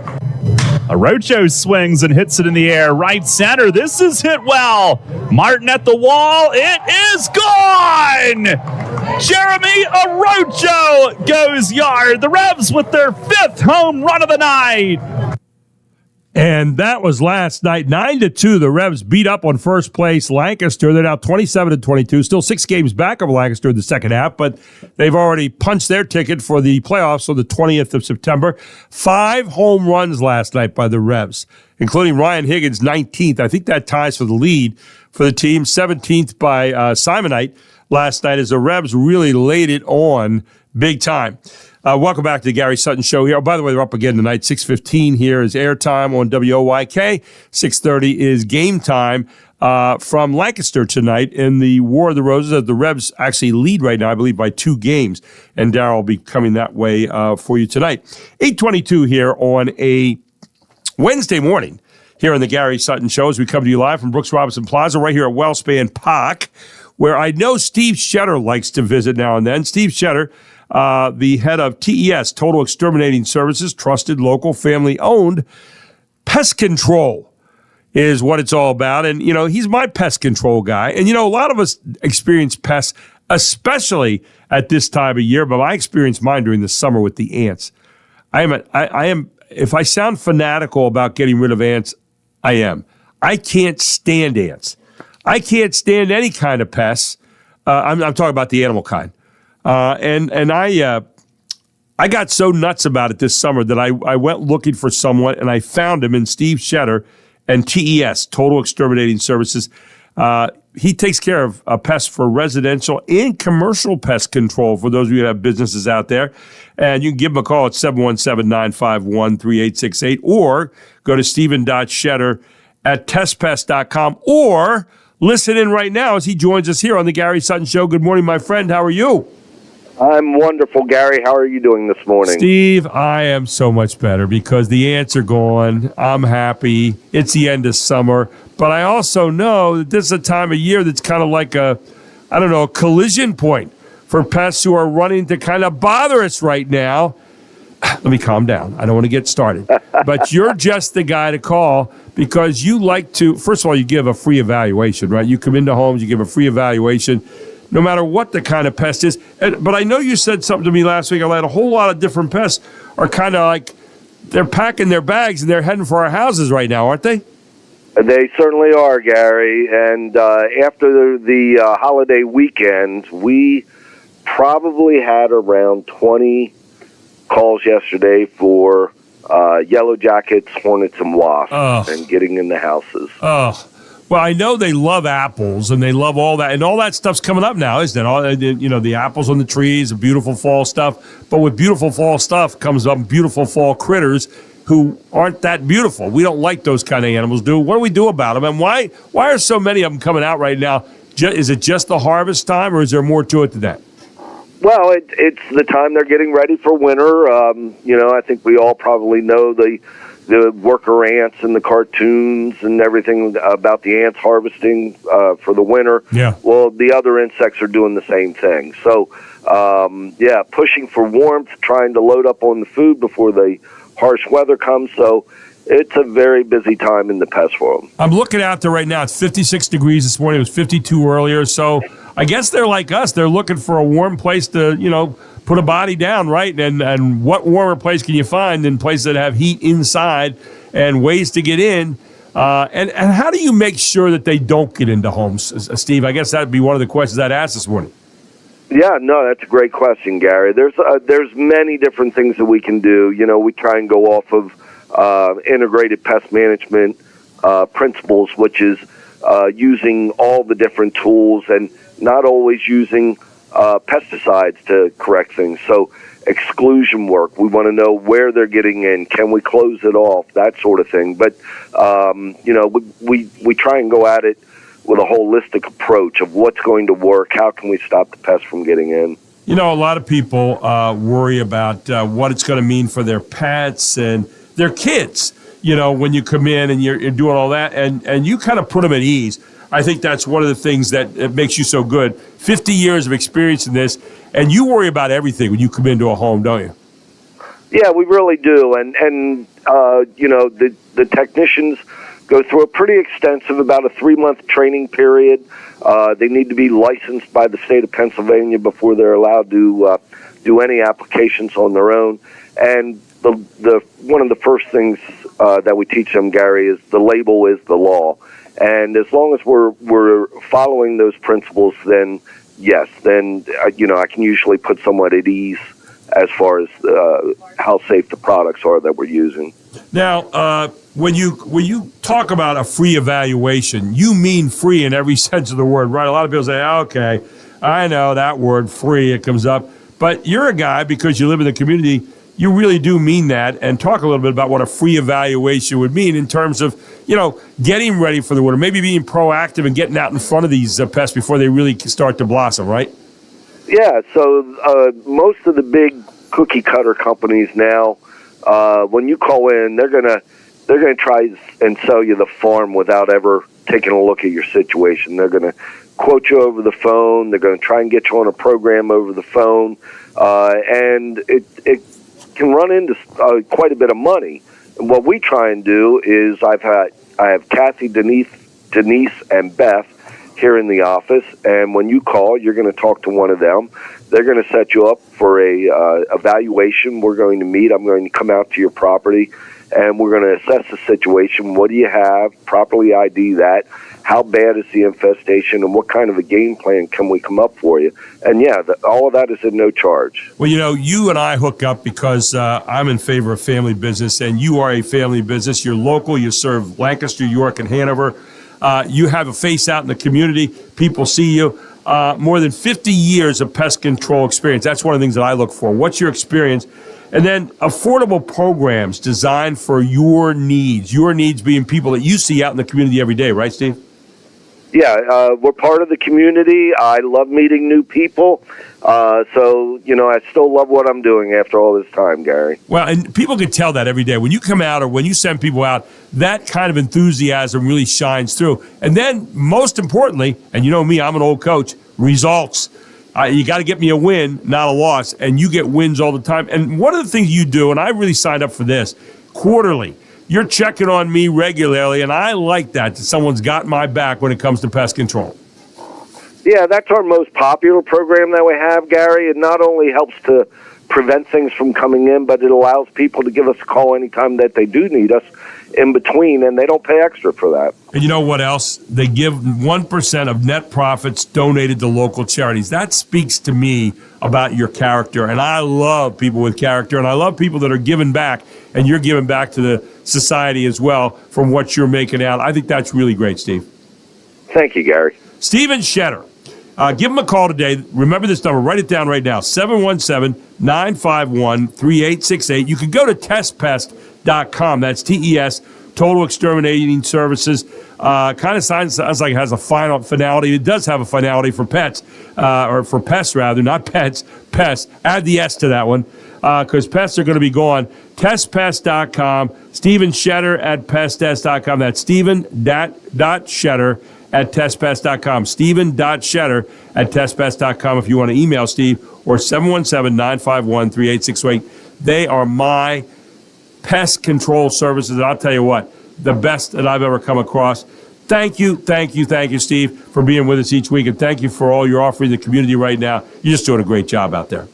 Arocho swings and hits it in the air, right center. This is hit well. Martin at the wall, it is gone! Jeremy Arocho goes yard. The Revs with their 5th home run of the night. And that was last night, 9-2. The Revs beat up on first place Lancaster. They're now 27-22, still 6 games back of Lancaster in the second half, but they've already punched their ticket for the playoffs on the 20th of September. 5 home runs last night by the Revs, including Ryan Higgins, 19th. I think that ties for the lead for the team. 17th by Simonite last night as the Revs really laid it on big time. Welcome back to the Gary Sutton Show here. Oh, by the way, they're up again tonight. 6:15 here is airtime on WOYK. 6:30 is game time from Lancaster tonight in the War of the Roses. The Revs actually lead right now, I believe, by 2 games. And Darryl will be coming that way for you tonight. 8:22 here on a Wednesday morning here on the Gary Sutton Show as we come to you live from Brooks Robinson Plaza right here at Wellspan Park, where I know Steve Shetter likes to visit now and then. Steve Shetter, the head of TES, Total Exterminating Services, trusted, local, family-owned. Pest control is what it's all about. And, you know, he's my pest control guy. And, you know, a lot of us experience pests, especially at this time of year, but I experienced mine during the summer with the ants. I am, if I sound fanatical about getting rid of ants, I am. I can't stand ants. I can't stand any kind of pests. I'm talking about the animal kind. And I got so nuts about it this summer that I went looking for someone, and I found him in Steve Shetter and TES, Total Exterminating Services. He takes care of pests for residential and commercial pest control for those of you who have businesses out there. And you can give him a call at 717-951-3868 or go to steven.shetter@testpest.com or listen in right now as he joins us here on the Gary Sutton Show. Good morning, my friend. How are you? I'm wonderful, Gary. How are you doing this morning? Steve, I am so much better because the ants are gone. I'm happy. It's the end of summer. But I also know that this is a time of year that's kind of like a collision point for pests who are running to kind of bother us right now. Let me calm down. I don't want to get started. But you're just the guy to call because you like to, first of all, you give a free evaluation, right? You come into homes, you give a free evaluation, no matter what the kind of pest is. But I know you said something to me last week. I had a whole lot of different pests are kind of like they're packing their bags and they're heading for our houses right now, aren't they? They certainly are, Gary. And after the holiday weekend, we probably had around 20 calls yesterday for yellow jackets, hornets, and wasps and getting in the houses. Oh, well, I know they love apples and they love all that, and all that stuff's coming up now, isn't it? All, you know, the apples on the trees, the beautiful fall stuff. But with beautiful fall stuff comes up beautiful fall critters who aren't that beautiful. We don't like those kind of animals, do we? What do we do about them? And why are so many of them coming out right now? Is it just the harvest time, or is there more to it than that? Well, it's the time they're getting ready for winter. You know, I think we all probably know the worker ants and the cartoons and everything about the ants harvesting for the winter. Yeah. Well, the other insects are doing the same thing. So, pushing for warmth, trying to load up on the food before the harsh weather comes. So it's a very busy time in the pest world. I'm looking out there right now. It's 56 degrees this morning. It was 52 earlier. So I guess they're like us. They're looking for a warm place to, you know, put a body down, right? And what warmer place can you find than places that have heat inside and ways to get in? And how do you make sure that they don't get into homes, Steve? I guess that'd be one of the questions I'd ask this morning. Yeah, no, that's a great question, Gary. There's many different things that we can do. You know, we try and go off of integrated pest management principles, which is using all the different tools and not always using pesticides to correct things. So exclusion work, we want to know where they're getting in. Can we close it off? That sort of thing. But, you know, we try and go at it with a holistic approach of what's going to work, how can we stop the pests from getting in. You know, a lot of people worry about what it's going to mean for their pets and their kids, you know, when you come in and you're doing all that, and you kind of put them at ease. I think that's one of the things that makes you so good. 50 years of experience in this, and you worry about everything when you come into a home, don't you? Yeah, we really do. And you know, the technicians go through a pretty extensive, about a 3-month training period. They need to be licensed by the state of Pennsylvania before they're allowed to do any applications on their own. And the one of the first things that we teach them, Gary, is the label is the law. And as long as we're following those principles, then yes, then you know, I can usually put someone at ease as far as how safe the products are that we're using. Now, when you talk about a free evaluation, you mean free in every sense of the word, right? A lot of people say, okay, I know that word free, it comes up. But you're a guy, because you live in the community, you really do mean that. And talk a little bit about what a free evaluation would mean in terms of, you know, getting ready for the winter, maybe being proactive and getting out in front of these pests before they really start to blossom, right? Yeah, so most of the big cookie cutter companies now, when you call in, they're gonna try and sell you the farm without ever taking a look at your situation. They're gonna quote you over the phone. They're gonna try and get you on a program over the phone, and it can run into quite a bit of money. And what we try and do is I have Kathy, Denise, and Beth here in the office, and when you call, you're going to talk to one of them. They're going to set you up for a evaluation. We're going to meet. I'm going to come out to your property, and we're going to assess the situation. What do you have? Properly ID that. How bad is the infestation, and what kind of a game plan can we come up for you? And yeah, all of that is at no charge. Well, you know, you and I hook up because I'm in favor of family business, and you are a family business. You're local. You serve Lancaster, York, and Hanover. You have a face out in the community. People see you. More than 50 years of pest control experience. That's one of the things that I look for. What's your experience? And then affordable programs designed for your needs being people that you see out in the community every day, right, Steve? Yeah, we're part of the community. I love meeting new people. So, you know, I still love what I'm doing after all this time, Gary. Well, and people can tell that every day. When you come out or when you send people out, that kind of enthusiasm really shines through. And then, most importantly, and you know me, I'm an old coach, results. You got to get me a win, not a loss, and you get wins all the time. And one of the things you do, and I really signed up for this, quarterly, you're checking on me regularly, and I like that someone's got my back when it comes to pest control. Yeah, that's our most popular program that we have, Gary. It not only helps to prevent things from coming in, but it allows people to give us a call anytime that they do need us in between, and they don't pay extra for that. And you know what else? They give 1% of net profits donated to local charities. That speaks to me about your character, and I love people with character, and I love people that are giving back, and you're giving back to the society as well from what you're making out. I think that's really great, Steve. Thank you, Gary. Steven Shetter. Give him a call today. Remember this number. Write it down right now, 717-951-3868. You can go to testpest.com. That's TES, Total Exterminating Services. Kind of sounds like it has a final finality. It does have a finality for pets, or for pests, rather, not pets, pests. Add the S to that one, because pests are going to be gone. Testpest.com. Steven Shetter at pesttest.com. That's Steven.Shetter at testpest.com. Steven.Shetter at testpest.com if you want to email Steve, or 717-951-3868. They are my pest control services, and I'll tell you what, the best that I've ever come across. Thank you, Steve, for being with us each week, and thank you for all you're offering the community right now. You're just doing a great job out there.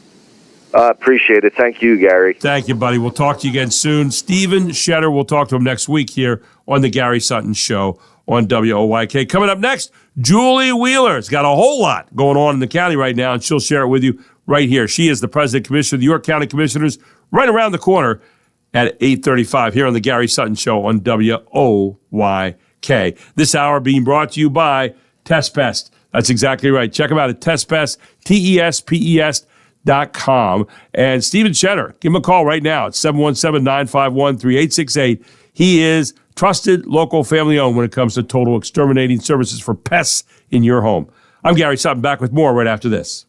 Appreciate it. Thank you, Gary. Thank you, buddy. We'll talk to you again soon. Steven Shetter, we'll talk to him next week here on the Gary Sutton Show on WOYK. Coming up next, Julie Wheeler's got a whole lot going on in the county right now, and she'll share it with you right here. She is the President Commissioner of the York County Commissioners, right around the corner at 8:35 here on the Gary Sutton Show on WOYK. This hour being brought to you by Test Pest. That's exactly right. Check them out at TestPest, TESPES.com. And Stephen Shenner, give him a call right now at 717-951-3868. He is trusted, local, family-owned when it comes to total exterminating services for pests in your home. I'm Gary Sutton, back with more right after this.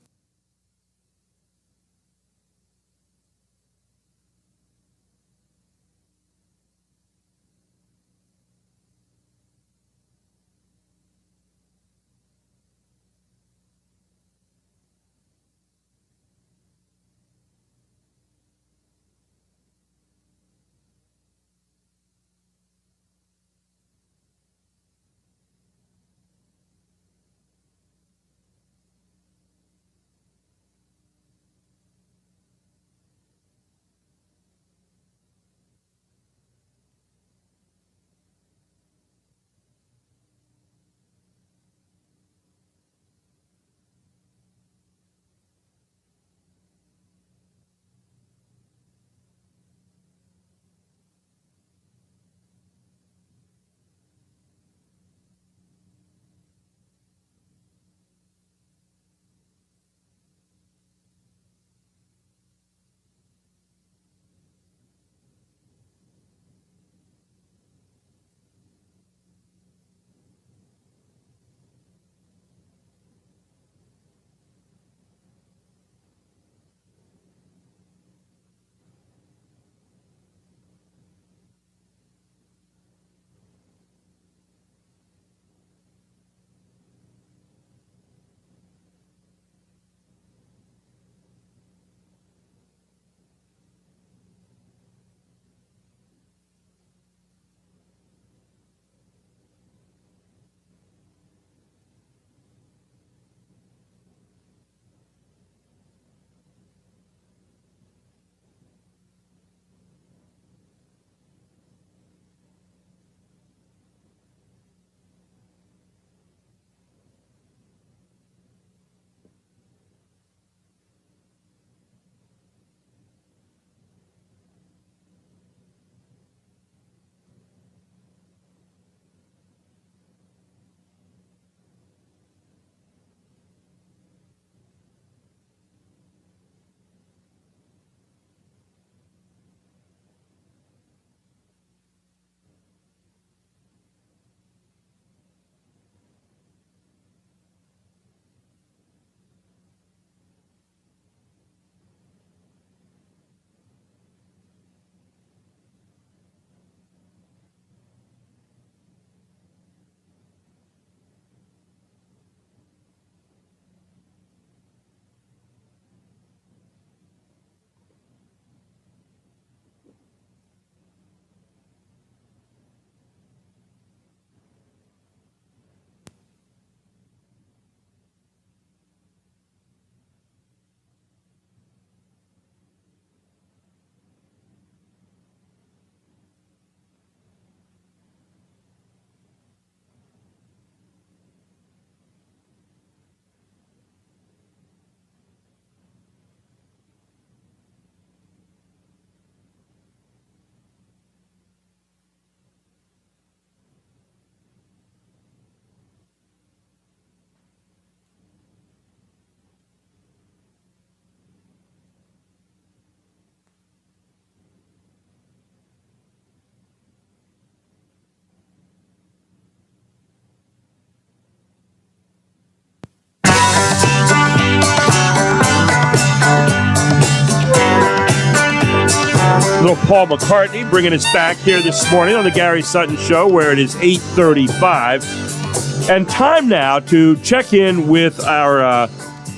Little Paul McCartney bringing us back here this morning on the Gary Sutton Show, where it is 8:35. And time now to check in with our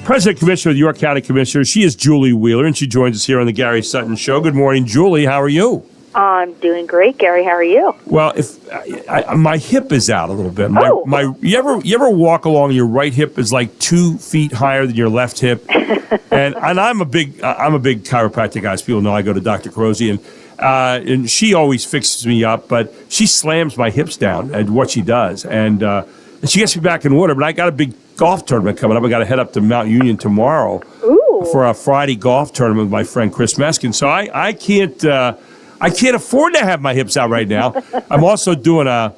President Commissioner of the York County Commissioners. She is Julie Wheeler, and she joins us here on the Gary Sutton Show. Good morning, Julie. How are you? I'm doing great, Gary. How are you? Well, if my hip is out a little bit. You ever walk along, your right hip is like 2 feet higher than your left hip, and I'm a big chiropractic guy. As people know, I go to Dr. Carosi, And she always fixes me up, but she slams my hips down at what she does. And she gets me back in order. But I got a big golf tournament coming up. I got to head up to Mount Union tomorrow for a Friday golf tournament with my friend Chris Meskin. So I can't afford to have my hips out right now. I'm also doing a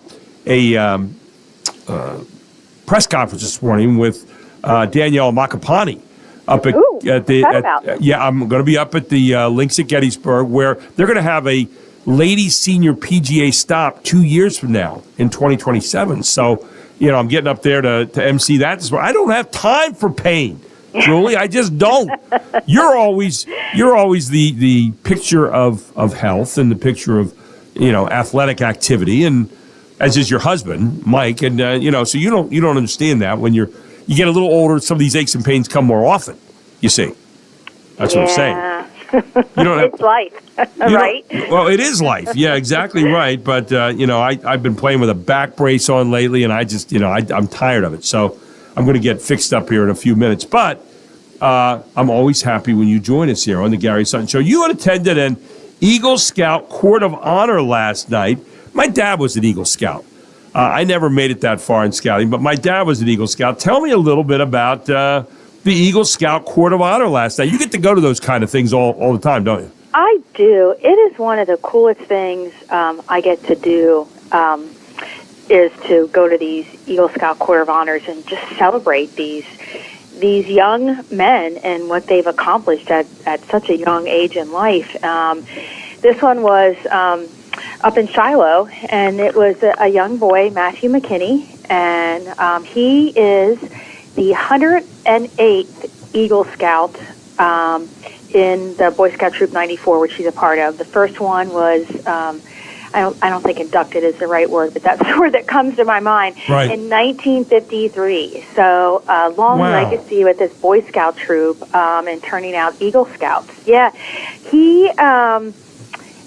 press conference this morning with Danielle Makapani up at I'm going to be up at the Links at Gettysburg, where they're going to have a ladies senior PGA stop 2 years from now in 2027. So, I'm getting up there to MC that. I don't have time for pain, Julie. I just don't. You're always the picture of health and the picture of athletic activity, and as is your husband, Mike. And so you don't understand that when you get a little older, some of these aches and pains come more often. You see, that's what I'm saying. It's life, right? Well, it is life. Yeah, exactly right. But, I've been playing with a back brace on lately, and I just, I'm tired of it. So I'm going to get fixed up here in a few minutes. But I'm always happy when you join us here on the Gary Sutton Show. You had attended an Eagle Scout Court of Honor last night. My dad was an Eagle Scout. I never made it that far in scouting, but my dad was an Eagle Scout. Tell me a little bit about the Eagle Scout Court of Honor last night. You get to go to those kind of things all the time, don't you? I do. It is one of the coolest things I get to do is to go to these Eagle Scout Court of Honors and just celebrate these young men and what they've accomplished at such a young age in life. This one was up in Shiloh, and it was a young boy, Matthew McKinney, and he is the 108th Eagle Scout in the Boy Scout Troop 94, which he's a part of. The first one was, I don't think inducted is the right word, but that's the word that comes to my mind, right, in 1953. So a long legacy with this Boy Scout troop and turning out Eagle Scouts. Yeah, he...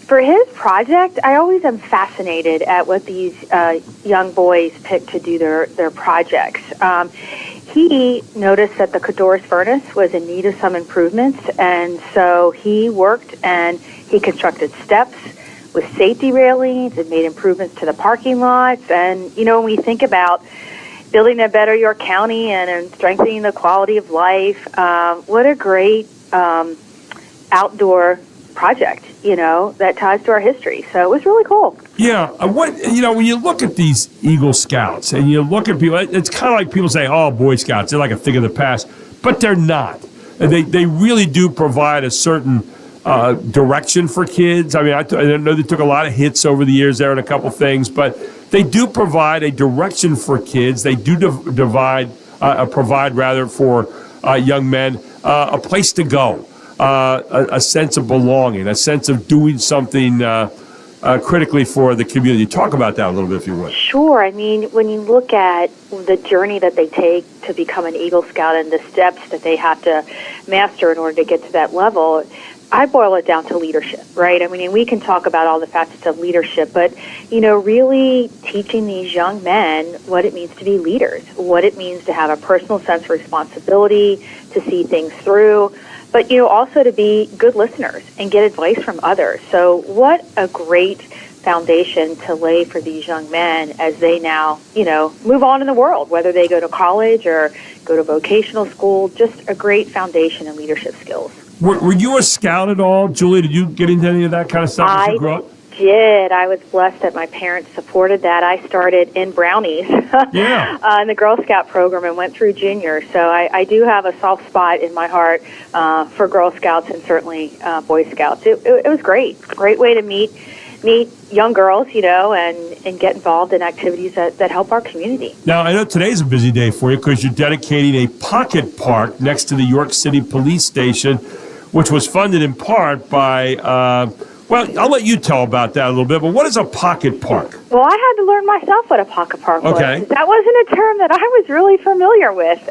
for his project, I always am fascinated at what these young boys pick to do their projects. He noticed that the Cador's furnace was in need of some improvements, and so he worked and he constructed steps with safety railings and made improvements to the parking lots. And, when we think about building a better York County and strengthening the quality of life, what a great outdoor project, that ties to our history. So it was really cool. Yeah. When you look at these Eagle Scouts and you look at people, it's kind of like people say, oh, Boy Scouts, they're like a thing of the past, but they're not. They really do provide a certain direction for kids. I mean, I know they took a lot of hits over the years there and a couple things, but they do provide a direction for kids. They do provide for young men a place to go. A sense of belonging, a sense of doing something critically for the community. Talk about that a little bit, if you would. Sure. I mean, when you look at the journey that they take to become an Eagle Scout and the steps that they have to master in order to get to that level, I boil it down to leadership, right? I mean, we can talk about all the facets of leadership, but, really teaching these young men what it means to be leaders, what it means to have a personal sense of responsibility, to see things through, but, also to be good listeners and get advice from others. So what a great foundation to lay for these young men as they now, move on in the world, whether they go to college or go to vocational school, just a great foundation in leadership skills. Were you a scout at all, Julie? Did you get into any of that kind of stuff as you grew up? Did. I was blessed that my parents supported that. I started in Brownies in the Girl Scout program and went through junior. So I do have a soft spot in my heart for Girl Scouts and certainly Boy Scouts. It was great. Great way to meet young girls, and get involved in activities that help our community. Now, I know today's a busy day for you because you're dedicating a pocket park next to the York City Police Station, which was funded in part by... I'll let you tell about that a little bit, but what is a pocket park? Well, I had to learn myself what a pocket park was. Okay. That wasn't a term that I was really familiar with.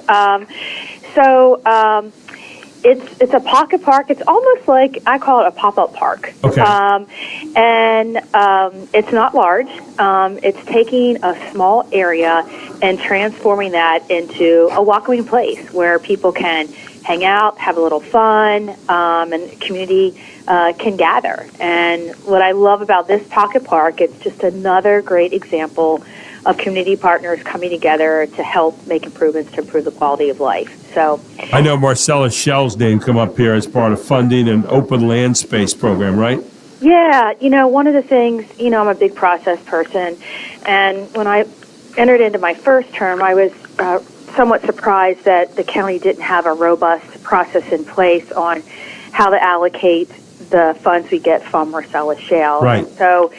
It's a pocket park. It's almost like, I call it a pop-up park. Okay. It's not large. It's taking a small area and transforming that into a welcoming place where people can hang out, have a little fun, and the community can gather. And what I love about this pocket park, it's just another great example of community partners coming together to help make improvements to improve the quality of life. So I know Marcella Shell's name come up here as part of funding an open land space program, right? yeah, one of the things, I'm a big process person, and when I entered into my first term, I was somewhat surprised that the county didn't have a robust process in place on how to allocate the funds we get from Marcellus Shale. Right. So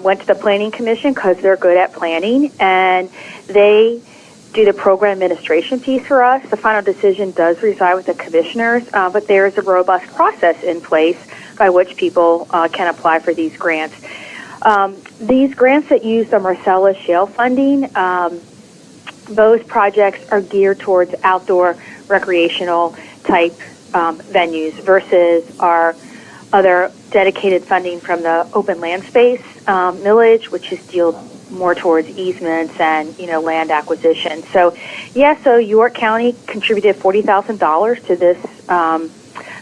went to the Planning Commission because they're good at planning, and they do the program administration piece for us. The final decision does reside with the commissioners, but there is a robust process in place by which people can apply for these grants. These grants that use the Marcellus Shale funding, those projects are geared towards outdoor recreational type venues versus our other dedicated funding from the open land space millage, which is geared more towards easements and land acquisition. So York County contributed $40,000 to this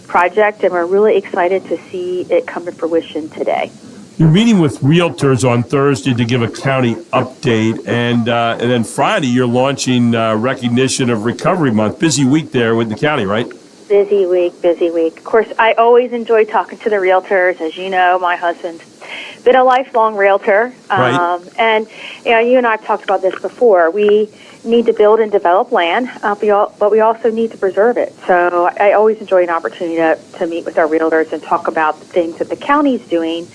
project, and we're really excited to see it come to fruition today. You're meeting with realtors on Thursday to give a county update, and then Friday you're launching Recognition of Recovery Month. Busy week there with the county, right? Busy week. Of course, I always enjoy talking to the realtors. As you know, my husband's been a lifelong realtor. Right. And you and I have talked about this before. We need to build and develop land, but we also need to preserve it. So I always enjoy an opportunity to meet with our realtors and talk about the things that the county's doing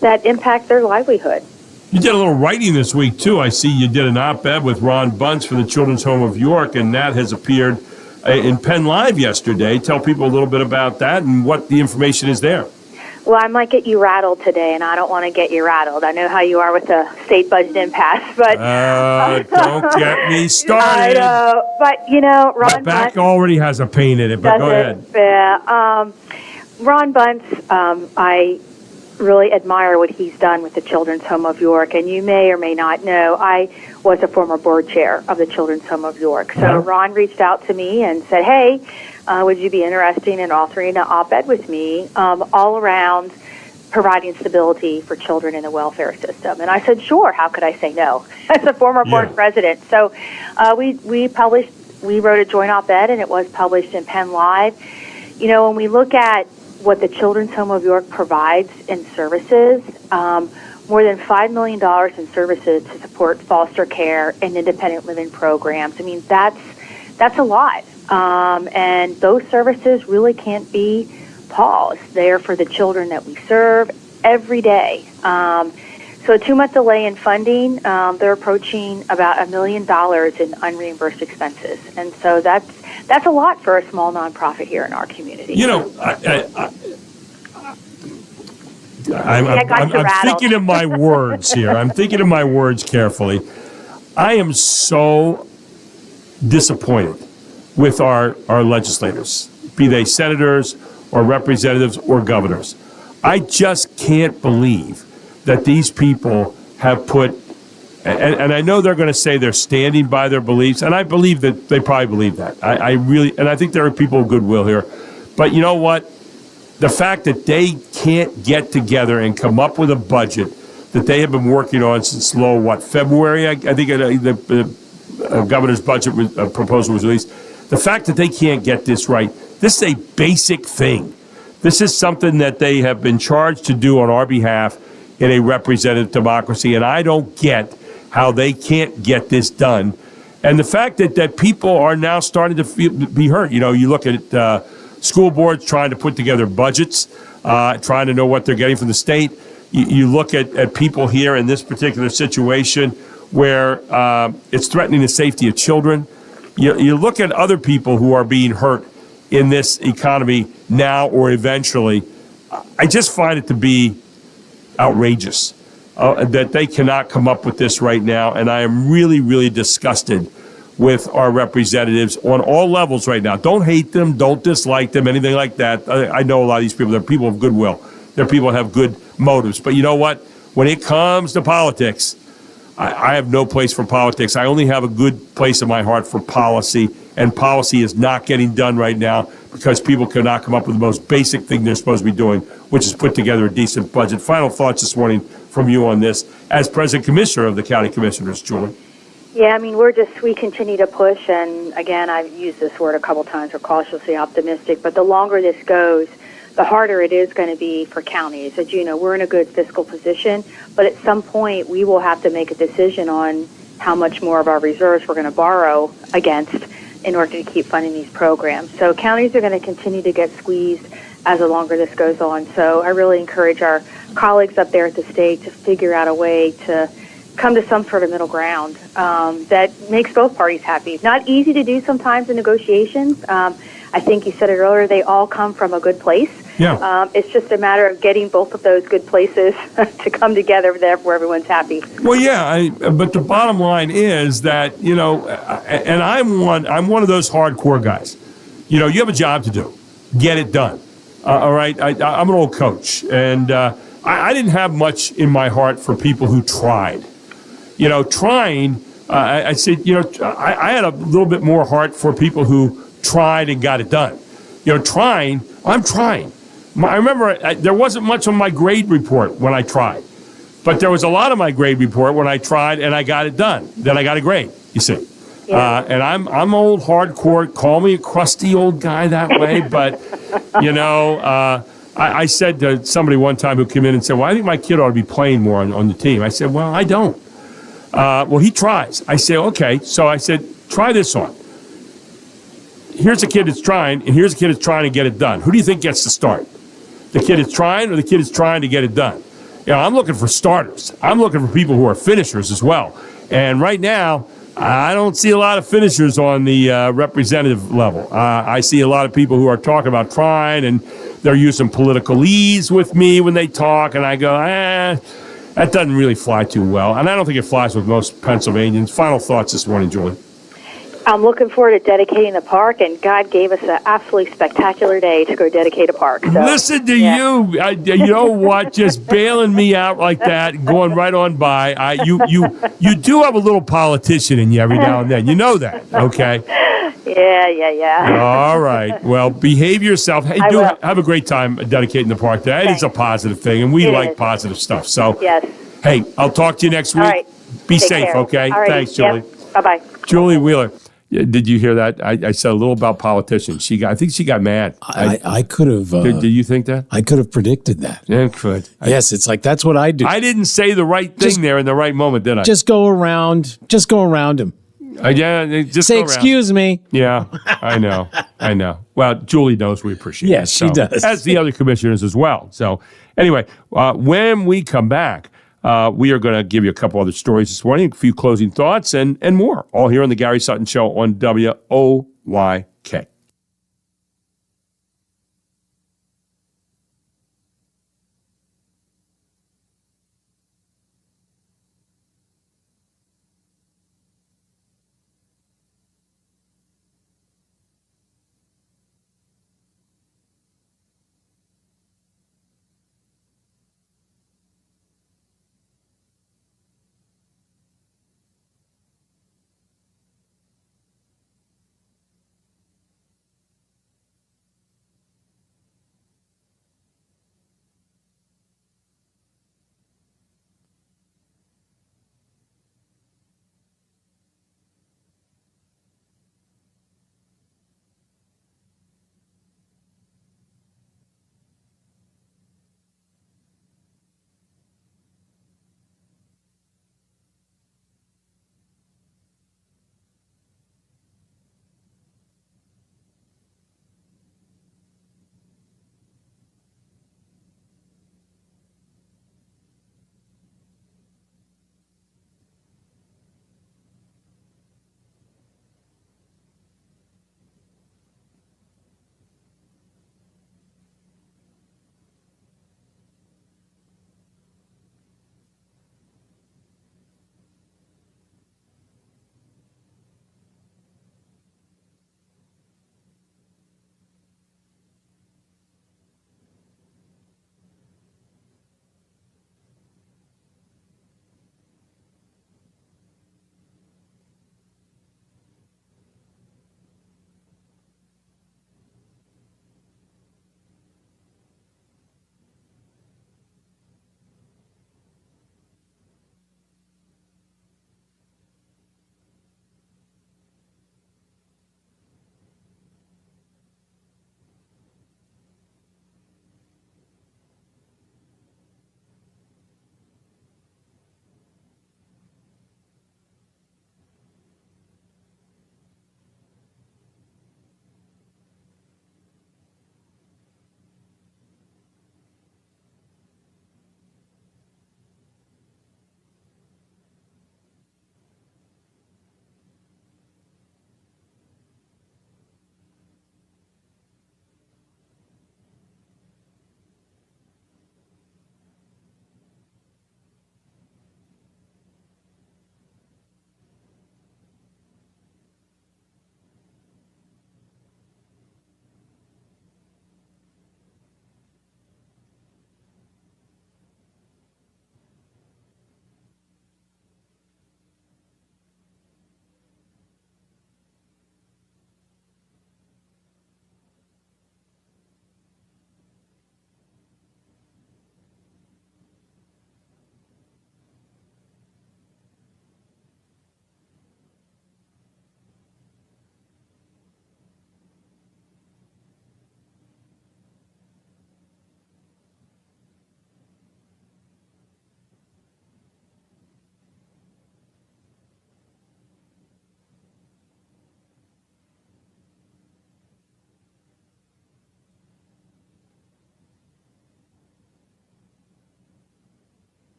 that impact their livelihood. You did a little writing this week, too. I see you did an op-ed with Ron Bunce for the Children's Home of York, and that has appeared in Penn Live yesterday. Tell people a little bit about that and what the information is there. Well, I might get you rattled today, and I don't want to get you rattled. I know how you are with the state budget impasse, but don't get me started. I know, but Ron My back Bunce already has a pain in it, but go ahead. Yeah, Ron Bunce, I really admire what he's done with the Children's Home of York, and you may or may not know, I was a former board chair of the Children's Home of York. So Ron reached out to me and said, hey, would you be interested in authoring an op-ed with me all around providing stability for children in the welfare system? And I said, sure, how could I say no? As a former board president. So we wrote a joint op-ed, and it was published in Penn Live. When we look at what the Children's Home of York provides in services, more than $5 million in services to support foster care and independent living programs. I mean, that's a lot. And those services really can't be paused. They're for the children that we serve every day. So a 2-month delay in funding, they're approaching about $1 million in unreimbursed expenses. And so that's a lot for a small nonprofit here in our community. I'm thinking of my words here. I'm thinking of my words carefully. I am so disappointed with our legislators, be they senators or representatives or governors. I just can't believe that these people have put, and I know they're going to say they're standing by their beliefs, and I believe that they probably believe that. I really, and I think there are people of goodwill here. But you know what? The fact that they can't get together and come up with a budget that they have been working on since February? I think the governor's budget proposal was released. The fact that they can't get this right, this is a basic thing. This is something that they have been charged to do on our behalf in a representative democracy, and I don't get how they can't get this done. And the fact that people are now starting to be hurt. You look at school boards trying to put together budgets, trying to know what they're getting from the state. You look at people here in this particular situation where it's threatening the safety of children. You look at other people who are being hurt in this economy now or eventually. I just find it to be outrageous that they cannot come up with this right now, and I am really, really disgusted with our representatives on all levels right now. Don't hate them, don't dislike them, anything like that. I know a lot of these people, they're people of goodwill. They're people that have good motives. But you know what? When it comes to politics, I have no place for politics. I only have a good place in my heart for policy, and policy is not getting done right now because people cannot come up with the most basic thing they're supposed to be doing, which is put together a decent budget. Final thoughts this morning from you on this as President Commissioner of the County Commissioners, Julie. Yeah, I mean, we continue to push, and again, I've used this word a couple times, we're cautiously optimistic, but the longer this goes, the harder it is going to be for counties. As you know, we're in a good fiscal position, but at some point we will have to make a decision on how much more of our reserves we're going to borrow against in order to keep funding these programs. So counties are going to continue to get squeezed as the longer this goes on. So I really encourage our colleagues up there at the state to figure out a way to come to some sort of middle ground that makes both parties happy. Not easy to do sometimes in negotiations. I think you said it earlier, they all come from a good place. Yeah. It's just a matter of getting both of those good places to come together there where everyone's happy. Well, yeah, but the bottom line is that, you know, and I'm one of those hardcore guys. You know, you have a job to do. Get it done. All right? I'm an old coach, and I didn't have much in my heart for people who tried. You know, trying, I said, you know, I had a little bit more heart for people who tried and got it done. You know, trying, I'm trying. I remember there wasn't much on my grade report when I tried, but there was a lot on my grade report when I tried and I got it done. Then I got a grade, you see. Yeah. And I'm old hardcore. Call me a crusty old guy that way, but, you know, I said to somebody one time who came in and said, well, I think my kid ought to be playing more on the team. I said, well, I don't. Well, he tries. I said, okay. So I said, try this on. Here's a kid that's trying, and here's a kid that's trying to get it done. Who do you think gets to start? The kid is trying, or the kid is trying to get it done? You know, I'm looking for starters. I'm looking for people who are finishers as well. And right now, I don't see a lot of finishers on the representative level. I see a lot of people who are talking about trying, and they're using political ease with me when they talk, and I go, that doesn't really fly too well. And I don't think it flies with most Pennsylvanians. Final thoughts this morning, Julie. I'm looking forward to dedicating the park, and God gave us an absolutely spectacular day to go dedicate a park. So, listen to you. You know what? Just bailing me out like that and going right on by. You do have a little politician in you every now and then. You know that, okay? Yeah. All right. Well, behave yourself. Hey, have a great time dedicating the park. That is a positive thing, and we like positive stuff. So, yes. Hey, I'll talk to you next week. All right. Be Take safe, care. okay? All right. Thanks, Julie. Yep. Bye-bye. Julie Wheeler. Did you hear that? I said a little about politicians. I think she got mad. I could have. Did you think that? I could have predicted that. Yeah, could. Yes, it's like that's what I do. I didn't say the right thing there in the right moment, did I? Just go around him. Just say, go around. excuse me. Yeah, I know. Well, Julie knows we appreciate it. Yes, she does. As the other commissioners as well. So anyway, when we come back, we are going to give you a couple other stories this morning, a few closing thoughts, and more, all here on the Gary Sutton Show on WOYK.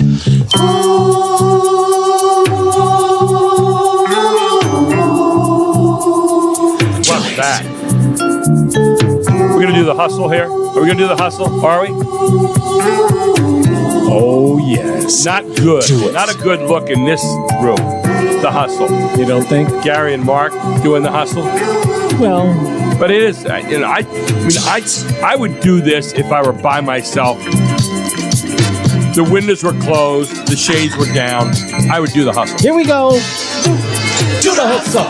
What's that? We're going to do the hustle here? Are we going to do the hustle? Are we? Oh, yes. Not good. Do it. Not a good look in this room. The hustle. You don't think? Gary and Mark doing the hustle. Well, but it is. I would do this if I were by myself. The windows were closed. The shades were down. I would do the hustle. Here we go. Do the hustle.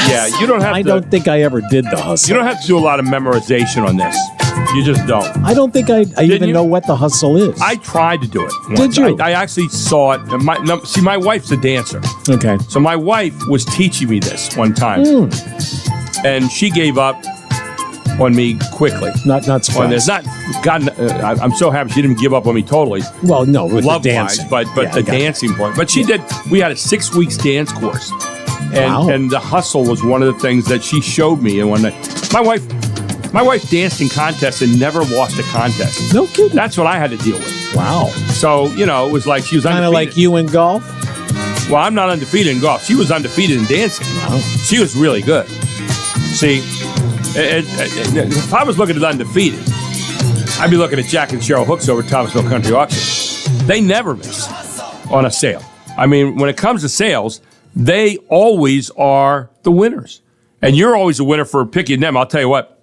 Yeah, you don't have to. I don't think I ever did the hustle. You don't have to do a lot of memorization on this. You just don't. I don't think I even know what the hustle is. I tried to do it once. Did you? I actually saw it. My wife's a dancer. Okay. So my wife was teaching me this one time. And she gave up on me quickly. Not surprised. I'm so happy she didn't give up on me totally. Well, no, with the love-wise, dancing. but the dancing part. But she did. We had a 6 weeks dance course. And the hustle was one of the things that she showed me. And when my wife danced in contests and never lost a contest. No kidding. That's what I had to deal with. Wow. So, it was like she was kind undefeated. of like you in golf? Well, I'm not undefeated in golf. She was undefeated in dancing. Wow. She was really good. See, if I was looking at undefeated, I'd be looking at Jack and Cheryl Hooks over at Thomasville Country Auction. They never miss on a sale. I mean, when it comes to sales, they always are the winners. And you're always a winner for picking them. I'll tell you what,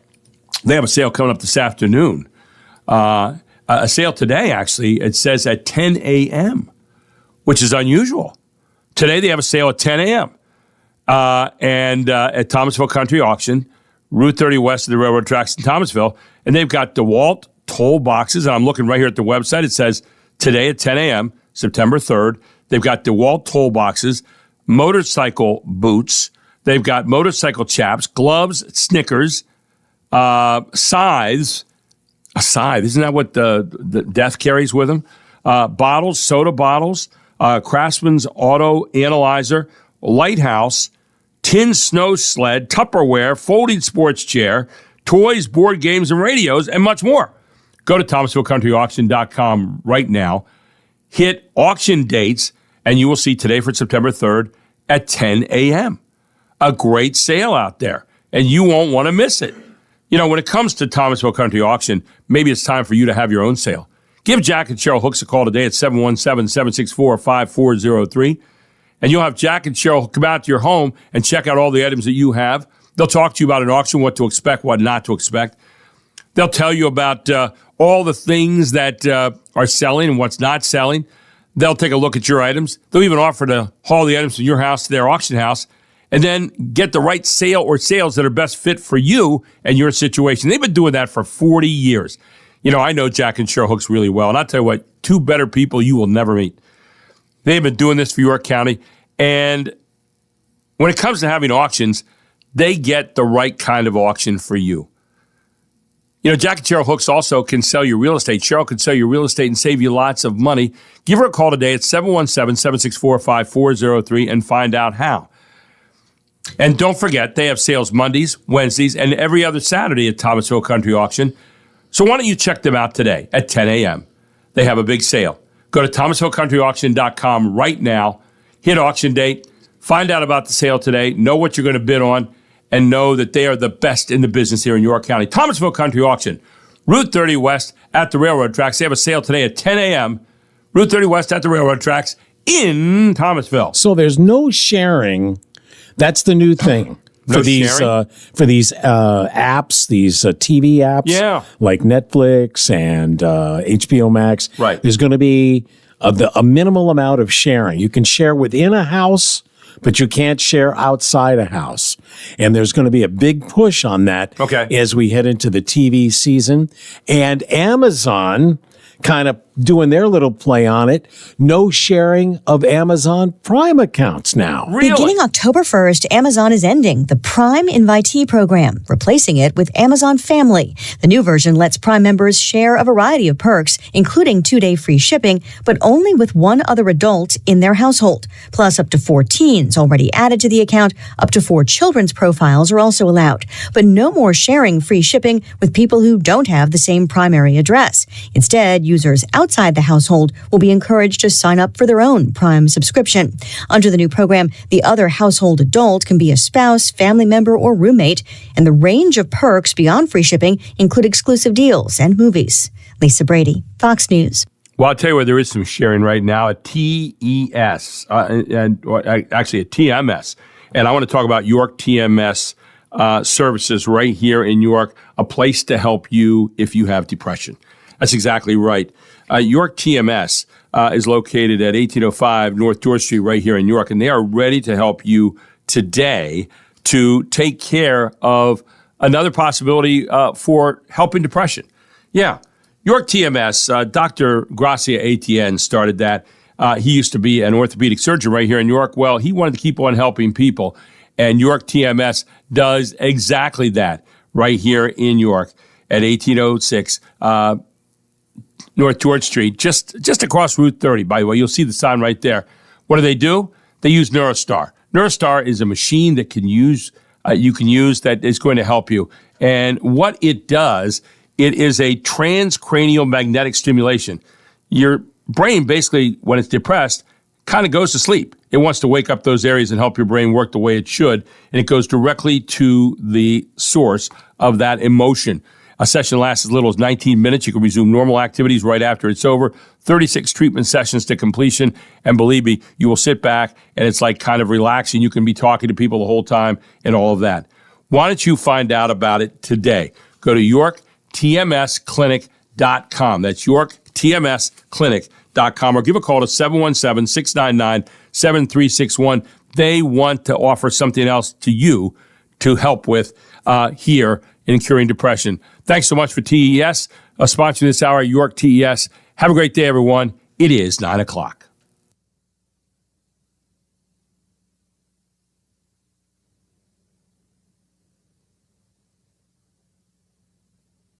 they have a sale coming up this afternoon. A sale today, actually, it says at 10 a.m., which is unusual. Today they have a sale at 10 a.m. And at Thomasville Country Auction, Route 30 west of the railroad tracks in Thomasville. And they've got DeWalt toll boxes. And I'm looking right here at the website. It says today at 10 a.m., September 3rd. They've got DeWalt toll boxes, motorcycle boots. They've got motorcycle chaps, gloves, Snickers, scythes. A scythe, isn't that what the death carries with them? Bottles, soda bottles, Craftsman's Auto Analyzer, Lighthouse, tin snow sled, Tupperware, folding sports chair, toys, board games, and radios, and much more. Go to ThomasvilleCountryAuction.com right now. Hit auction dates, and you will see today for September 3rd at 10 a.m. A great sale out there, and you won't want to miss it. When it comes to Thomasville Country Auction, maybe it's time for you to have your own sale. Give Jack and Cheryl Hooks a call today at 717-764-5403, and you'll have Jack and Cheryl come out to your home and check out all the items that you have. They'll talk to you about an auction, what to expect, what not to expect. They'll tell you about all the things that are selling and what's not selling. They'll take a look at your items. They'll even offer to haul the items from your house to their auction house and then get the right sale or sales that are best fit for you and your situation. They've been doing that for 40 years. I know Jack and Cheryl Hooks really well, and I'll tell you what, two better people you will never meet. They've been doing this for York County, and when it comes to having auctions, they get the right kind of auction for you. Jack and Cheryl Hooks also can sell your real estate. Cheryl can sell your real estate and save you lots of money. Give her a call today at 717-764-5403 and find out how. And don't forget, they have sales Mondays, Wednesdays, and every other Saturday at Thomasville Country Auction. So why don't you check them out today at 10 a.m. They have a big sale. Go to ThomasvilleCountryAuction.com right now. Hit auction date. Find out about the sale today. Know what you're going to bid on. And know that they are the best in the business here in York County. Thomasville Country Auction, Route 30 West at the railroad tracks. They have a sale today at 10 a.m. Route 30 West at the railroad tracks in Thomasville. So there's no sharing. That's the new thing for these apps, these TV apps, like Netflix and HBO Max. Right. There's going to be a minimal amount of sharing. You can share within a house, but you can't share outside a house. And there's going to be a big push on that as we head into the TV season. And Amazon kind of doing their little play on it. No sharing of Amazon Prime accounts now. Beginning October 1st, Amazon is ending the Prime Invitee program, replacing it with Amazon Family. The new version lets Prime members share a variety of perks, including 2-day free shipping, but only with one other adult in their household. Plus, up to 4 teens already added to the account. Up to 4 children's profiles are also allowed. But no more sharing free shipping with people who don't have the same primary address. Instead, users outside the household will be encouraged to sign up for their own Prime subscription. Under the new program, the other household adult can be a spouse, family member, or roommate, and the range of perks beyond free shipping include exclusive deals and movies. Lisa Brady, Fox News. Well, I'll tell you where there is some sharing right now at TES, actually at TMS. And I want to talk about York TMS services right here in York, a place to help you if you have depression. That's exactly right. York TMS is located at 1805 North George Street right here in York, and they are ready to help you today to take care of another possibility for helping depression. Yeah. York TMS, Dr. Gracia Etienne started that. He used to be an orthopedic surgeon right here in York. Well, he wanted to keep on helping people, and York TMS does exactly that right here in York at 1806 North George Street, just across Route 30, by the way. You'll see the sign right there. What do? They use Neurostar. Neurostar is a machine that you can use that is going to help you. And what it does, it is a transcranial magnetic stimulation. Your brain, basically, when it's depressed, kind of goes to sleep. It wants to wake up those areas and help your brain work the way it should, and it goes directly to the source of that emotion. A session lasts as little as 19 minutes. You can resume normal activities right after it's over. 36 treatment sessions to completion, and believe me, you will sit back, and it's like kind of relaxing. You can be talking to people the whole time and all of that. Why don't you find out about it today? Go to YorkTMSClinic.com. That's YorkTMSClinic.com, or give a call to 717-699-7361. They want to offer something else to you to help with here in curing depression. Thanks so much for TES, sponsoring this hour, York TES. Have a great day, everyone. It is 9 o'clock.